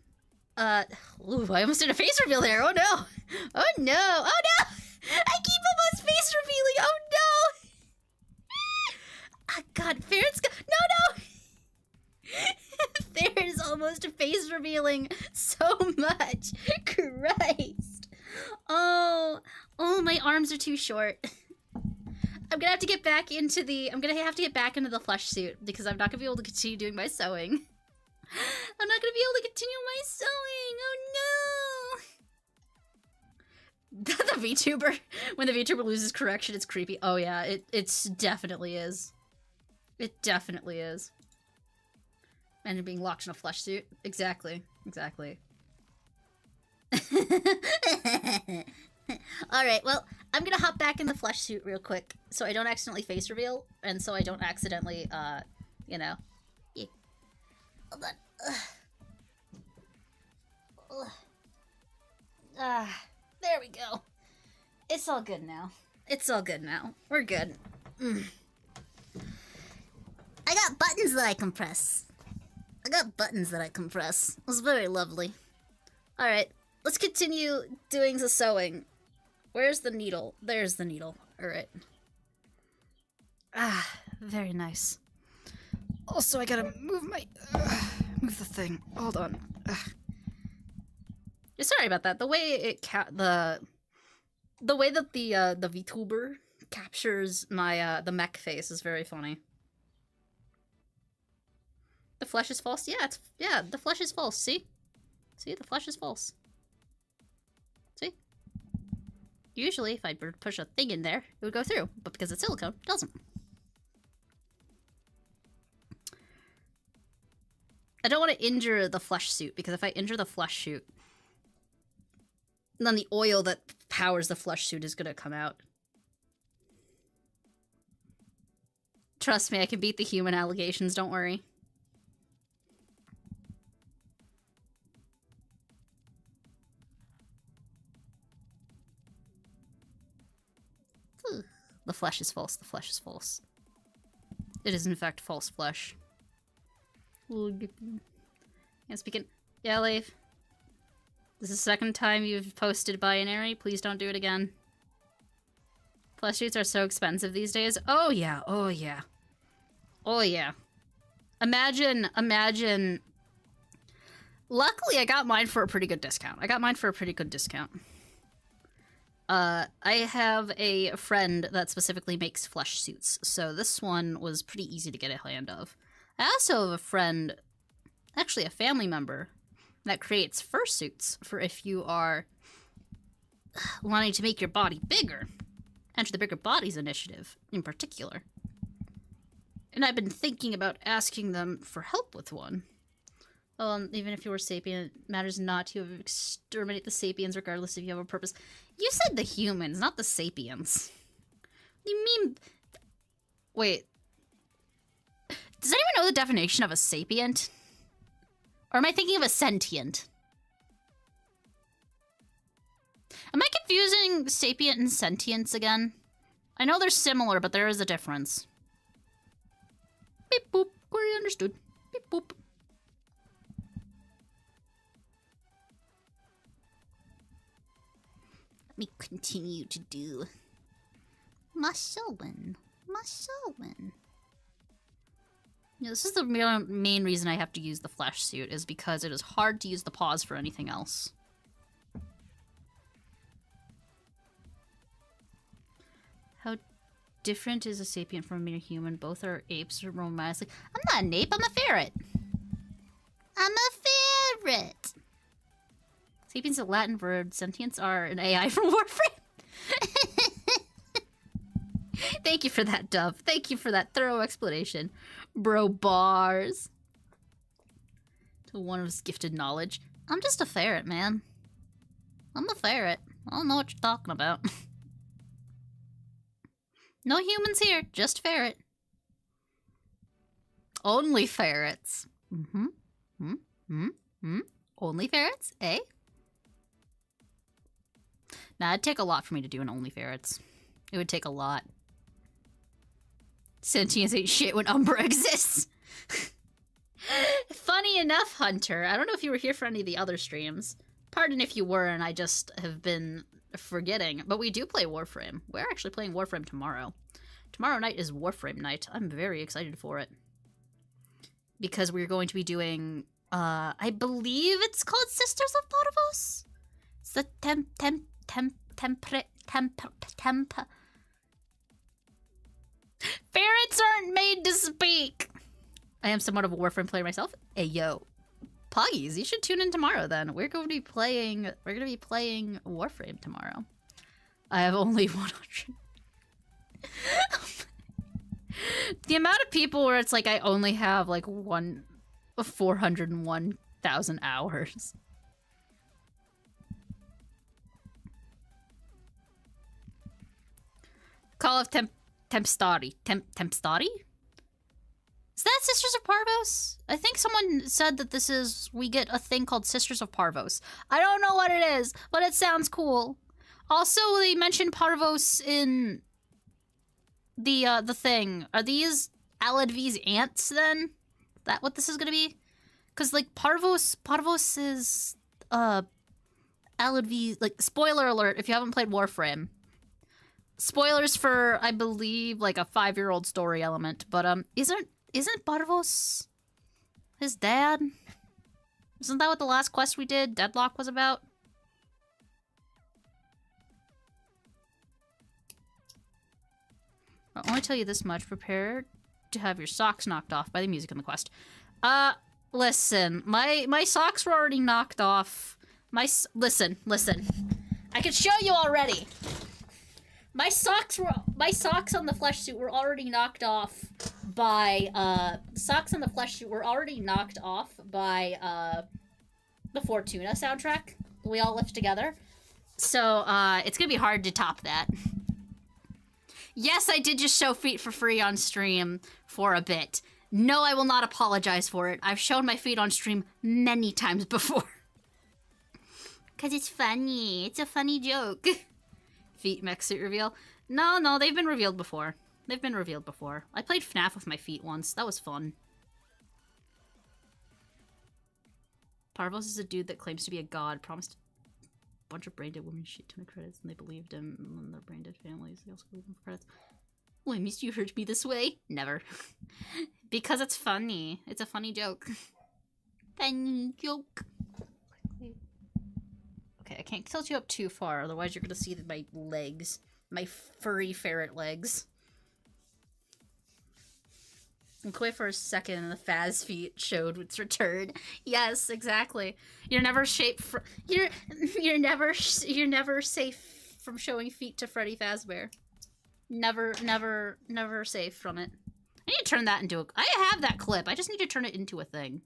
I almost did a face reveal there. Oh no. Oh no. Oh no. I keep almost face revealing. Oh no. Ah, God, Ferret's no! Ferret is almost face revealing so much. Christ. Oh, my arms are too short. I'm gonna have to get back into the flesh suit because I'm not gonna be able to continue doing my sewing. I'm not gonna be able to continue my sewing. Oh no. The VTuber, when the VTuber loses correction, it's creepy. Oh yeah, it definitely is. It definitely is. And being locked in a flesh suit. Exactly. Alright, well, I'm gonna hop back in the flesh suit real quick so I don't accidentally face reveal, and so I don't accidentally, you know. Yeah. Hold on. There we go. It's all good now. We're good. I got buttons that I can press. It was very lovely. Alright, let's continue doing the sewing. Where's the needle? There's the needle. Alright. Very nice. Also, I gotta move move the thing. Hold on. Yeah, sorry about that. The way the way that the VTuber captures my the mech face is very funny. The flesh is false? Yeah, the flesh is false, see? See, the flesh is false. See? Usually, if I push a thing in there, it would go through, but because it's silicone, it doesn't. I don't want to injure the flesh suit, because if I injure the flesh suit, then the oil that powers the flesh suit is gonna come out. Trust me, I can beat the human allegations, don't worry. The flesh is false. It is in fact false flesh. And speaking... Yeah, Leif. This is the second time you've posted binary. Please don't do it again. Flesh suits are so expensive these days. Oh yeah, oh yeah. Oh yeah. Imagine. Luckily, I got mine for a pretty good discount. I have a friend that specifically makes flesh suits, so this one was pretty easy to get a hand of. I also have a friend, actually a family member, that creates fursuits for if you are wanting to make your body bigger. Enter the Bigger Bodies Initiative, in particular. And I've been thinking about asking them for help with one. Even if you were sapient, it matters not to exterminate the sapiens regardless if you have a purpose. You said the humans, not the sapiens. What do you mean? Wait. Does anyone know the definition of a sapient? Or am I thinking of a sentient? Am I confusing sapient and sentience again? I know they're similar, but there is a difference. Beep boop. Query understood. Beep boop. Let me continue to do my sewing. Yeah, this is the main reason I have to use the flesh suit, is because it is hard to use the paws for anything else. How different is a sapient from a mere human? Both are apes or romantically. I'm not an ape, I'm a ferret. Sapiens is a Latin word. Sentients are an AI from Warframe. Thank you for that, Dove. Thank you for that thorough explanation. Bro bars. To one of his gifted knowledge. I'm just a ferret, man. I'm a ferret. I don't know what you're talking about. No humans here, just ferret. Only ferrets. Only ferrets, eh? Nah, it'd take a lot for me to do an only ferrets. It would take a lot. Sentience ain't shit when Umbra exists. Funny enough, Hunter, I don't know if you were here for any of the other streams. Pardon if you were and I just have been forgetting, but we do play Warframe. We're actually playing Warframe tomorrow. Tomorrow night is Warframe night. I'm very excited for it. Because we're going to be doing, I believe it's called Sisters of Parvos? It's the Ferrets aren't made to speak! I am somewhat of a Warframe player myself. Hey, yo. Puggies, you should tune in tomorrow then. We're going to be playing Warframe tomorrow. I have only 100. The amount of people where it's like I only have like 401,000 hours. Call of Tempstari. Tempstari? Is that Sisters of Parvos? I think someone said that we get a thing called Sisters of Parvos. I don't know what it is, but it sounds cool. Also, they mentioned Parvos in the thing. Are these Aladvi's ants then? Is that what this is gonna be? Cause like Parvos is Aladvi, like, spoiler alert if you haven't played Warframe. Spoilers for, I believe, like a 5-year-old story element, but isn't Parvos his dad? Isn't that what the last quest we did, Deadlock, was about? I'll only tell you this much. Prepare to have your socks knocked off by the music in the quest. Listen. My socks were already knocked off. Listen. I can show you already. My socks on the flesh suit were already knocked off by, the Fortuna soundtrack we all lift together. So, it's gonna be hard to top that. Yes, I did just show feet for free on stream for a bit. No, I will not apologize for it. I've shown my feet on stream many times before. Cause it's funny. It's a funny joke. Feet mech suit reveal. No, they've been revealed before. I played FNAF with my feet once. That was fun. Parvos is a dude that claims to be a god. Promised. bunch of brain dead women shit ton of credits, and they believed him, and then their brain dead families, they also believed him for credits. Oh, I missed you hurt me this way? Never. Because it's funny. It's a funny joke. Funny joke. Okay, I can't tilt you up too far, otherwise you're gonna see my legs. My furry ferret legs. And wait for a second, and the Faz feet showed its return. Yes, exactly. You're never you're never safe from showing feet to Freddy Fazbear. Never safe from it. I need to turn that into a... I have that clip. I just need to turn it into a thing.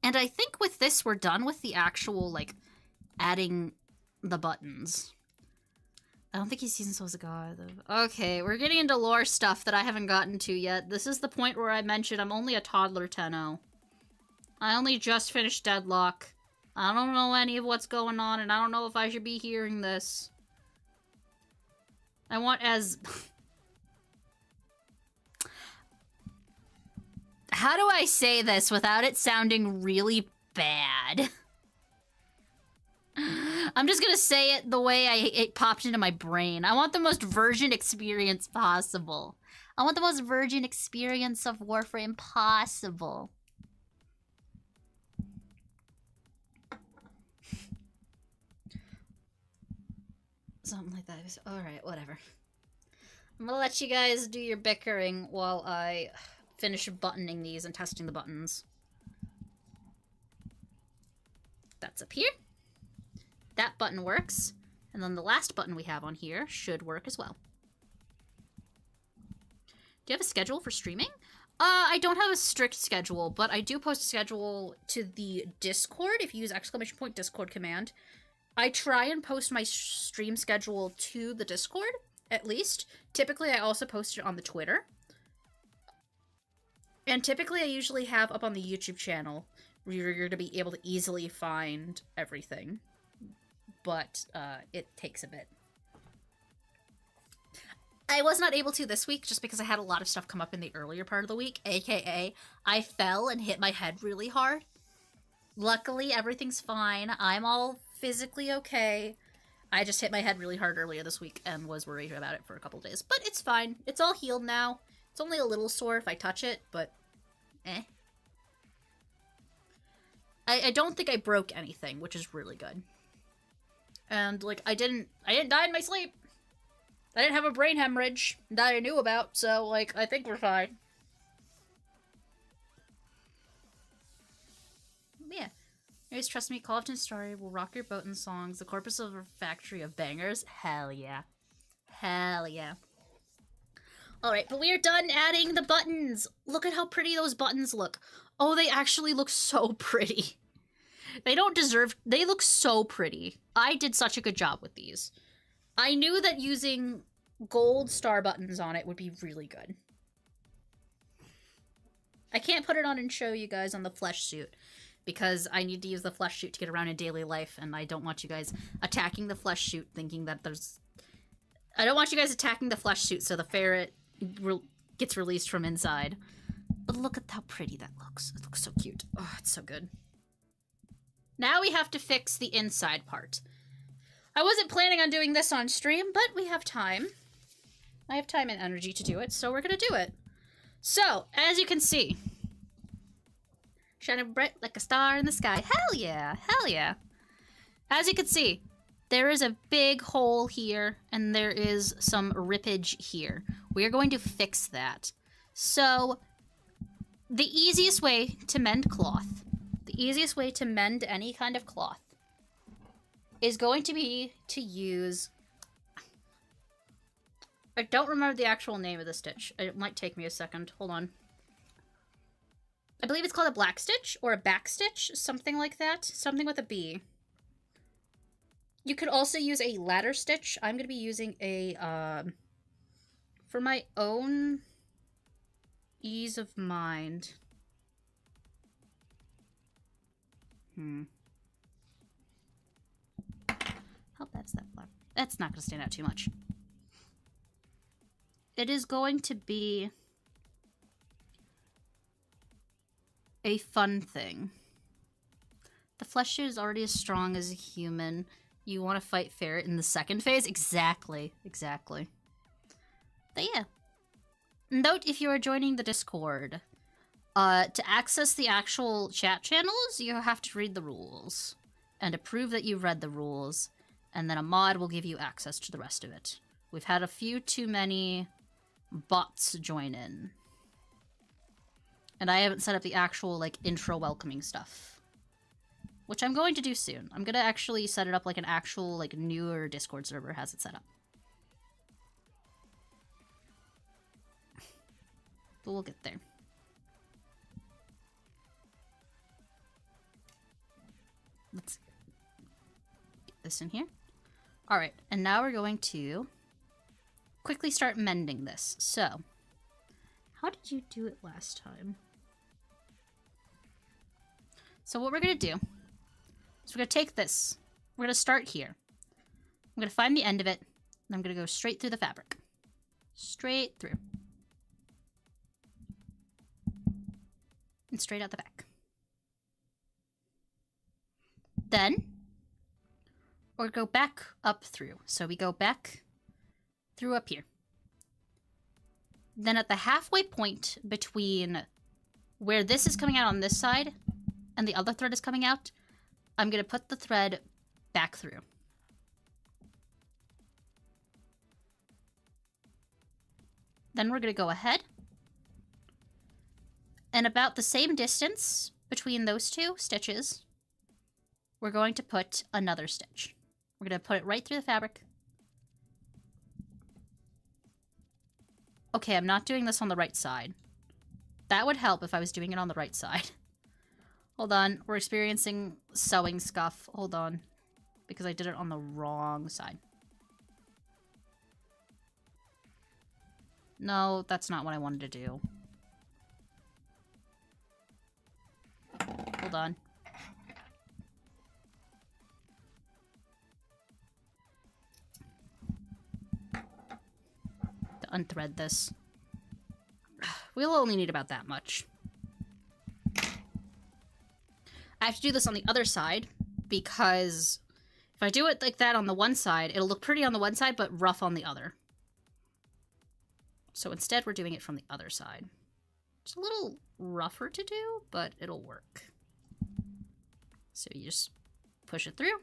And I think with this, we're done with the actual, like, adding the buttons. I don't think he's seen Souls of God, though. Okay, we're getting into lore stuff that I haven't gotten to yet. This is the point where I mentioned I'm only a toddler 10-0. I only just finished Deadlock. I don't know any of what's going on, and I don't know if I should be hearing this. I want as... How do I say this without it sounding really bad? I'm just gonna say it the way it popped into my brain. I want the most virgin experience possible. I want the most virgin experience of Warframe possible. Something like that. Alright, whatever. I'm gonna let you guys do your bickering while I finish buttoning these and testing the buttons. That's up here. That button works. And then the last button we have on here should work as well. Do you have a schedule for streaming? I don't have a strict schedule, but I do post a schedule to the Discord if you use ! Discord command. I try and post my stream schedule to the Discord, at least. Typically, I also post it on the Twitter. And typically, I usually have up on the YouTube channel where you're going to be able to easily find everything. But it takes a bit. I was not able to this week just because I had a lot of stuff come up in the earlier part of the week, aka I fell and hit my head really hard. Luckily, everything's fine. I'm all physically okay. I just hit my head really hard earlier this week and was worried about it for a couple days. But it's fine. It's all healed now. It's only a little sore if I touch it, but eh. I don't think I broke anything, which is really good. And, like, I didn't die in my sleep. I didn't have a brain hemorrhage that I knew about, so, like, I think we're fine. Yeah. Anyways, trust me, Call of Duty Story will rock your boat in songs. The corpus of a factory of bangers. Hell yeah. Hell yeah. Alright, but we are done adding the buttons. Look at how pretty those buttons look. Oh, they actually look so pretty. They don't deserve... They look so pretty. I did such a good job with these. I knew that using gold star buttons on it would be really good. I can't put it on and show you guys on the flesh suit because I need to use the flesh suit to get around in daily life, and I don't want you guys attacking the flesh suit thinking that there's... I don't want you guys attacking the flesh suit so the ferret gets released from inside. But look at how pretty that looks. It looks so cute. Oh, it's so good. Now we have to fix the inside part. I wasn't planning on doing this on stream, but we have time. I have time and energy to do it, so we're gonna do it. So, as you can see, shining bright like a star in the sky. Hell yeah, hell yeah. As you can see, there is a big hole here, and there is some rippage here. We are going to fix that. So, the easiest way to mend cloth, the easiest way to mend any kind of cloth, is going to be to use... I don't remember the actual name of the stitch. It might take me a second. Hold on. I believe it's called a black stitch or a back stitch, something like that. Something with a B. You could also use a ladder stitch. I'm going to be using a, for my own ease of mind. How bad's that flap? That's not going to stand out too much. It is going to be a fun thing. flesh suit is already as strong as a human. You want to fight ferret in the second phase? Exactly. Exactly. But yeah. Note if you are joining the Discord, to access the actual chat channels, you have to read the rules. And to prove that you've read the rules, and then a mod will give you access to the rest of it. We've had a few too many bots join in. And I haven't set up the actual, like, intro welcoming stuff. Which I'm going to do soon. I'm gonna actually set it up like an actual, like, newer Discord server has it set up. But we'll get there. Let's get this in here. Alright, and now we're going to quickly start mending this. So, how did you do it last time? So what we're going to do is we're going to take this. We're going to start here. I'm going to find the end of it, and I'm going to go straight through the fabric. Straight through. And straight out the back. Then, or go back up through. So we go back through up here. Then at the halfway point between where this is coming out on this side and the other thread is coming out, I'm going to put the thread back through. Then we're going to go ahead. And about the same distance between those two stitches, we're going to put another stitch. We're going to put it right through the fabric. Okay, I'm not doing this on the right side. That would help if I was doing it on the right side. Hold on, we're experiencing sewing scuff. Hold on, because I did it on the wrong side. No, that's not what I wanted to do. Hold on. To unthread this. We'll only need about that much. I have to do this on the other side because if I do it like that on the one side, it'll look pretty on the one side, but rough on the other. So instead, we're doing it from the other side. It's a little rougher to do, but it'll work. So you just push it through.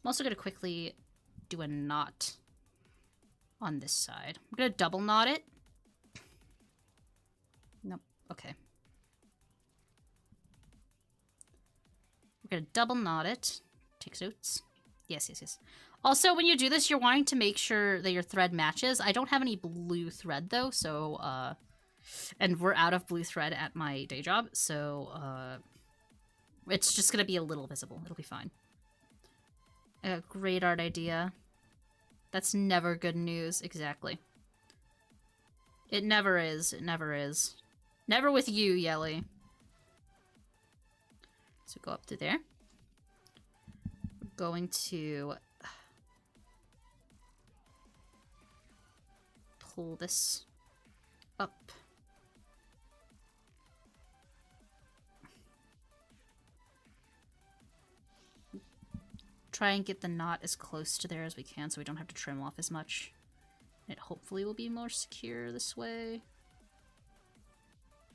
I'm also going to quickly do a knot on this side. I'm going to double knot it. Nope. Okay. We're going to double knot it. Take notes. Yes, yes, yes. Also, when you do this, you're wanting to make sure that your thread matches. I don't have any blue thread, though, so, and we're out of blue thread at my day job, so, it's just gonna be a little visible. It'll be fine. Great art idea. That's never good news. Exactly. It never is. It never is. Never with you, Yelly. So go up to there. We're going to pull this up. Try and get the knot as close to there as we can so we don't have to trim off as much. It hopefully will be more secure this way.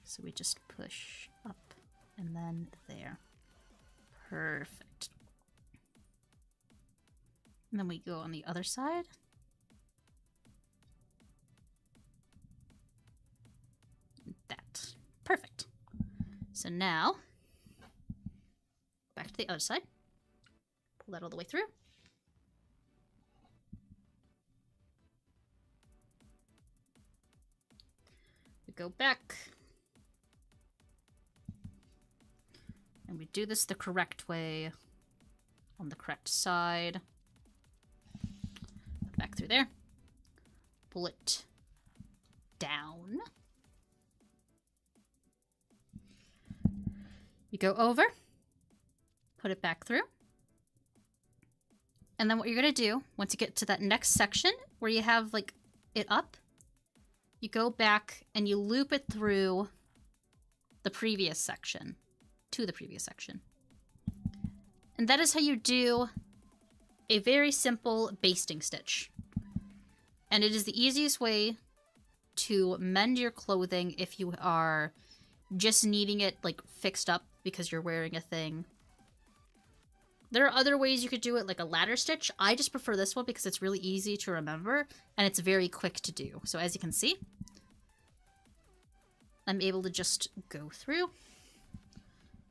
So we just push up and then there. Perfect. And then we go on the other side. That. Perfect. So now, back to the other side. Pull that all the way through. We go back. And we do this the correct way, on the correct side. Back through there. Pull it down. You go over. Put it back through. And then what you're going to do, once you get to that next section where you have, like, it up, you go back and you loop it through the previous section, to the previous section. And that is how you do a very simple basting stitch. And it is the easiest way to mend your clothing if you are just needing it like fixed up because you're wearing a thing. There are other ways you could do it, like a ladder stitch. I just prefer this one because it's really easy to remember and it's very quick to do. So as you can see, I'm able to just go through,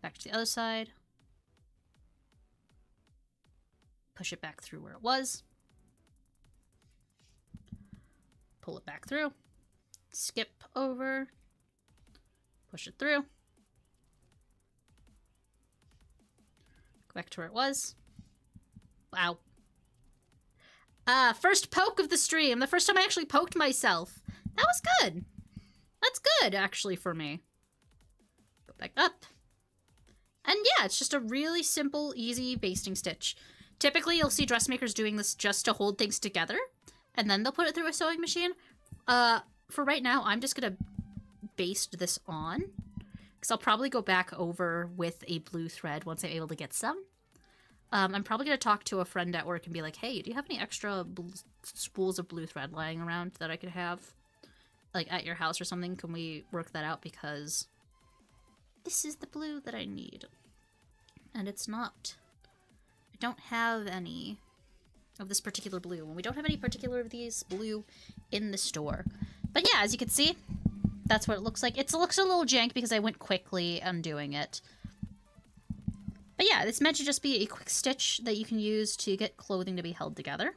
back to the other side, push it back through where it was, pull it back through, skip over, push it through, go back to where it was. Wow. First poke of the stream. The first time I actually poked myself. That was good. That's good, actually, for me. Go back up. And yeah, it's just a really simple, easy basting stitch. Typically, you'll see dressmakers doing this just to hold things together, and then they'll put it through a sewing machine. For right now, I'm just gonna baste this on, because I'll probably go back over with a blue thread once I'm able to get some. I'm probably gonna talk to a friend at work and be like, hey, do you have any extra spools of blue thread lying around that I could have, like, at your house or something? Can we work that out? Because this is the blue that I need. And it's not. I don't have any of this particular blue. And we don't have any particular of these blue in the store. But yeah, as you can see, that's what it looks like. It looks a little jank because I went quickly undoing it. But yeah, it's meant to just be a quick stitch that you can use to get clothing to be held together.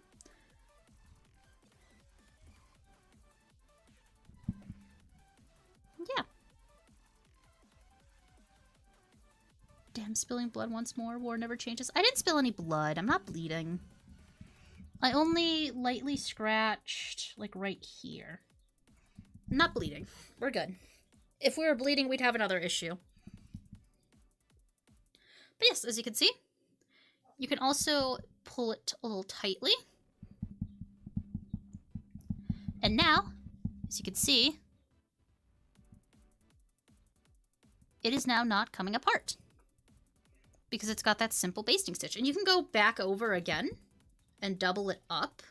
Yeah. Damn, spilling blood once more. War never changes. I didn't spill any blood. I'm not bleeding. I only lightly scratched, like, right here. I'm not bleeding. We're good. If we were bleeding, we'd have another issue. But yes, as you can see, you can also pull it a little tightly. And now, as you can see, it is now not coming apart, because it's got that simple basting stitch. And you can go back over again and double it up,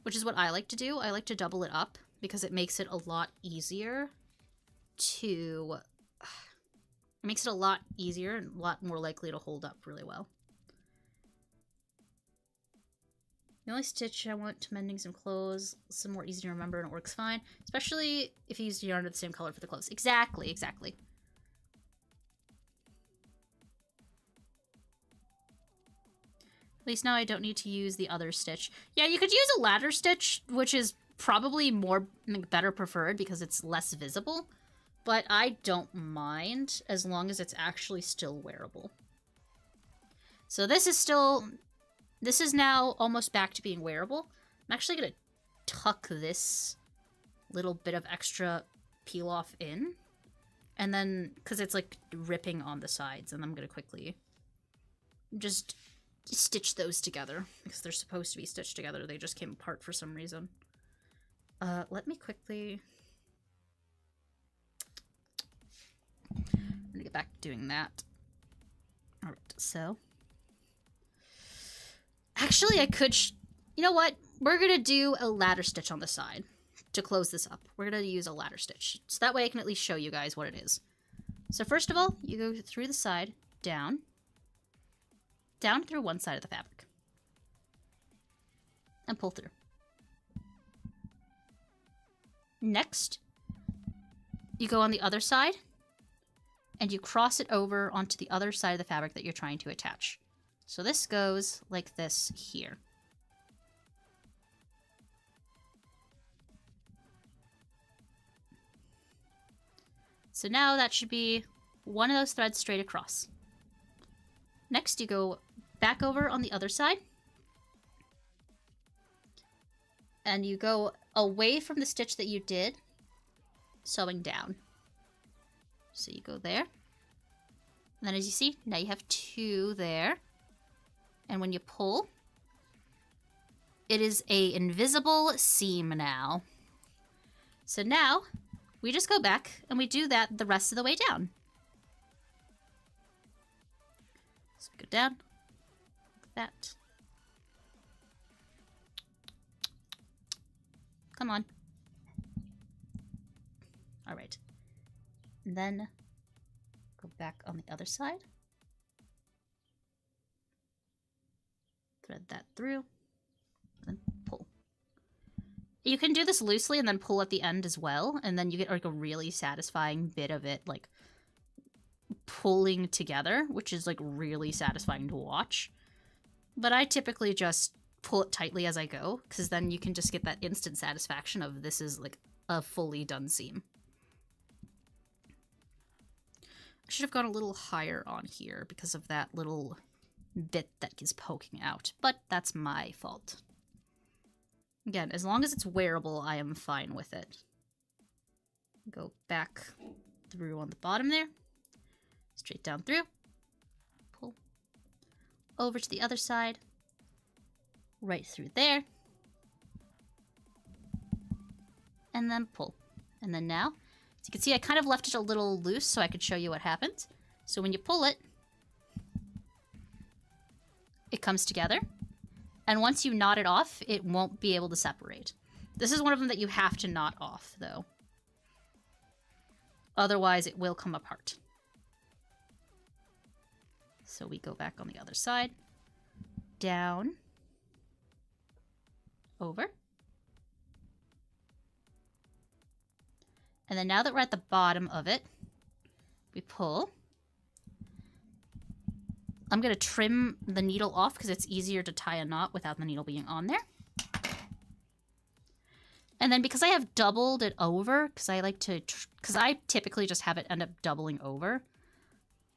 which is what I like to do. I like to double it up because it makes it a lot easier to... It makes it a lot easier and a lot more likely to hold up really well. The only stitch I want to mending some clothes, some more easy to remember, and it works fine. Especially if you use yarn of the same color for the clothes. Exactly, exactly. At least now I don't need to use the other stitch. Yeah, you could use a ladder stitch, which is probably more, better preferred because it's less visible. But I don't mind as long as it's actually still wearable. So this is now almost back to being wearable. I'm actually going to tuck this little bit of extra peel off in. And then, because it's like ripping on the sides, and I'm going to quickly just stitch those together. Because they're supposed to be stitched together. They just came apart for some reason. Let me quickly... I'm gonna get back to doing that. Alright, so... Actually, I could... You know what? We're gonna do a ladder stitch on the side to close this up. We're gonna use a ladder stitch. So that way I can at least show you guys what it is. So first of all, you go through the side, down. Down through one side of the fabric. And pull through. Next, you go on the other side, and you cross it over onto the other side of the fabric that you're trying to attach. So this goes like this here. So now that should be one of those threads straight across. Next, you go back over on the other side. And you go away from the stitch that you did, sewing down. So you go there. And then as you see, now you have two there. And when you pull, it is an invisible seam now. So now, we just go back and we do that the rest of the way down. So we go down, like that. Come on. All right. And then go back on the other side. Thread that through, and then pull. You can do this loosely and then pull at the end as well, and then you get like a really satisfying bit of it like pulling together, which is like really satisfying to watch. But I typically just pull it tightly as I go, because then you can just get that instant satisfaction of this is like a fully done seam. I should have gone a little higher on here because of that little bit that is poking out, but that's my fault. Again, as long as it's wearable, I am fine with it. Go back through on the bottom there, straight down through, pull over to the other side, right through there, and then pull. And then now, as you can see, I kind of left it a little loose so I could show you what happens. So when you pull it, it comes together. And once you knot it off, it won't be able to separate. This is one of them that you have to knot off, though. Otherwise, it will come apart. So we go back on the other side. Down. Over. And then now that we're at the bottom of it, we pull. I'm going to trim the needle off because it's easier to tie a knot without the needle being on there. And then because I have doubled it over, because I like to, because I typically just have it end up doubling over,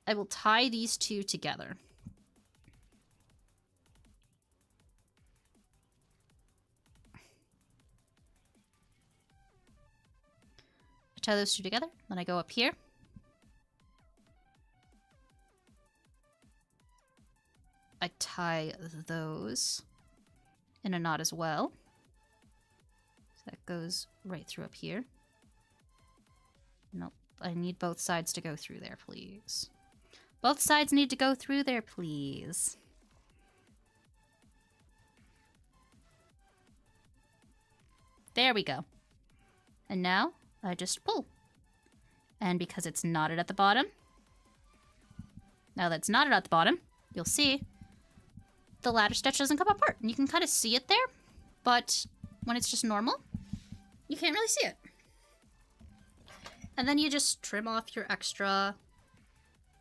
I will tie these two together. I tie those two together, then I go up here. I tie those in a knot as well. So that goes right through up here. Nope, I need both sides to go through there, please. Both sides need to go through there, please. There we go. And now I just pull. And because it's knotted at the bottom, now that it's knotted at the bottom, you'll see the ladder stitch doesn't come apart. And you can kind of see it there, but when it's just normal, you can't really see it. And then you just trim off your extra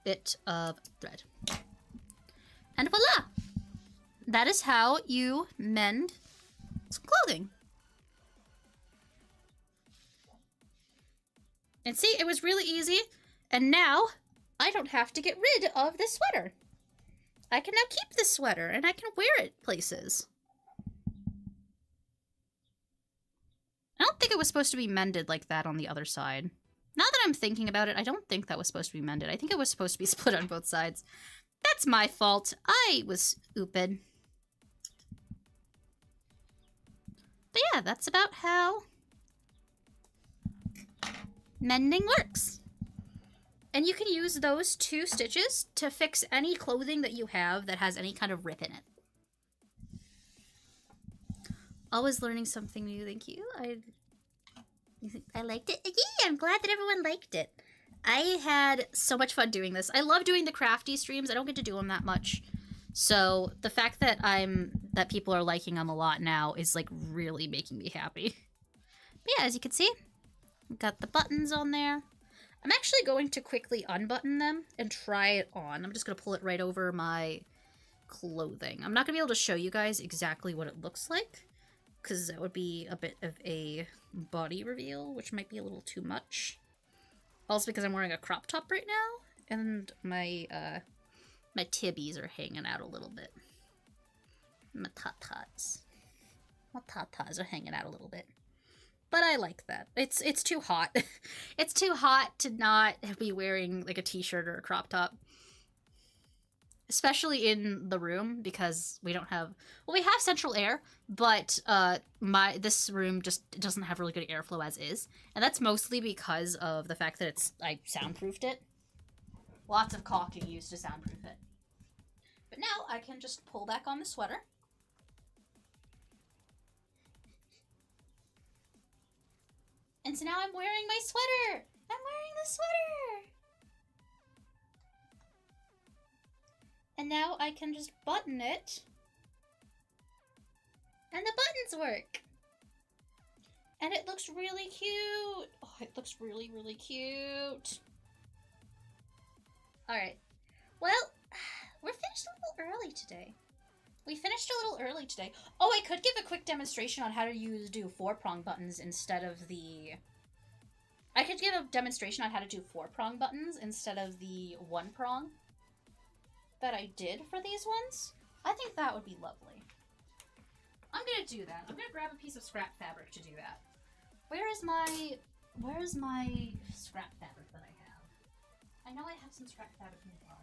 bit of thread. And voila! That is how you mend some clothing. And see, it was really easy. And now I don't have to get rid of this sweater. I can now keep this sweater, and I can wear it places. I don't think it was supposed to be mended like that on the other side. Now that I'm thinking about it, I don't think that was supposed to be mended. I think it was supposed to be split on both sides. That's my fault. I was stupid. But yeah, that's about how mending works. And you can use those two stitches to fix any clothing that you have that has any kind of rip in it. Always learning something new, thank you. I liked it. Yeah, I'm glad that everyone liked it. I had so much fun doing this. I love doing the crafty streams. I don't get to do them that much. So the fact that that people are liking them a lot now is like really making me happy. But yeah, as you can see, I've got the buttons on there. I'm actually going to quickly unbutton them and try it on. I'm just going to pull it right over my clothing. I'm not going to be able to show you guys exactly what it looks like, because that would be a bit of a body reveal, which might be a little too much. Also because I'm wearing a crop top right now, and my tibbies are hanging out a little bit. My tatas. My tatas are hanging out a little bit. But I like that. It's too hot. It's too hot to not be wearing like a t-shirt or a crop top. especially in the room, because we don't have, well, we have central air, but this room just doesn't have really good airflow as is, and that's mostly because of the fact that I soundproofed it. Lots of caulking used to soundproof it. But now I can just pull back on the sweater. And so now I'm wearing my sweater. I'm wearing the sweater. And now I can just button it. And the buttons work. And it looks really cute. Oh, it looks really, really cute. Alright. Well, we're finished a little early today. We finished a little early today. Oh, I could give a quick demonstration on how to do 4-prong buttons instead of the... I could give a demonstration on how to do 4-prong buttons instead of the 1-prong that I did for these ones. I think that would be lovely. I'm gonna do that. I'm gonna grab a piece of scrap fabric to do that. Where is my scrap fabric that I have? I know I have some scrap fabric nearby.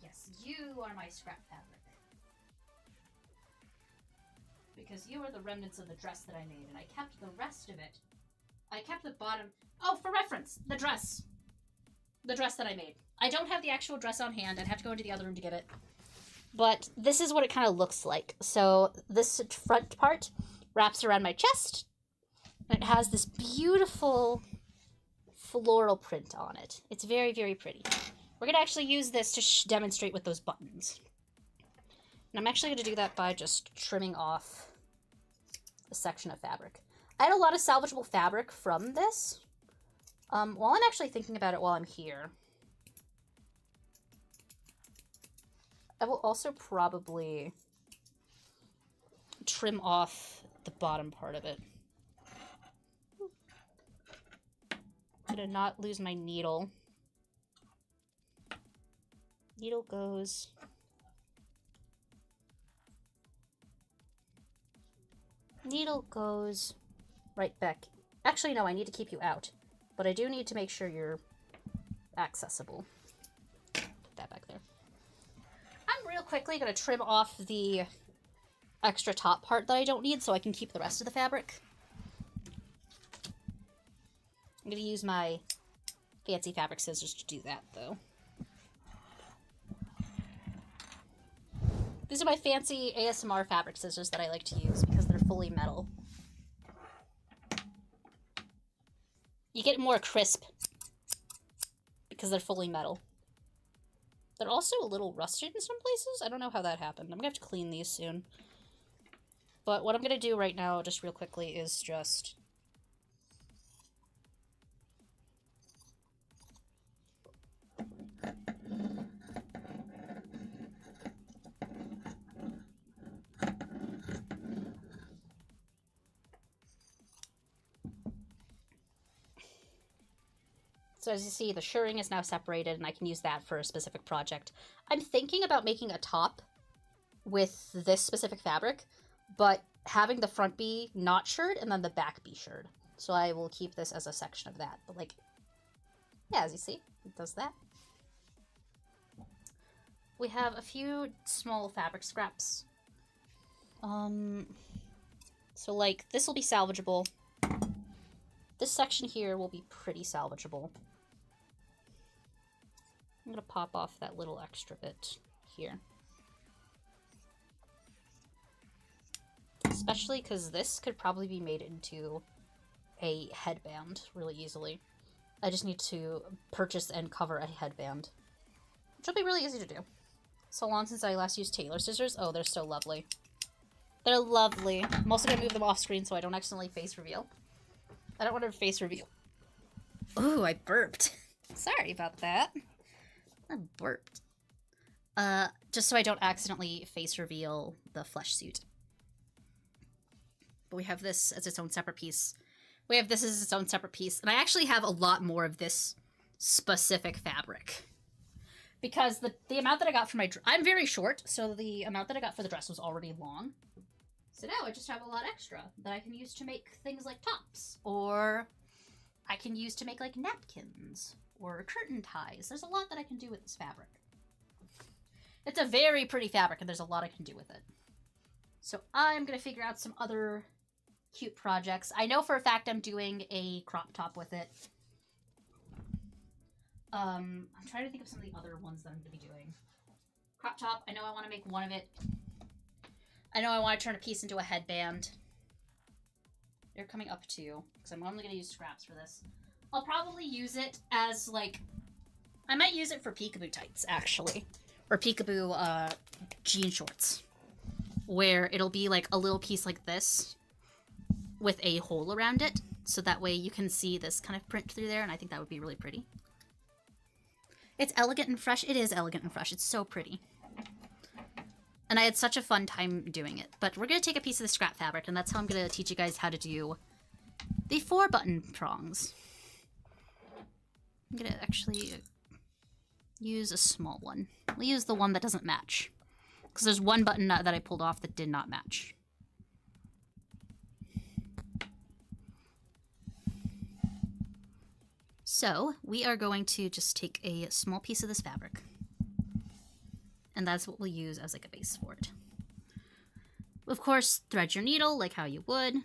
Yes, you are my scrap fabric. Because you are the remnants of the dress that I made, and I kept the rest of it. I kept the bottom... Oh, for reference, the dress. The dress that I made. I don't have the actual dress on hand. I'd have to go into the other room to get it. But this is what it kind of looks like. So this front part wraps around my chest, and it has this beautiful floral print on it. It's very, very pretty. We're going to actually use this to demonstrate with those buttons. And I'm actually going to do that by just trimming off a section of fabric. I had a lot of salvageable fabric from this. While I'm actually thinking about it while I'm here, I will also probably trim off the bottom part of it. I'm going to not lose my needle. Needle goes... Needle goes right back. Actually, no, I need to keep you out. But I do need to make sure you're accessible. Put that back there. I'm real quickly going to trim off the extra top part that I don't need so I can keep the rest of the fabric. I'm going to use my fancy fabric scissors to do that, though. These are my fancy ASMR fabric scissors that I like to use because they're fully metal. You get more crisp because they're fully metal. They're also a little rusted in some places. I don't know how that happened. I'm going to have to clean these soon. But what I'm going to do right now, just real quickly, is just... So as you see, the shirring is now separated, and I can use that for a specific project. I'm thinking about making a top with this specific fabric, but having the front be not shirred and then the back be shirred. So I will keep this as a section of that. But like, yeah, as you see, it does that. We have a few small fabric scraps. So like, this will be salvageable. This section here will be pretty salvageable. I'm going to pop off that little extra bit here. Especially because this could probably be made into a headband really easily. I just need to purchase and cover a headband, which will be really easy to do. So long since I last used tailor scissors. Oh, they're so lovely. They're lovely. I'm also going to move them off screen so I don't accidentally face reveal. I don't want to face reveal. Ooh, I burped. Sorry about that. I burped. Just so I don't accidentally face reveal the flesh suit. But we have this as its own separate piece. We have this as its own separate piece. And I actually have a lot more of this specific fabric. Because the amount that I got for my... I'm very short, so the amount that I got for the dress was already long. So now I just have a lot extra that I can use to make things like tops. Or I can use to make like napkins or curtain ties. There's a lot that I can do with this fabric. It's a very pretty fabric and there's a lot I can do with it. So I'm going to figure out some other cute projects. I know for a fact I'm doing a crop top with it. I'm trying to think of some of the other ones that I'm going to be doing. Crop top, I know I want to make one of it. I know I want to turn a piece into a headband. They're coming up too, because I'm only going to use scraps for this. I'll probably use it as, like... I might use it for peekaboo tights, actually. Or peekaboo jean shorts. Where it'll be, like, a little piece like this with a hole around it. So that way you can see this kind of print through there, and I think that would be really pretty. It's elegant and fresh. It is elegant and fresh. It's so pretty. And I had such a fun time doing it. But we're going to take a piece of the scrap fabric, and that's how I'm going to teach you guys how to do the 4-button prongs. I'm going to actually use a small one. We'll use the one that doesn't match. Because there's one button that I pulled off that did not match. So, we are going to just take a small piece of this fabric. And that's what we'll use as like a base for it. Of course, thread your needle like how you would.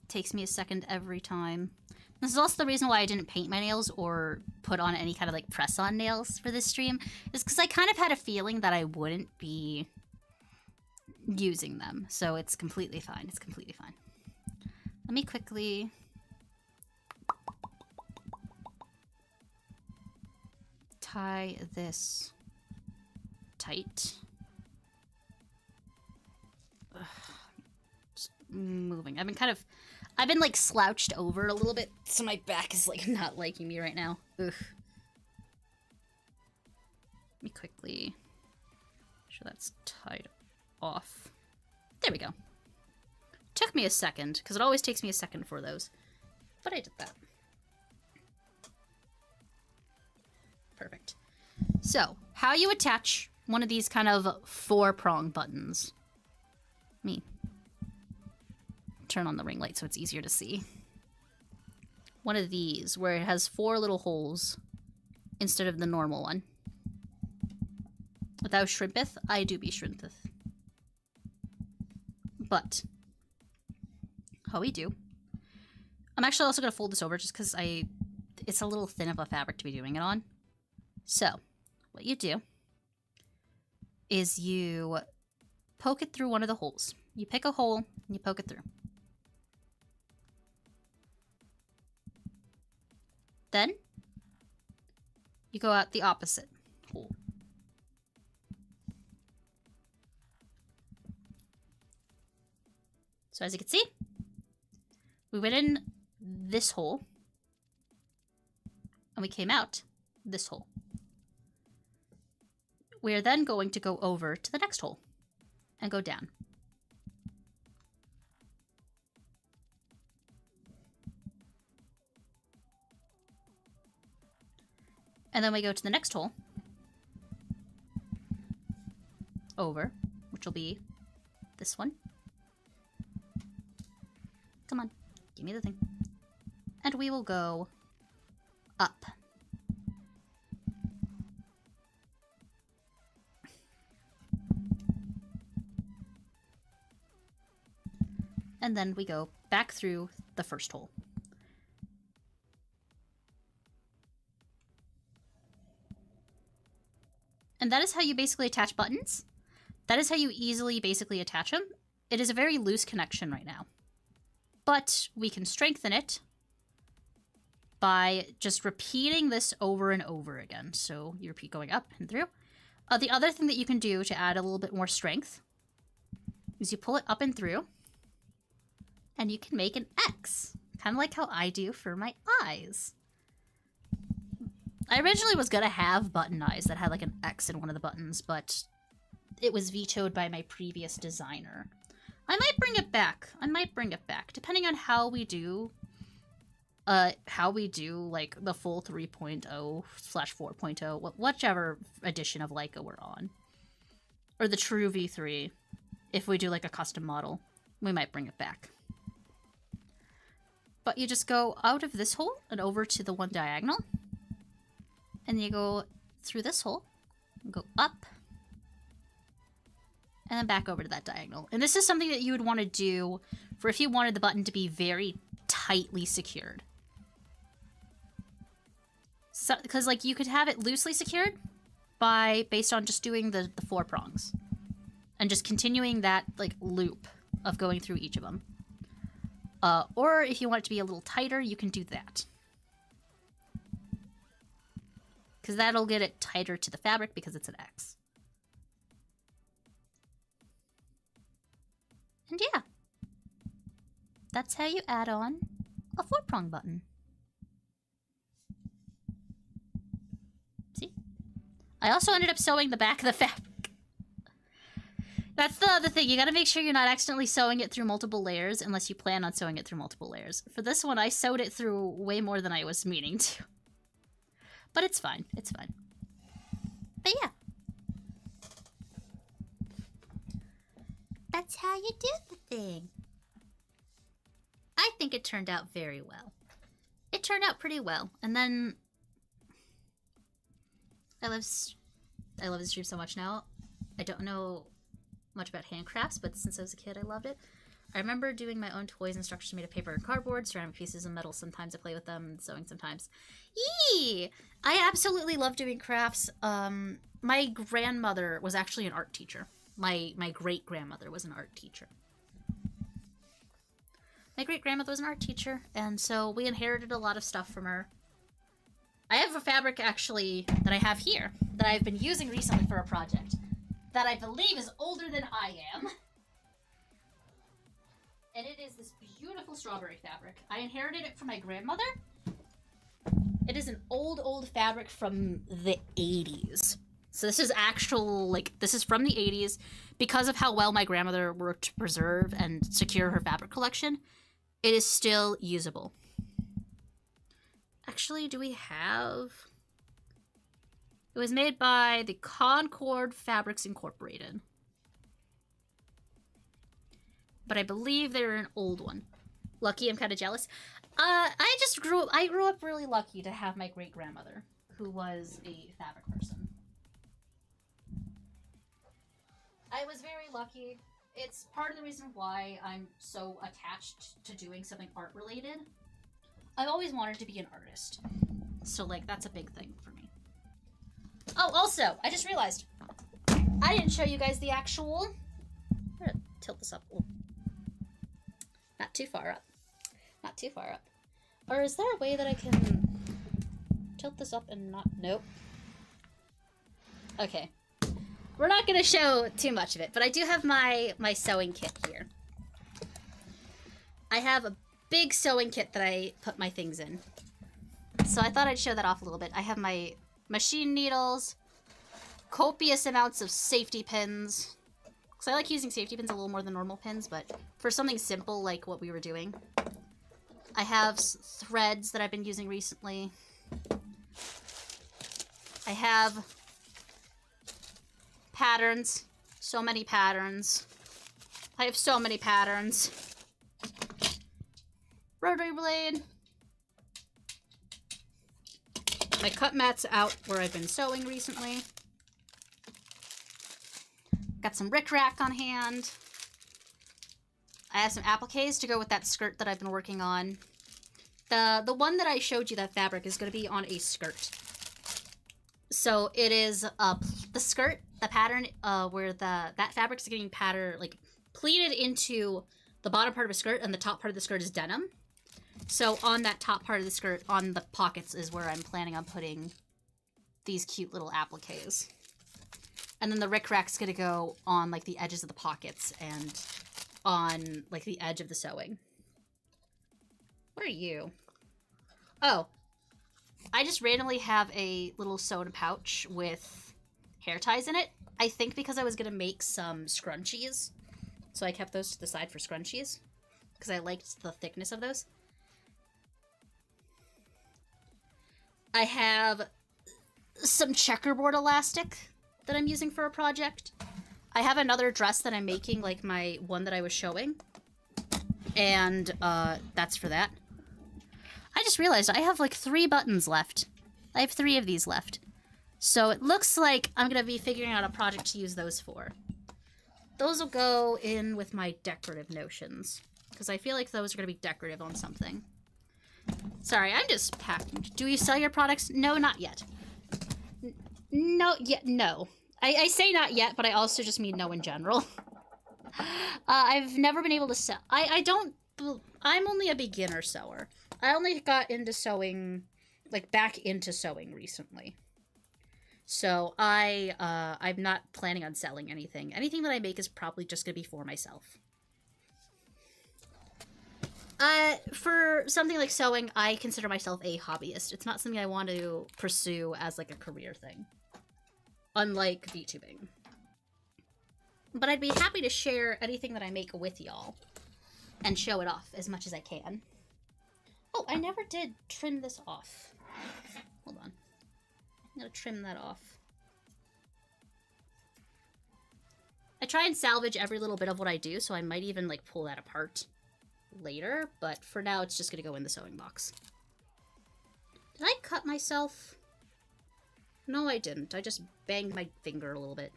Takes me a second every time. This is also the reason why I didn't paint my nails or put on any kind of like press-on nails for this stream. Is because I kind of had a feeling that I wouldn't be using them. So it's completely fine. It's completely fine. Let me quickly... tie this tight. Ugh. Just moving. I've been like slouched over a little bit, so my back is like not liking me right now. Ugh. Let me quickly make sure that's tied off. There we go. Took me a second, because it always takes me a second for those. But I did that. Perfect. So, how you attach one of these kind of 4-prong buttons. Let me turn on the ring light so it's easier to see. One of these, where it has 4 little holes instead of the normal one. Without shrimpeth, I do be shrimpeth. But, how we do. I'm actually also going to fold this over just because it's a little thin of a fabric to be doing it on. So, what you do is you poke it through one of the holes. You pick a hole and you poke it through. Then, you go out the opposite hole. So as you can see, we went in this hole and we came out this hole. We're then going to go over to the next hole and go down. And then we go to the next hole, over, which will be this one. Come on, give me the thing. And we will go up. And then we go back through the first hole. And that is how you basically attach buttons. That is how you easily basically attach them. It is a very loose connection right now. But we can strengthen it by just repeating this over and over again. So you repeat going up and through. The other thing that you can do to add a little bit more strength is you pull it up and through. And you can make an X, kind of like how I do for my eyes. I originally was going to have button eyes that had like an X in one of the buttons, but it was vetoed by my previous designer. I might bring it back. Depending on how we do like the full 3.0/4.0, whichever edition of Laika we're on. Or the true V3. If we do like a custom model, we might bring it back. but you just go out of this hole and over to the one diagonal. And you go through this hole, and go up, and then back over to that diagonal. And this is something that you would want to do for if you wanted the button to be very tightly secured. So, because like you could have it loosely secured based on just doing the 4 prongs. And just continuing that like loop of going through each of them. Or if you want it to be a little tighter, you can do that. Because that'll get it tighter to the fabric because it's an X. And yeah. That's how you add on a 4-prong button. See? I also ended up sewing the back of the fabric. That's the other thing. You gotta make sure you're not accidentally sewing it through multiple layers unless you plan on sewing it through multiple layers. For this one, I sewed it through way more than I was meaning to. But it's fine. It's fine. But yeah. That's how you do the thing. I think it turned out very well. It turned out pretty well. And then I love this stream so much now. I don't know much about handcrafts, but since I was a kid, I loved it. I remember doing my own toys and structures made of paper and cardboard, ceramic pieces and metal. Sometimes I play with them, and sewing sometimes. Yee! I absolutely love doing crafts. My grandmother was actually an art teacher. My great-grandmother was an art teacher. My great-grandmother was an art teacher, and so we inherited a lot of stuff from her. I have a fabric, actually, that I have here, that I've been using recently for a project, that I believe is older than I am. And it is this beautiful strawberry fabric. I inherited it from my grandmother. It is an old fabric from the 80s. So this is actual, like, this is from the 80s. Because of how well my grandmother worked to preserve and secure her fabric collection, it is still usable. Actually, do we have... It was made by the Concord Fabrics Incorporated. But I believe they're an old one. Lucky, I'm kind of jealous. I grew up really lucky to have my great-grandmother, who was a fabric person. I was very lucky. It's part of the reason why I'm so attached to doing something art-related. I've always wanted to be an artist. So, like, that's a big thing for me. Oh, also, I just realized. I didn't show you guys the actual... I'm gonna tilt this up. Ooh. Not too far up. Not too far up. Or is there a way that I can tilt this up and not... Nope. Okay. We're not going to show too much of it, but I do have my sewing kit here. I have a big sewing kit that I put my things in. So I thought I'd show that off a little bit. I have my machine needles, copious amounts of safety pins. Because I like using safety pins a little more than normal pins, but for something simple like what we were doing. I have threads that I've been using recently. I have patterns. So many patterns. I have so many patterns. Rotary blade. My cut mats out where I've been sewing recently. Got some rickrack on hand. I have some appliques to go with that skirt that I've been working on. The one that I showed you, that fabric, is going to be on a skirt. So it is the skirt, the pattern where that fabric is getting pleated into the bottom part of a skirt, and the top part of the skirt is denim. So on that top part of the skirt, on the pockets, is where I'm planning on putting these cute little appliques. And then the rickrack's gonna go on, like, the edges of the pockets and on, like, the edge of the sewing. What are you? Oh. I just randomly have a little sewn pouch with hair ties in it. I think because I was gonna make some scrunchies. So I kept those to the side for scrunchies. Because I liked the thickness of those. I have some checkerboard elastic that I'm using for a project. I have another dress that I'm making, like my one that I was showing. And that's for that. I just realized I have like 3 buttons left. I have 3 of these left. So it looks like I'm going to be figuring out a project to use those for. Those will go in with my decorative notions. Because I feel like those are going to be decorative on something. Sorry, I'm just packing. Do you sell your products? No, not yet. No. I say not yet, but I also just mean no in general. I've never been able to sell. I'm only a beginner sewer. I only got into sewing, like back into sewing recently. So I'm not planning on selling anything. Anything that I make is probably just going to be for myself. For something like sewing, I consider myself a hobbyist. It's not something I want to pursue as like a career thing. Unlike VTubing. But I'd be happy to share anything that I make with y'all. And show it off as much as I can. Oh, I never did trim this off. Hold on. I'm gonna trim that off. I try and salvage every little bit of what I do, so I might even like pull that apart later, but for now it's just gonna go in the sewing box. Did I cut myself? No, I didn't. I just banged my finger a little bit.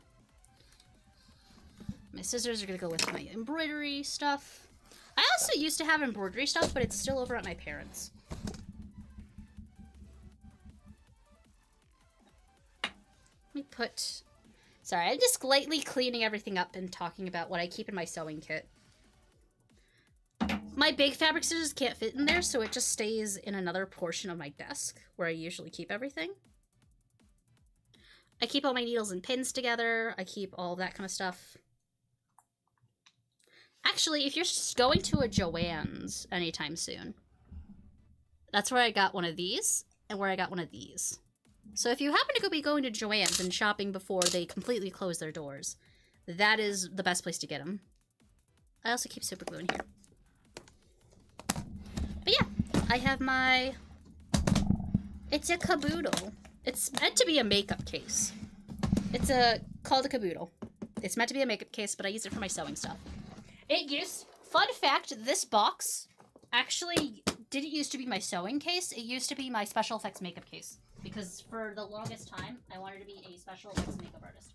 My scissors are gonna go with my embroidery stuff. I also used to have embroidery stuff, but it's still over at my parents'. Let me put... Sorry, I'm just lightly cleaning everything up and talking about what I keep in my sewing kit. My big fabric scissors can't fit in there, so it just stays in another portion of my desk where I usually keep everything. I keep all my needles and pins together. I keep all that kind of stuff. Actually, if you're just going to a Joann's anytime soon, that's where I got one of these and where I got one of these. So if you happen to be going to Joann's and shopping before they completely close their doors, that is the best place to get them. I also keep super glue in here. But yeah, I have my... It's a caboodle. It's meant to be a makeup case. It's called a caboodle. It's meant to be a makeup case, but I use it for my sewing stuff. Fun fact, this box actually didn't used to be my sewing case. It used to be my special effects makeup case. Because for the longest time, I wanted to be a special effects makeup artist.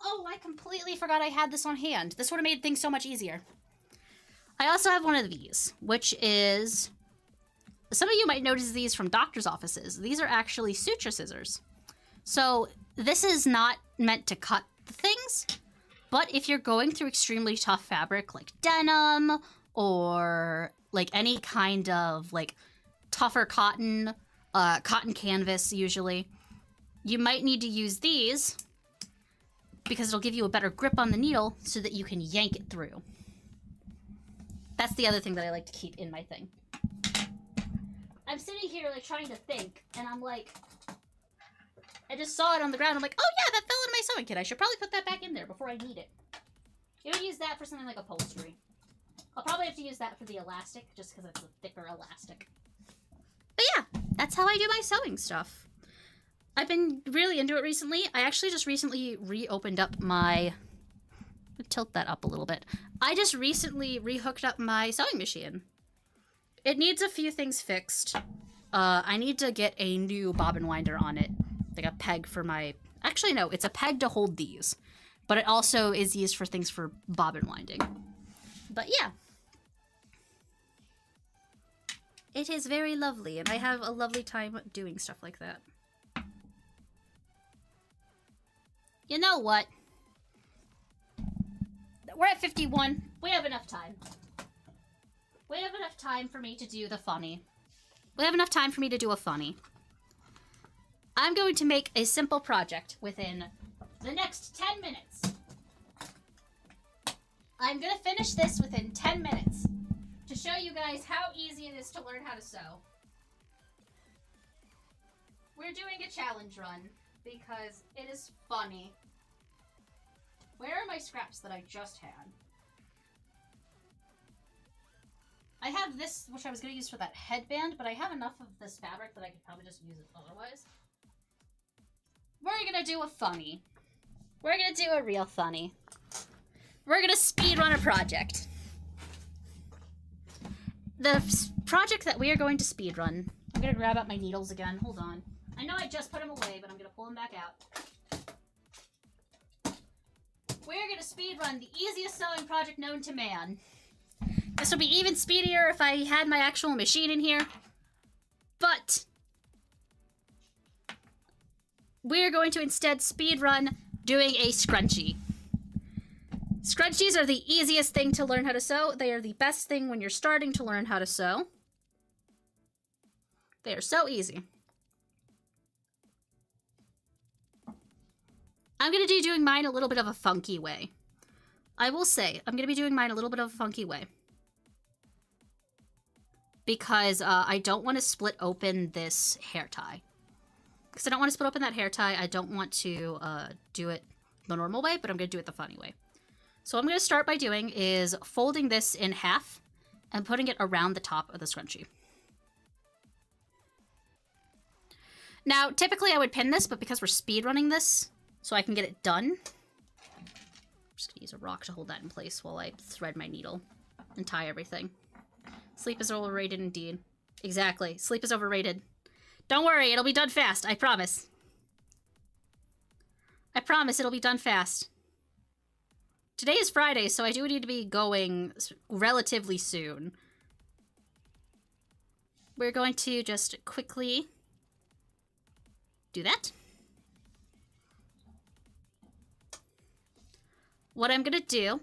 Oh, I completely forgot I had this on hand. This would have made things so much easier. I also have one of these, which is... Some of you might notice these from doctor's offices. These are actually suture scissors. So this is not meant to cut things, but if you're going through extremely tough fabric like denim or like any kind of like tougher cotton, cotton canvas usually, you might need to use these because it'll give you a better grip on the needle so that you can yank it through. That's the other thing that I like to keep in my thing. I'm sitting here like trying to think, and I'm like, I just saw it on the ground. I'm like, oh yeah, that fell in my sewing kit. I should probably put that back in there before I need it. You would use that for something like upholstery. I'll probably have to use that for the elastic, just because it's a thicker elastic. But yeah, that's how I do my sewing stuff. I've been really into it recently. I actually just recently reopened up my... Tilt that up a little bit. I just recently rehooked up my sewing machine. It needs a few things fixed. I need to get a new bobbin winder on it. Like a peg for my... Actually, no, it's a peg to hold these. But it also is used for things for bobbin winding. But yeah. It is very lovely, and I have a lovely time doing stuff like that. You know what? We're at 51. We have enough time. We have enough time for me to do the funny. We have enough time for me to do a funny. I'm going to make a simple project within the next 10 minutes. I'm going to finish this within 10 minutes to show you guys how easy it is to learn how to sew. We're doing a challenge run because it is funny. Where are my scraps that I just had? I have this, which I was going to use for that headband, but I have enough of this fabric that I could probably just use it otherwise. We're going to do a funny. We're going to do a real funny. We're going to speedrun a project. The project that we are going to speedrun. I'm gonna grab out my needles again. Hold on. I know I just put them away, but I'm gonna pull them back out. We're gonna speedrun the easiest sewing project known to man. This would be even speedier if I had my actual machine in here. But we're going to instead speedrun doing a scrunchie. Scrunchies are the easiest thing to learn how to sew. They are the best thing when you're starting to learn how to sew. They are so easy. I'm going to be doing mine a little bit of a funky way. I will say, I'm going to be doing mine a little bit of a funky way. Because I don't want to split open this hair tie. Because I don't want to split open that hair tie. I don't want to do it the normal way, but I'm going to do it the funny way. So what I'm going to start by doing is folding this in half and putting it around the top of the scrunchie. Now, typically I would pin this, but because we're speed running this, so I can get it done, I'm just going to use a rock to hold that in place while I thread my needle and tie everything. Sleep is overrated indeed. Exactly. Sleep is overrated. Don't worry, it'll be done fast. I promise. I promise it'll be done fast. Today is Friday, so I do need to be going relatively soon. We're going to just quickly do that. What I'm going to do,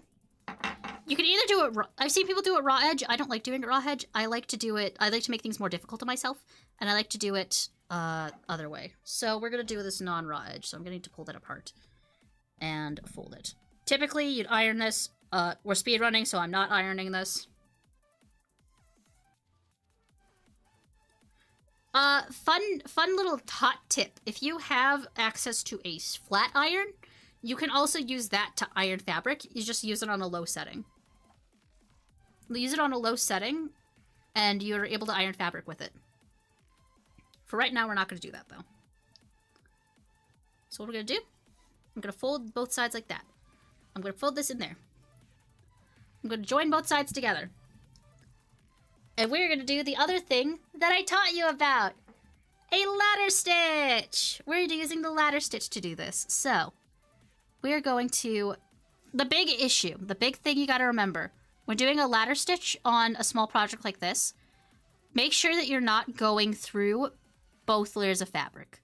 you can either do it raw. I've seen people do it raw edge. I don't like doing it raw edge. I like to do it, I like to make things more difficult to myself, and I like to do it other way. So we're going to do this non-raw edge, so I'm going to need to pull that apart and fold it. Typically, you'd iron this. We're speed running, so I'm not ironing this. Fun little hot tip. If you have access to a flat iron, you can also use that to iron fabric. You just use it on a low setting. Use it on a low setting, and you're able to iron fabric with it. For right now, we're not going to do that, though. So what we're going to do, I'm going to fold both sides like that. I'm going to fold this in there. I'm going to join both sides together. And we're going to do the other thing that I taught you about. A ladder stitch. We're using the ladder stitch to do this. So, we're going to... The big issue, the big thing you got to remember, when doing a ladder stitch on a small project like this, make sure that you're not going through both layers of fabric.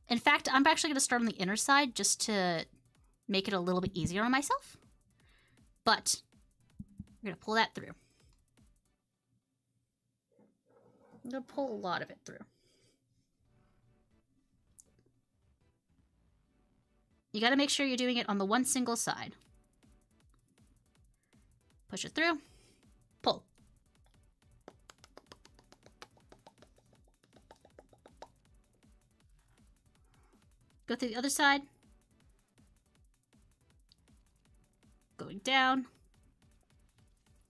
In fact, I'm actually going to start on the inner side just to make it a little bit easier on myself. But we're going to pull that through. I'm going to pull a lot of it through. You got to make sure you're doing it on the one single side. Push it through. Pull. Go through the other side. Going down.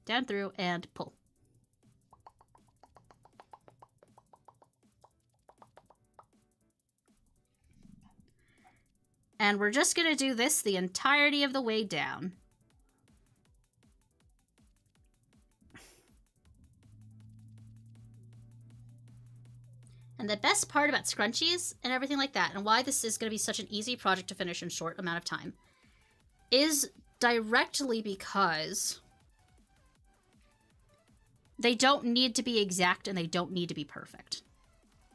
Down through and pull. And we're just going to do this the entirety of the way down. And the best part about scrunchies and everything like that, and why this is going to be such an easy project to finish in a short amount of time, is directly because they don't need to be exact and they don't need to be perfect.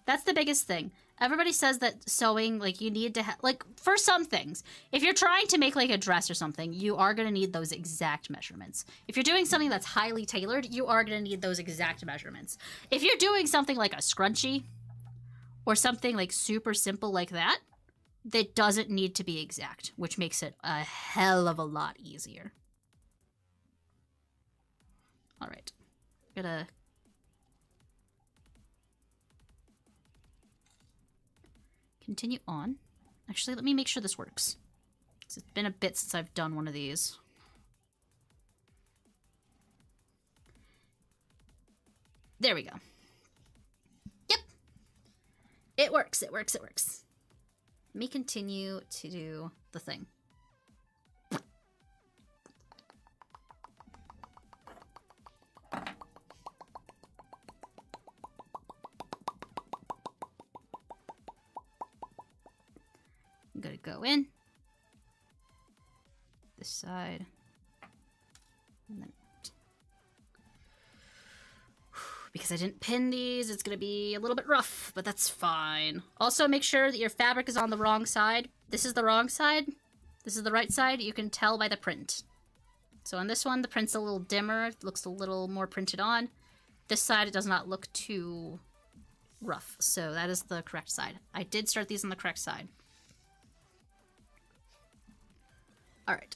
That's the biggest thing. Everybody says that sewing, like, you need to have, like, for some things, if you're trying to make, like, a dress or something, you are going to need those exact measurements. If you're doing something that's highly tailored, you are going to need those exact measurements. If you're doing something like a scrunchie or something, like, super simple like that, that doesn't need to be exact, which makes it a hell of a lot easier. All right. I'm gonna... continue on. Actually, let me make sure this works. It's been a bit since I've done one of these. There we go. Yep. It works, it works, it works. Let me continue to do the thing. gonna go in. This side. And then... Because I didn't pin these, it's gonna be a little bit rough, but that's fine. Also, make sure that your fabric is on the wrong side. This is the wrong side. This is the right side. You can tell by the print. So on this one, the print's a little dimmer. It looks a little more printed on. This side, it does not look too rough. So that is the correct side. I did start these on the correct side. All right.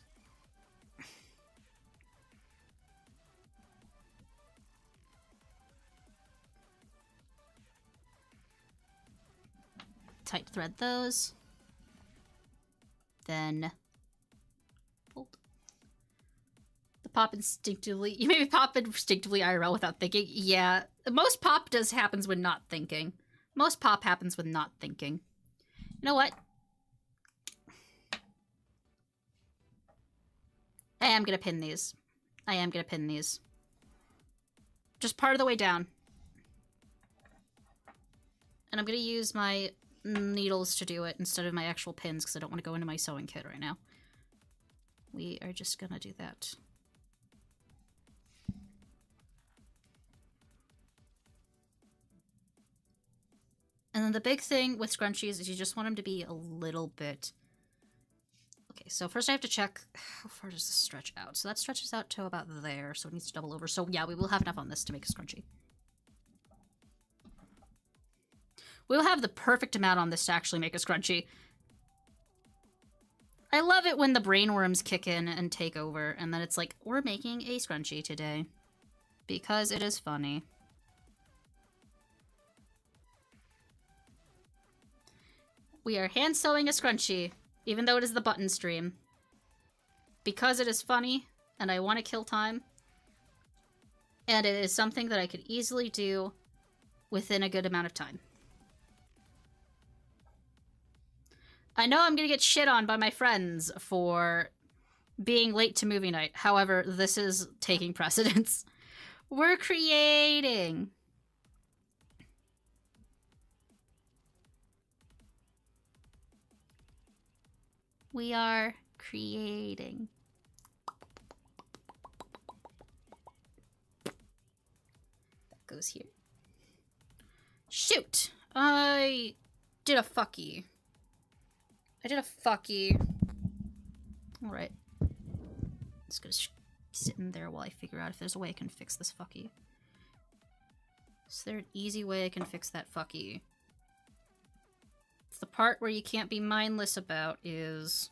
Tight thread those. Then fold. The pop instinctively. You maybe pop instinctively IRL without thinking. Yeah, most pop happens when not thinking. Most pop happens when not thinking. You know what? I am gonna pin these. I am gonna pin these. Just part of the way down. And I'm gonna use my needles to do it instead of my actual pins because I don't want to go into my sewing kit right now. We are just gonna do that. And then the big thing with scrunchies is you just want them to be a little bit... Okay, so first I have to check how far does this stretch out. So that stretches out to about there, so it needs to double over. So yeah, we will have enough on this to make a scrunchie. We'll have the perfect amount on this to actually make a scrunchie. I love it when the brainworms kick in and take over, and then it's like, we're making a scrunchie today. Because it is funny. We are hand sewing a scrunchie, even though it is the button stream. Because it is funny, and I want to kill time. And it is something that I could easily do within a good amount of time. I know I'm gonna get shit on by my friends for being late to movie night. However, this is taking precedence. We're creating. We are creating. That goes here. Shoot! I did a fucky. Alright. Just gonna sit in there while I figure out if there's a way I can fix this fucky. Is there an easy way I can fix that fucky? It's the part where you can't be mindless about is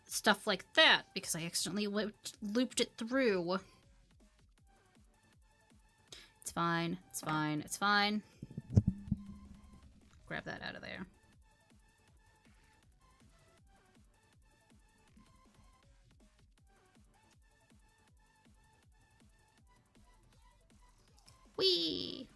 stuff like that, because I accidentally looped it through. It's fine, it's fine, it's fine. Grab that out of there. Whee!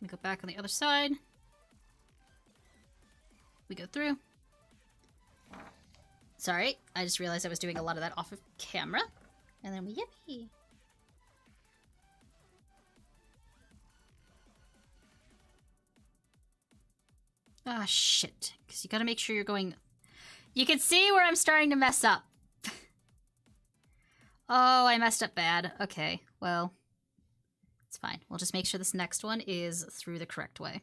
We go back on the other side. We go through. Sorry, I just realized I was doing a lot of that off of camera. And then we yippee. Ah, shit. Because you gotta make sure you're going... You can see where I'm starting to mess up. Oh, I messed up bad. Okay, well, it's fine. We'll just make sure this next one is through the correct way.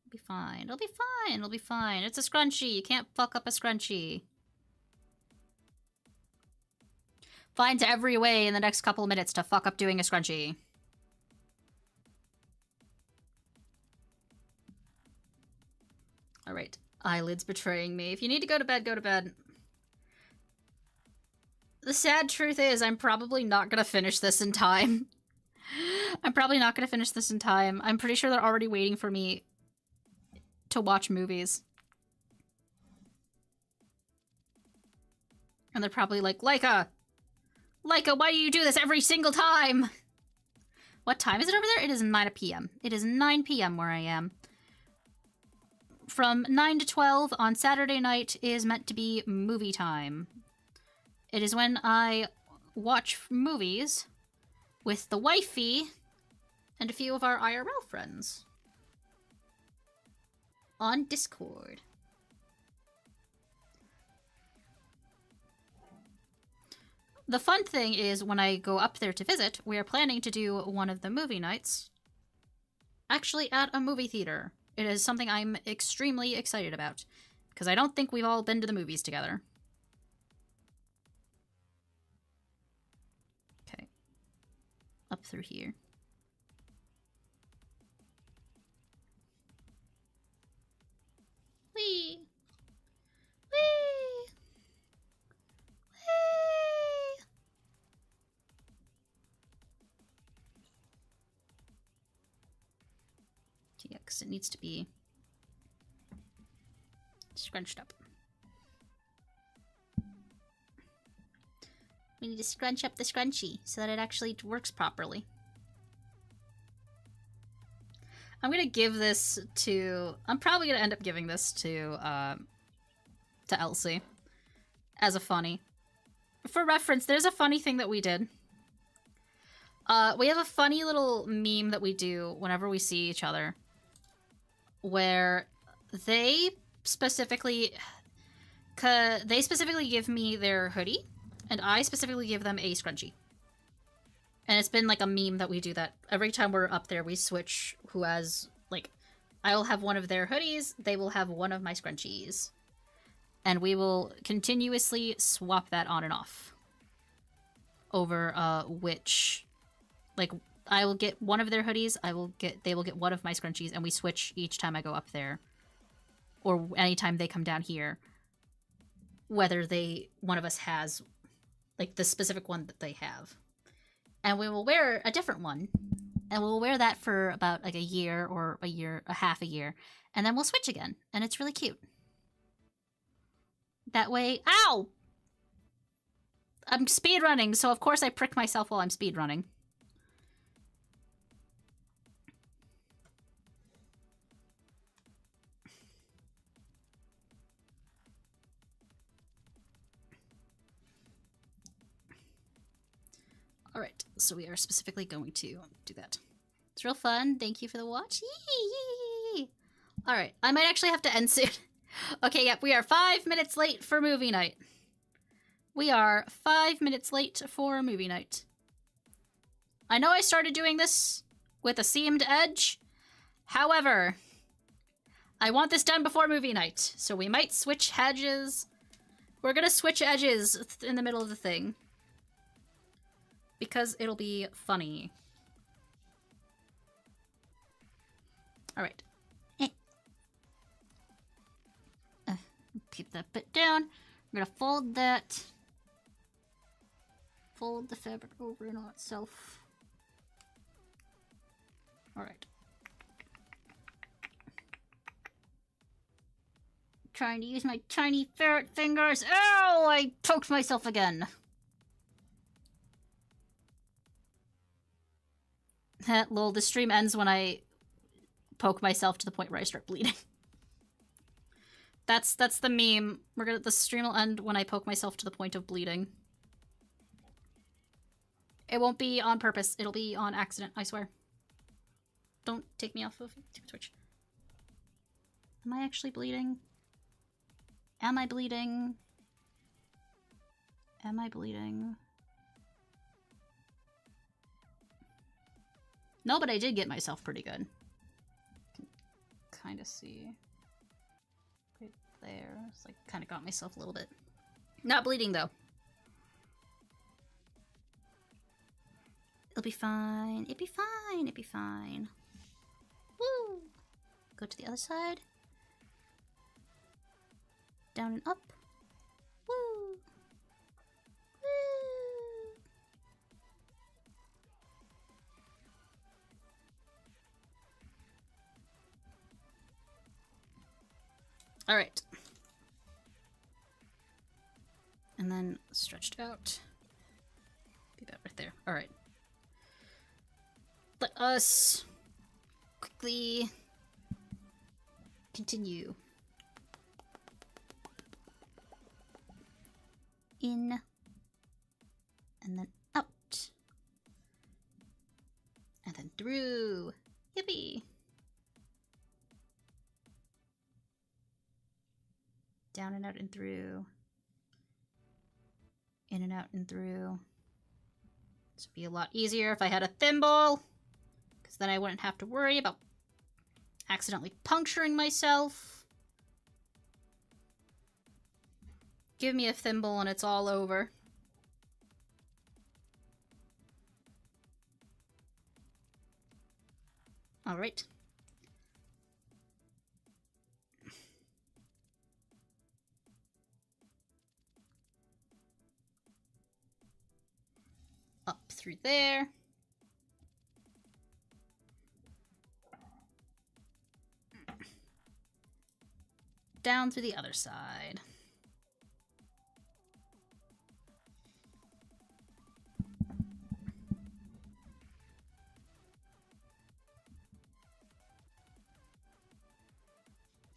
It'll be fine. It'll be fine. It'll be fine. It's a scrunchie. You can't fuck up a scrunchie. Finds every way in the next couple of minutes to fuck up doing a scrunchie. All right. Eyelids betraying me. If you need to go to bed, go to bed. The sad truth is I'm probably not gonna finish this in time. I'm probably not gonna finish this in time. I'm pretty sure they're already waiting for me to watch movies. And they're probably like, Laika! Laika, why do you do this every single time? What time is it over there? It is 9 p.m. It is 9 p.m. where I am. From 9 to 12 on Saturday night is meant to be movie time. It is when I watch movies with the wifey and a few of our IRL friends on Discord. The fun thing is when I go up there to visit, we are planning to do one of the movie nights actually at a movie theater. It is something I'm extremely excited about because I don't think we've all been to the movies together. Okay. Up through here. Whee! Whee! Whee! Yeah, because it needs to be scrunched up. We need to scrunch up the scrunchie so that it actually works properly. I'm gonna give this to... I'm probably gonna end up giving this to Elsie as a funny. For reference, there's a funny thing that we did. We have a funny little meme that we do whenever we see each other, where they specifically give me their hoodie, and I specifically give them a scrunchie. And it's been like a meme that we do that every time we're up there. We switch who has, like, I will have one of their hoodies, they will have one of my scrunchies, and we will continuously swap that on and off over which, like, I will get one of their hoodies, they will get one of my scrunchies, and we switch each time I go up there, or anytime they come down here, whether one of us has, like, the specific one that they have. And we will wear a different one, and we'll wear that for about, like, a year, or half a year, and then we'll switch again, and it's really cute. That way, ow! I'm speedrunning, so of course I prick myself while I'm speedrunning. Alright, so we are specifically going to do that. It's real fun. Thank you for the watch. Alright, I might actually have to end soon. Okay, yep, we are 5 minutes late for movie night. We are 5 minutes late for movie night. I know I started doing this with a seamed edge. However, I want this done before movie night, so we might switch edges. We're gonna switch edges in the middle of the thing, because it'll be funny. Alright. Keep that bit down. We're gonna fold that. Fold the fabric over and on itself. Alright. Trying to use my tiny ferret fingers. Ow! I poked myself again. Lol, the stream ends when I poke myself to the point where I start bleeding. That's the meme. The stream will end when I poke myself to the point of bleeding. It won't be on purpose. It'll be on accident, I swear. Don't take me off of Twitch. Am I actually bleeding? Am I bleeding? Am I bleeding? No, but I did get myself pretty good. Kind of see. Right there. It's like kind of got myself a little bit. Not bleeding though. It'll be fine. It'll be fine. It'll be fine. Woo! Go to the other side. Down and up. Woo! Woo! All right. And then stretched out. Be that right there. All right. Let us quickly continue. In and then out. through. Yippee. Down and out and through. In and out and through. This would be a lot easier if I had a thimble, because then I wouldn't have to worry about accidentally puncturing myself. Give me a thimble and it's all over. All right. Up through there. Down through the other side.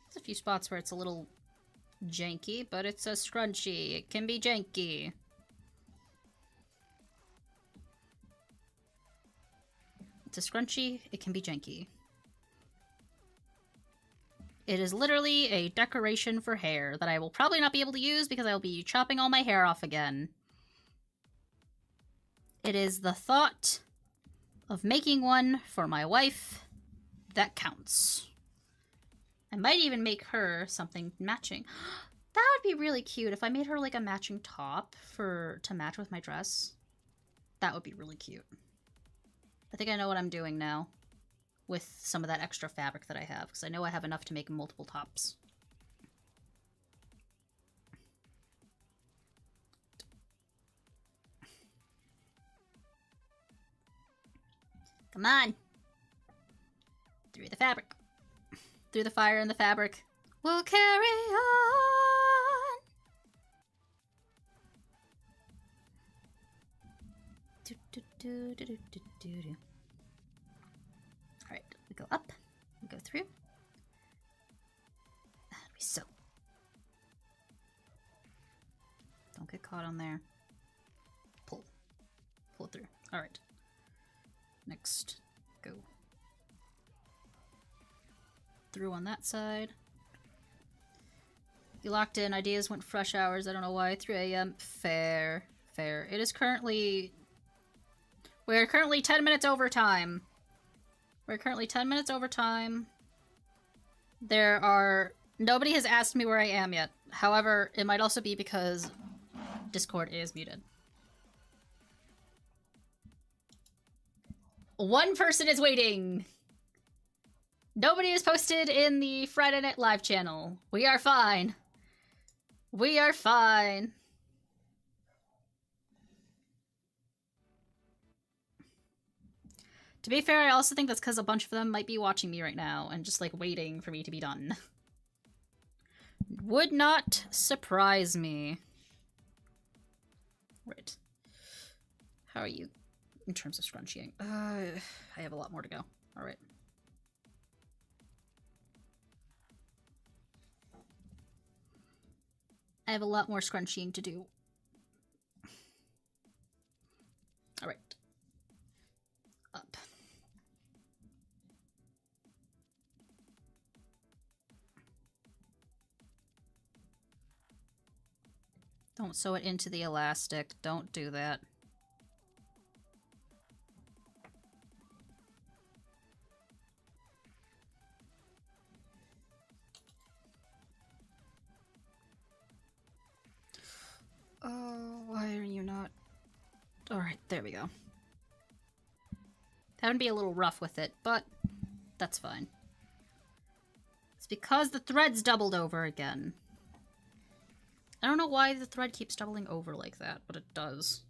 There's a few spots where it's a little janky, but it's a scrunchie. It can be janky. It's a scrunchie. It can be janky. It is literally a decoration for hair that I will probably not be able to use because I will be chopping all my hair off again. It is the thought of making one for my wife that counts. I might even make her something matching. That would be really cute if I made her like a matching top to match with my dress. That would be really cute. I think I know what I'm doing now with some of that extra fabric that I have, because I know I have enough to make multiple tops. Come on! Through the fabric. Through the fire and the fabric. We'll carry on! Do, do, do, do, do, do, do, do. Alright, we go up, we go through, and we sew. Don't get caught on there. Pull. Pull it through. Alright. Next, go. Through on that side. You locked in, ideas went fresh hours, I don't know why. 3 a.m. Fair. Fair. It is currently... We're currently 10 minutes over time. We're currently 10 minutes over time. Nobody has asked me where I am yet. However, it might also be because Discord is muted. One person is waiting! Nobody is posted in the Friday Night Live channel. We are fine. We are fine. To be fair, I also think that's because a bunch of them might be watching me right now and just, like, waiting for me to be done. Would not surprise me. Right. How are you in terms of scrunchieing? I have a lot more to go. Alright. I have a lot more scrunchieing to do. Alright. Up. Don't sew it into the elastic. Don't do that. Oh, why are you not... Alright, there we go. That would be a little rough with it, but that's fine. It's because the thread's doubled over again. I don't know why the thread keeps doubling over like that, but it does.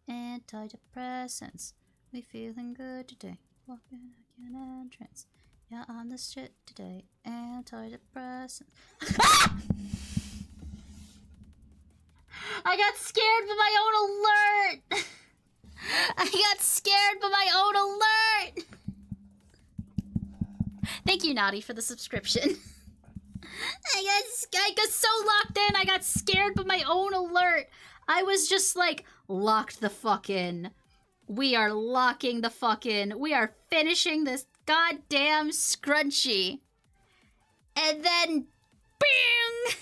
Antidepressants. We feeling good today. Walking like an entrance. Yeah, on this shit today. Antidepressants. Ah! I got scared by my own alert! I got scared by my own alert! Thank you, Naughty, for the subscription. I got so locked in. I got scared by my own alert. I was just like, locked the fuck in. We are locking the fuck in. We are finishing this goddamn scrunchie. And then, bing!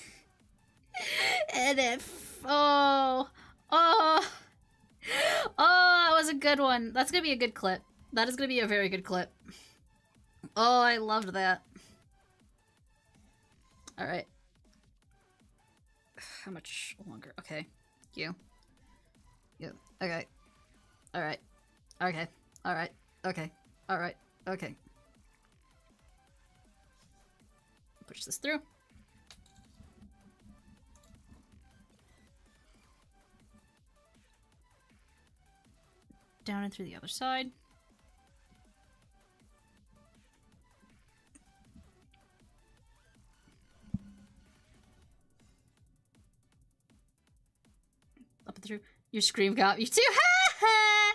And then, oh, that was a good one. That's gonna be a good clip. That is gonna be a very good clip. Oh, I loved that. Alright. How much longer? Okay. You. Okay. Alright. Okay. Alright. Okay. Alright. Okay. Push this through. Down and through the other side. Up and through. Your scream got you too. Ha ha!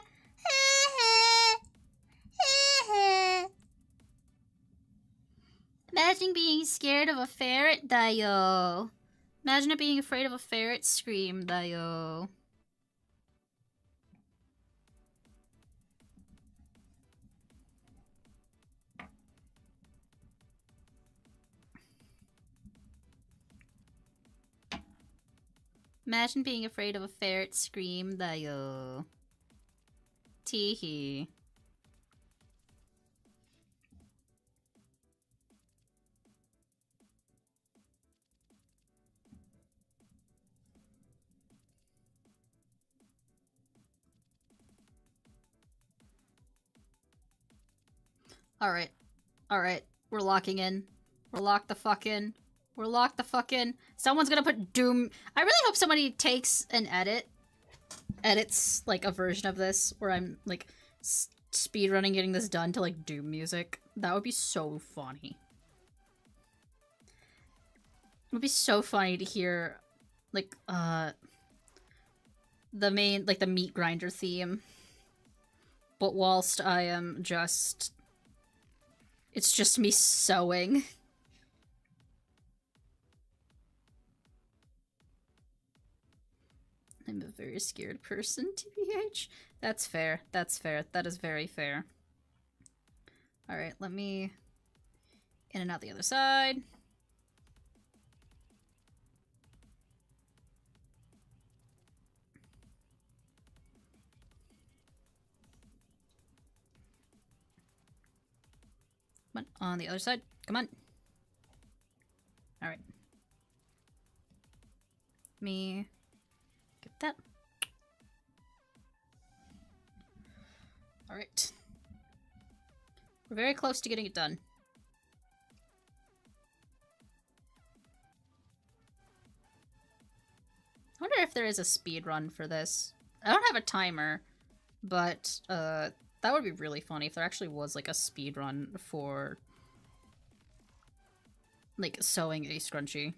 Imagine being scared of a ferret, Dio. Imagine it being afraid of a ferret scream, Dio. Imagine being afraid of a ferret scream, Dio. Teehee. Alright. Alright. We're locking in. We're locked the fuck in. We're locked the fuck in. Someone's gonna put Doom. I really hope somebody takes an edits, like, a version of this where I'm, like, speedrunning getting this done to, like, Doom music. That would be so funny. It would be so funny to hear, like, the main, like, the meat grinder theme. But whilst I am just... It's just me sewing. I'm a very scared person, TBH. That's fair. That's fair. That is very fair. Alright, let me... In and out the other side. Come on the other side. Come on. Alright. Me... Get that. Alright. We're very close to getting it done. I wonder if there is a speed run for this. I don't have a timer, but that would be really funny if there actually was like a speed run for like sewing a scrunchie.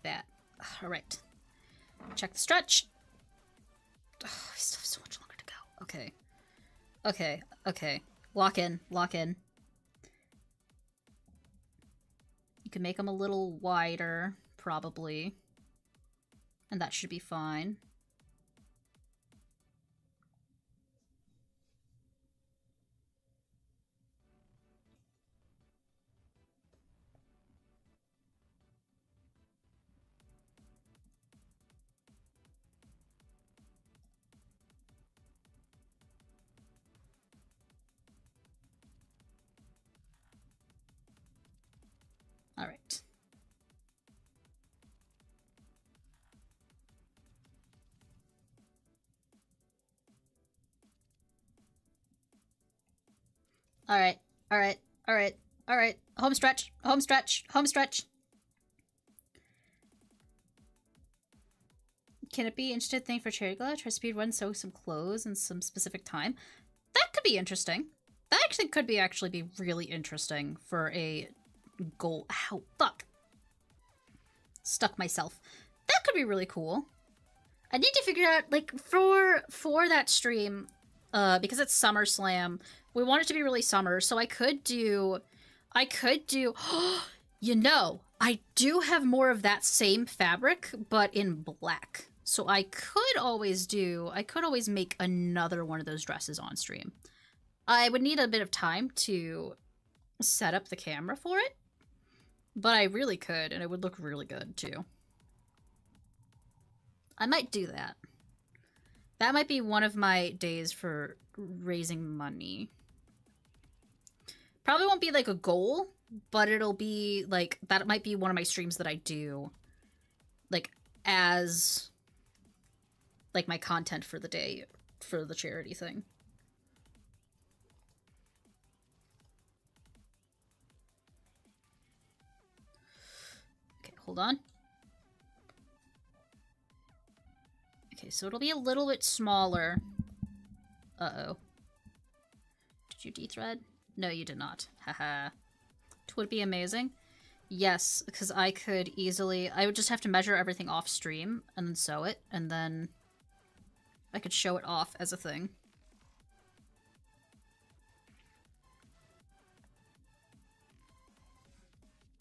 That. Alright. Check the stretch. Oh, I still have so much longer to go. Okay. Okay. Okay. Lock in. Lock in. You can make them a little wider, probably. And that should be fine. All right. All right. All right. All right. All right. Home stretch. Home stretch. Home stretch. Can it be an interesting thing for charity gala? Try speed run, sew some clothes in some specific time. That could be interesting. That actually could be really interesting for a goal. Ow, fuck. Stuck myself. That could be really cool. I need to figure out, like, for that stream, because it's SummerSlam, we want it to be really summer, so I could do, you know, I do have more of that same fabric, but in black. So I could always make another one of those dresses on stream. I would need a bit of time to set up the camera for it, but I really could, and it would look really good, too. I might do that. That might be one of my days for raising money. Probably won't be, like, a goal, but it'll be, like, that might be one of my streams that I do, like, as, like, my content for the day, for the charity thing. Okay, hold on. Okay, so it'll be a little bit smaller. Uh-oh. Did you de-thread? No, you did not. Haha. It would be amazing. Yes, because I could easily... I would just have to measure everything off stream and then sew it, and then I could show it off as a thing.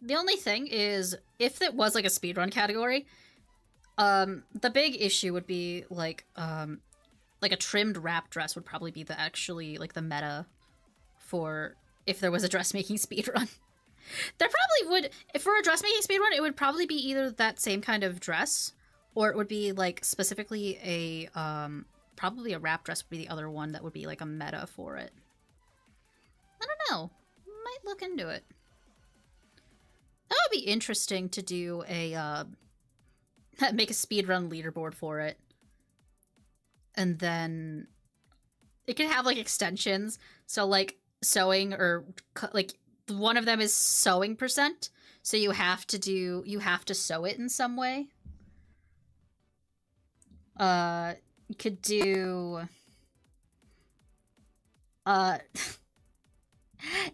The only thing is, if it was like a speedrun category, the big issue would be like a trimmed wrap dress would probably be the actually like the meta for if there was a dressmaking speedrun. There probably would, if for a dressmaking speedrun, it would probably be either that same kind of dress, or it would be like specifically a probably a wrap dress would be the other one that would be like a meta for it. I don't know. Might look into it. That would be interesting to do a make a speedrun leaderboard for it. And then it can have like extensions. So like sewing or like one of them is sewing %. So you have to sew it in some way. You could do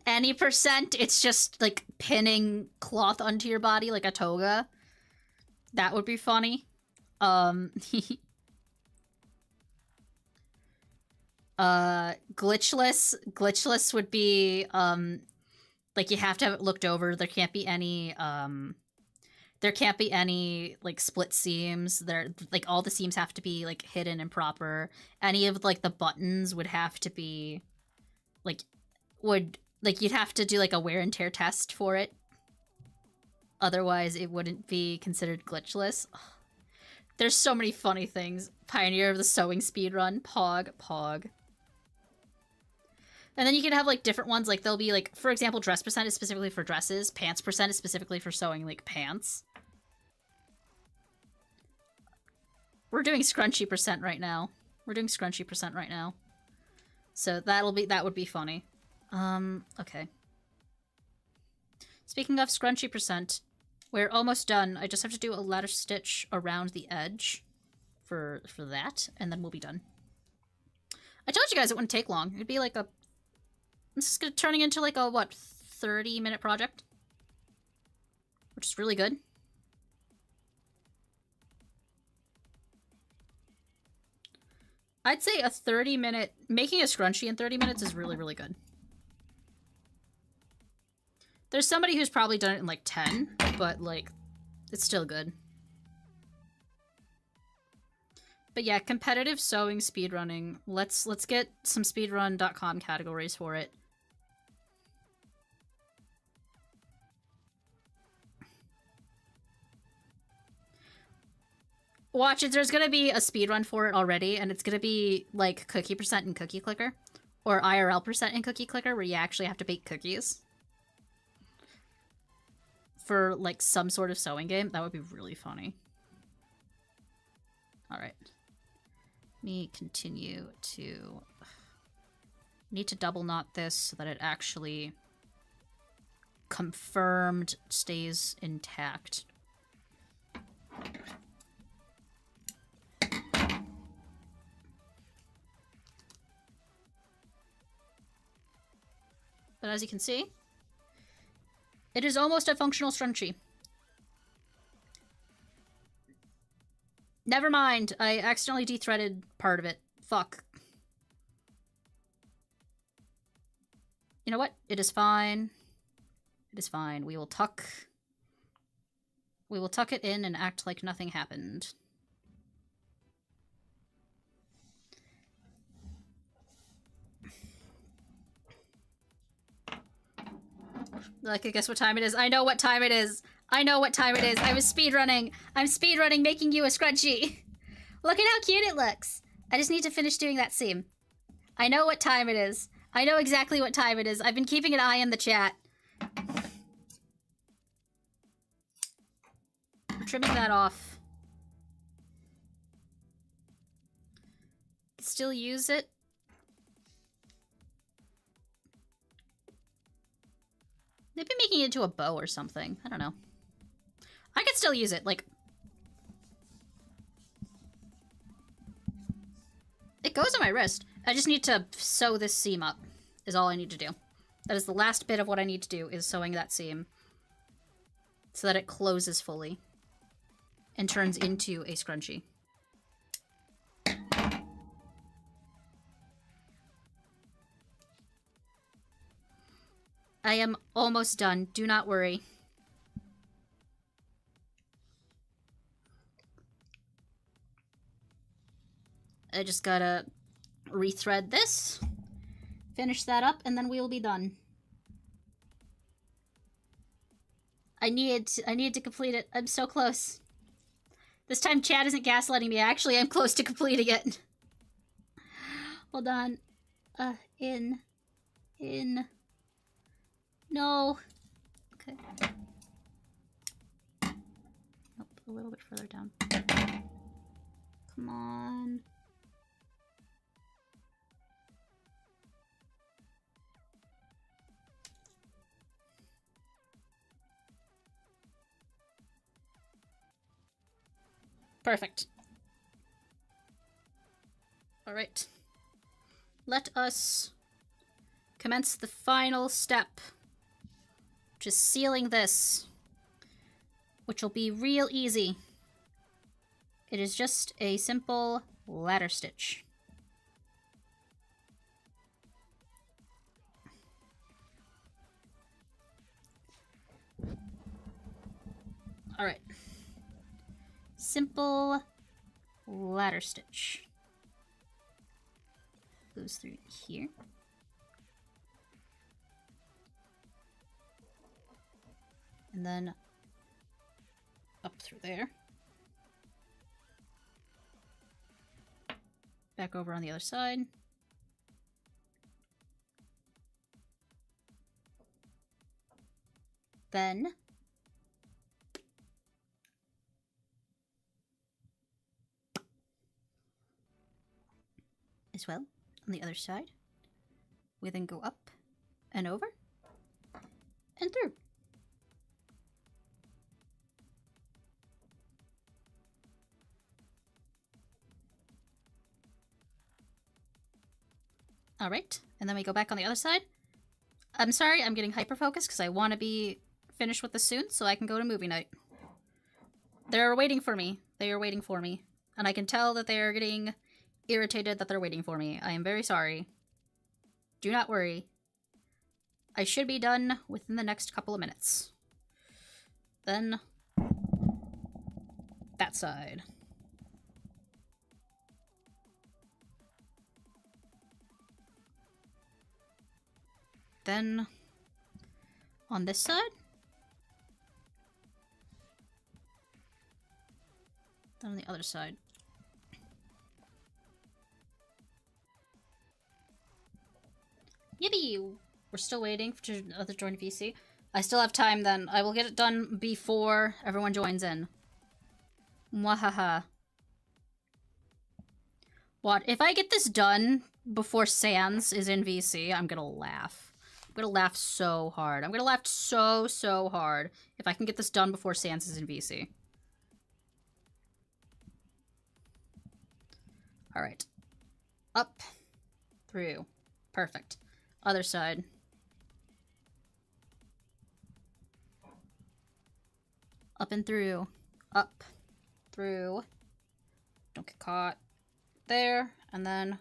any %, it's just like pinning cloth onto your body like a toga. That would be funny. Glitchless would be like you have to have it looked over. There can't be any like split seams. There, like all the seams have to be like hidden and proper. Any of like the buttons would have to be like you'd have to do like a wear and tear test for it. Otherwise, it wouldn't be considered glitchless. Ugh. There's so many funny things. Pioneer of the sewing speedrun, Pog. And then you can have like different ones. Like they'll be like, for example, dress % is specifically for dresses. Pants % is specifically for sewing like pants. We're doing scrunchy % right now. So that would be funny. Okay. Speaking of scrunchy %, we're almost done. I just have to do a lattice stitch around the edge for that, and then we'll be done. I told you guys it wouldn't take long. It'd be like a... This is turning into like a, what, 30-minute project? Which is really good. I'd say a 30-minute... Making a scrunchie in 30 minutes is really, really good. There's somebody who's probably done it in like 10, but like, it's still good. But yeah, competitive sewing speedrunning. Let's get some speedrun.com categories for it. Watch it, there's gonna be a speedrun for it already, and it's gonna be like cookie % and cookie clicker. Or IRL % and cookie clicker, where you actually have to bake cookies. For like some sort of sewing game. That would be really funny. Alright. Let me continue to... Need to double knot this so that it actually confirmed stays intact. But as you can see, it is almost a functional scrunchie. Never mind, I accidentally dethreaded part of it. Fuck. You know what? It is fine. It is fine. We will tuck it in and act like nothing happened. Like, I guess what time it is. I know what time it is. I know what time it is. I was speedrunning. I'm speedrunning making you a scrunchie. Look at how cute it looks. I just need to finish doing that seam. I know what time it is. I know exactly what time it is. I've been keeping an eye in the chat. I'm trimming that off. Still use it. Maybe making it into a bow or something. I don't know. I could still use it, like... It goes on my wrist. I just need to sew this seam up, is all I need to do. That is the last bit of what I need to do, is sewing that seam. So that it closes fully. And turns into a scrunchie. I am almost done. Do not worry. I just gotta rethread this, finish that up, and then we will be done. I need to complete it. I'm so close. This time Chad isn't gaslighting me. Actually, I'm close to completing it. Hold on. In. No. Okay. Nope, a little bit further down. Come on. Perfect. All right. Let us commence the final step, which is sealing this, which will be real easy. It is just a simple ladder stitch. All right. Simple ladder stitch. Goes through here. And then up through there. Back over on the other side. Then as well on the other side. We then go up and over and through. All right, and then we go back on the other side. I'm sorry, I'm getting hyper-focused because I want to be finished with this soon so I can go to movie night. They're waiting for me. They are waiting for me. And I can tell that they are getting irritated that they're waiting for me. I am very sorry. Do not worry. I should be done within the next couple of minutes. Then that side. Then on this side. Then on the other side. Yippee! We're still waiting for another join VC. I still have time then. I will get it done before everyone joins in. Mwahaha. What? If I get this done before Sans is in VC, I'm gonna laugh. I'm gonna laugh so hard. I'm gonna laugh so hard if I can get this done before Sans is in VC. Alright. Up. Through. Perfect. Other side. Up and through. Up. Through. Don't get caught. There. And then...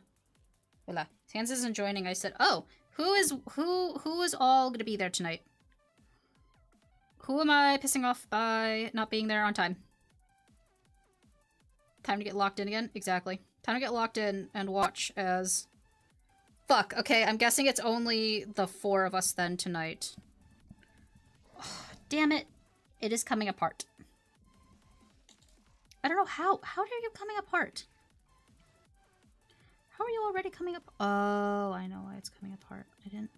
Voila. Hans isn't joining. I said, oh, who is all gonna be there tonight? Who am I pissing off by not being there on time? Time to get locked in again? Exactly. Time to get locked in and watch as... Fuck, okay, I'm guessing it's only the 4 of us then tonight. Oh, damn it. It is coming apart. I don't know how are you coming apart? How are you already coming up? Oh, I know why it's coming apart. I didn't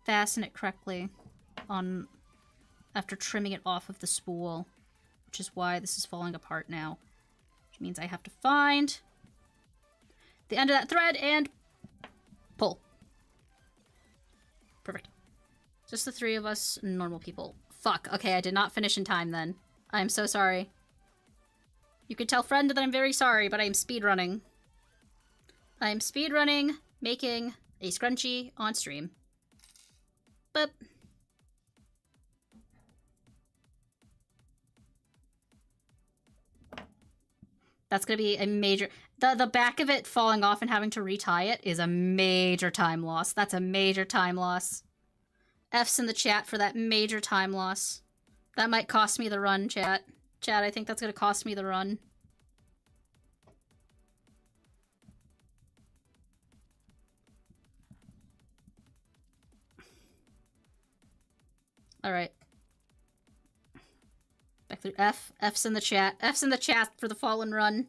fasten it correctly on after trimming it off of the spool, which is why this is falling apart now. Which means I have to find the end of that thread and pull. Perfect. Just the 3 of us normal people. Fuck. Okay, I did not finish in time then. I am so sorry. You could tell friend that I'm very sorry, but I am speedrunning. I am speedrunning, making a scrunchie on stream. But... That's gonna be a major... The back of it falling off and having to retie it is a major time loss. That's a major time loss. F's in the chat for that major time loss. That might cost me the run, chat. Chat, I think that's gonna cost me the run. Alright. Back through F. F's in the chat. F's in the chat for the fallen run.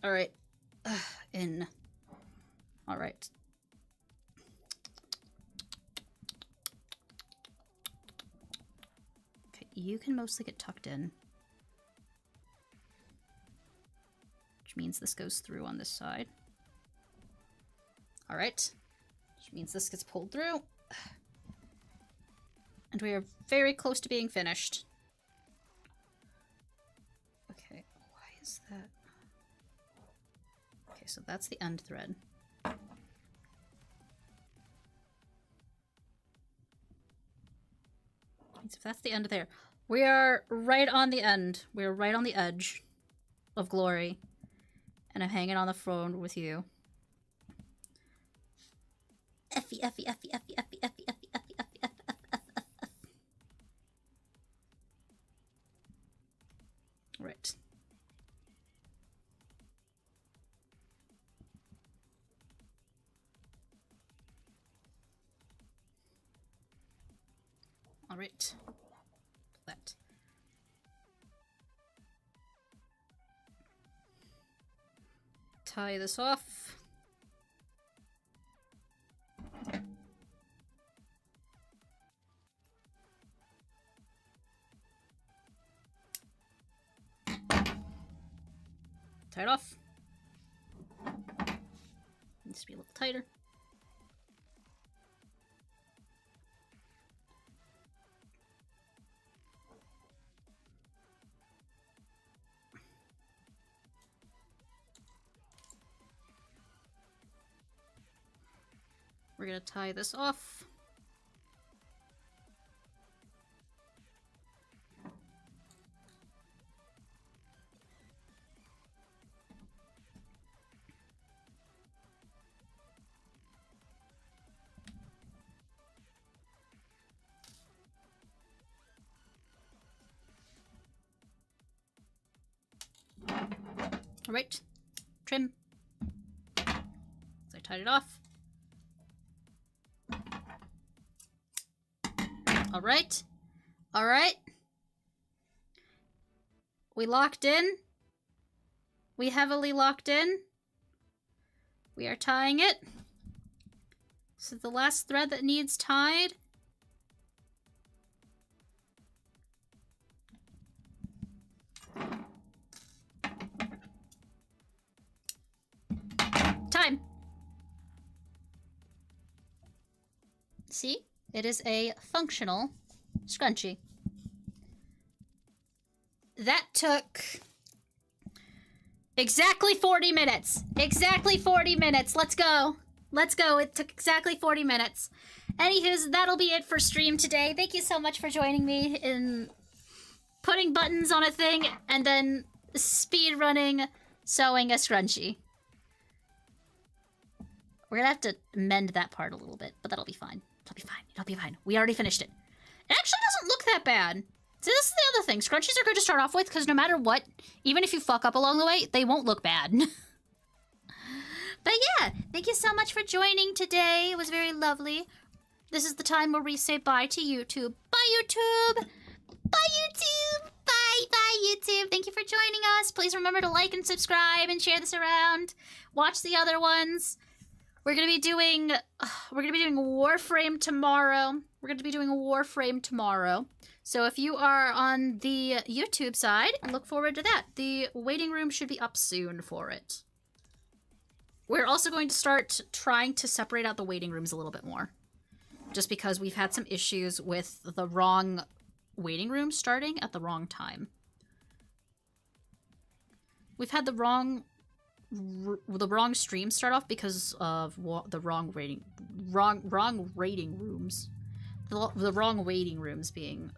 Alright. In. Alright. Okay, you can mostly get tucked in. Means this goes through on this side. Alright. Which means this gets pulled through. And we are very close to being finished. Okay, why is that? Okay, so that's the end thread. Means if that's the end there, we are right on the end. We are right on the edge of glory. And I'm hanging on the phone with you. Effie, Effie, Effie, Effie, Effie, Effie, Effie, Effie, Effie, Effie, Effie, Effie. Right. All right. That. Tie this off. Tie it off. Needs to be a little tighter. We're gonna tie this off. All right, trim. So I tied it off. All right. All right. We locked in. We heavily locked in. We are tying it. So the last thread that needs tied. Time. See? It is a functional scrunchie. That took Exactly 40 minutes. Exactly 40 minutes. Let's go. Let's go. It took exactly 40 minutes. Anywho's, that'll be it for stream today. Thank you so much for joining me in putting buttons on a thing and then speed running sewing a scrunchie. We're gonna have to mend that part a little bit, but that'll be fine. It'll be fine. It'll be fine. We already finished it. It actually doesn't look that bad. So this is the other thing. Scrunchies are good to start off with because no matter what, even if you fuck up along the way, they won't look bad. But yeah, thank you so much for joining today. It was very lovely. This is the time where we say bye to YouTube. Bye, YouTube! Bye, YouTube! Bye, YouTube! Thank you for joining us. Please remember to like and subscribe and share this around. Watch the other ones. We're gonna be doing Warframe tomorrow. So if you are on the YouTube side, look forward to that. The waiting room should be up soon for it. We're also going to start trying to separate out the waiting rooms a little bit more. Just because we've had some issues with the wrong waiting room starting at the wrong time. We've had the wrong stream start off because of the wrong rating rooms. The wrong waiting rooms being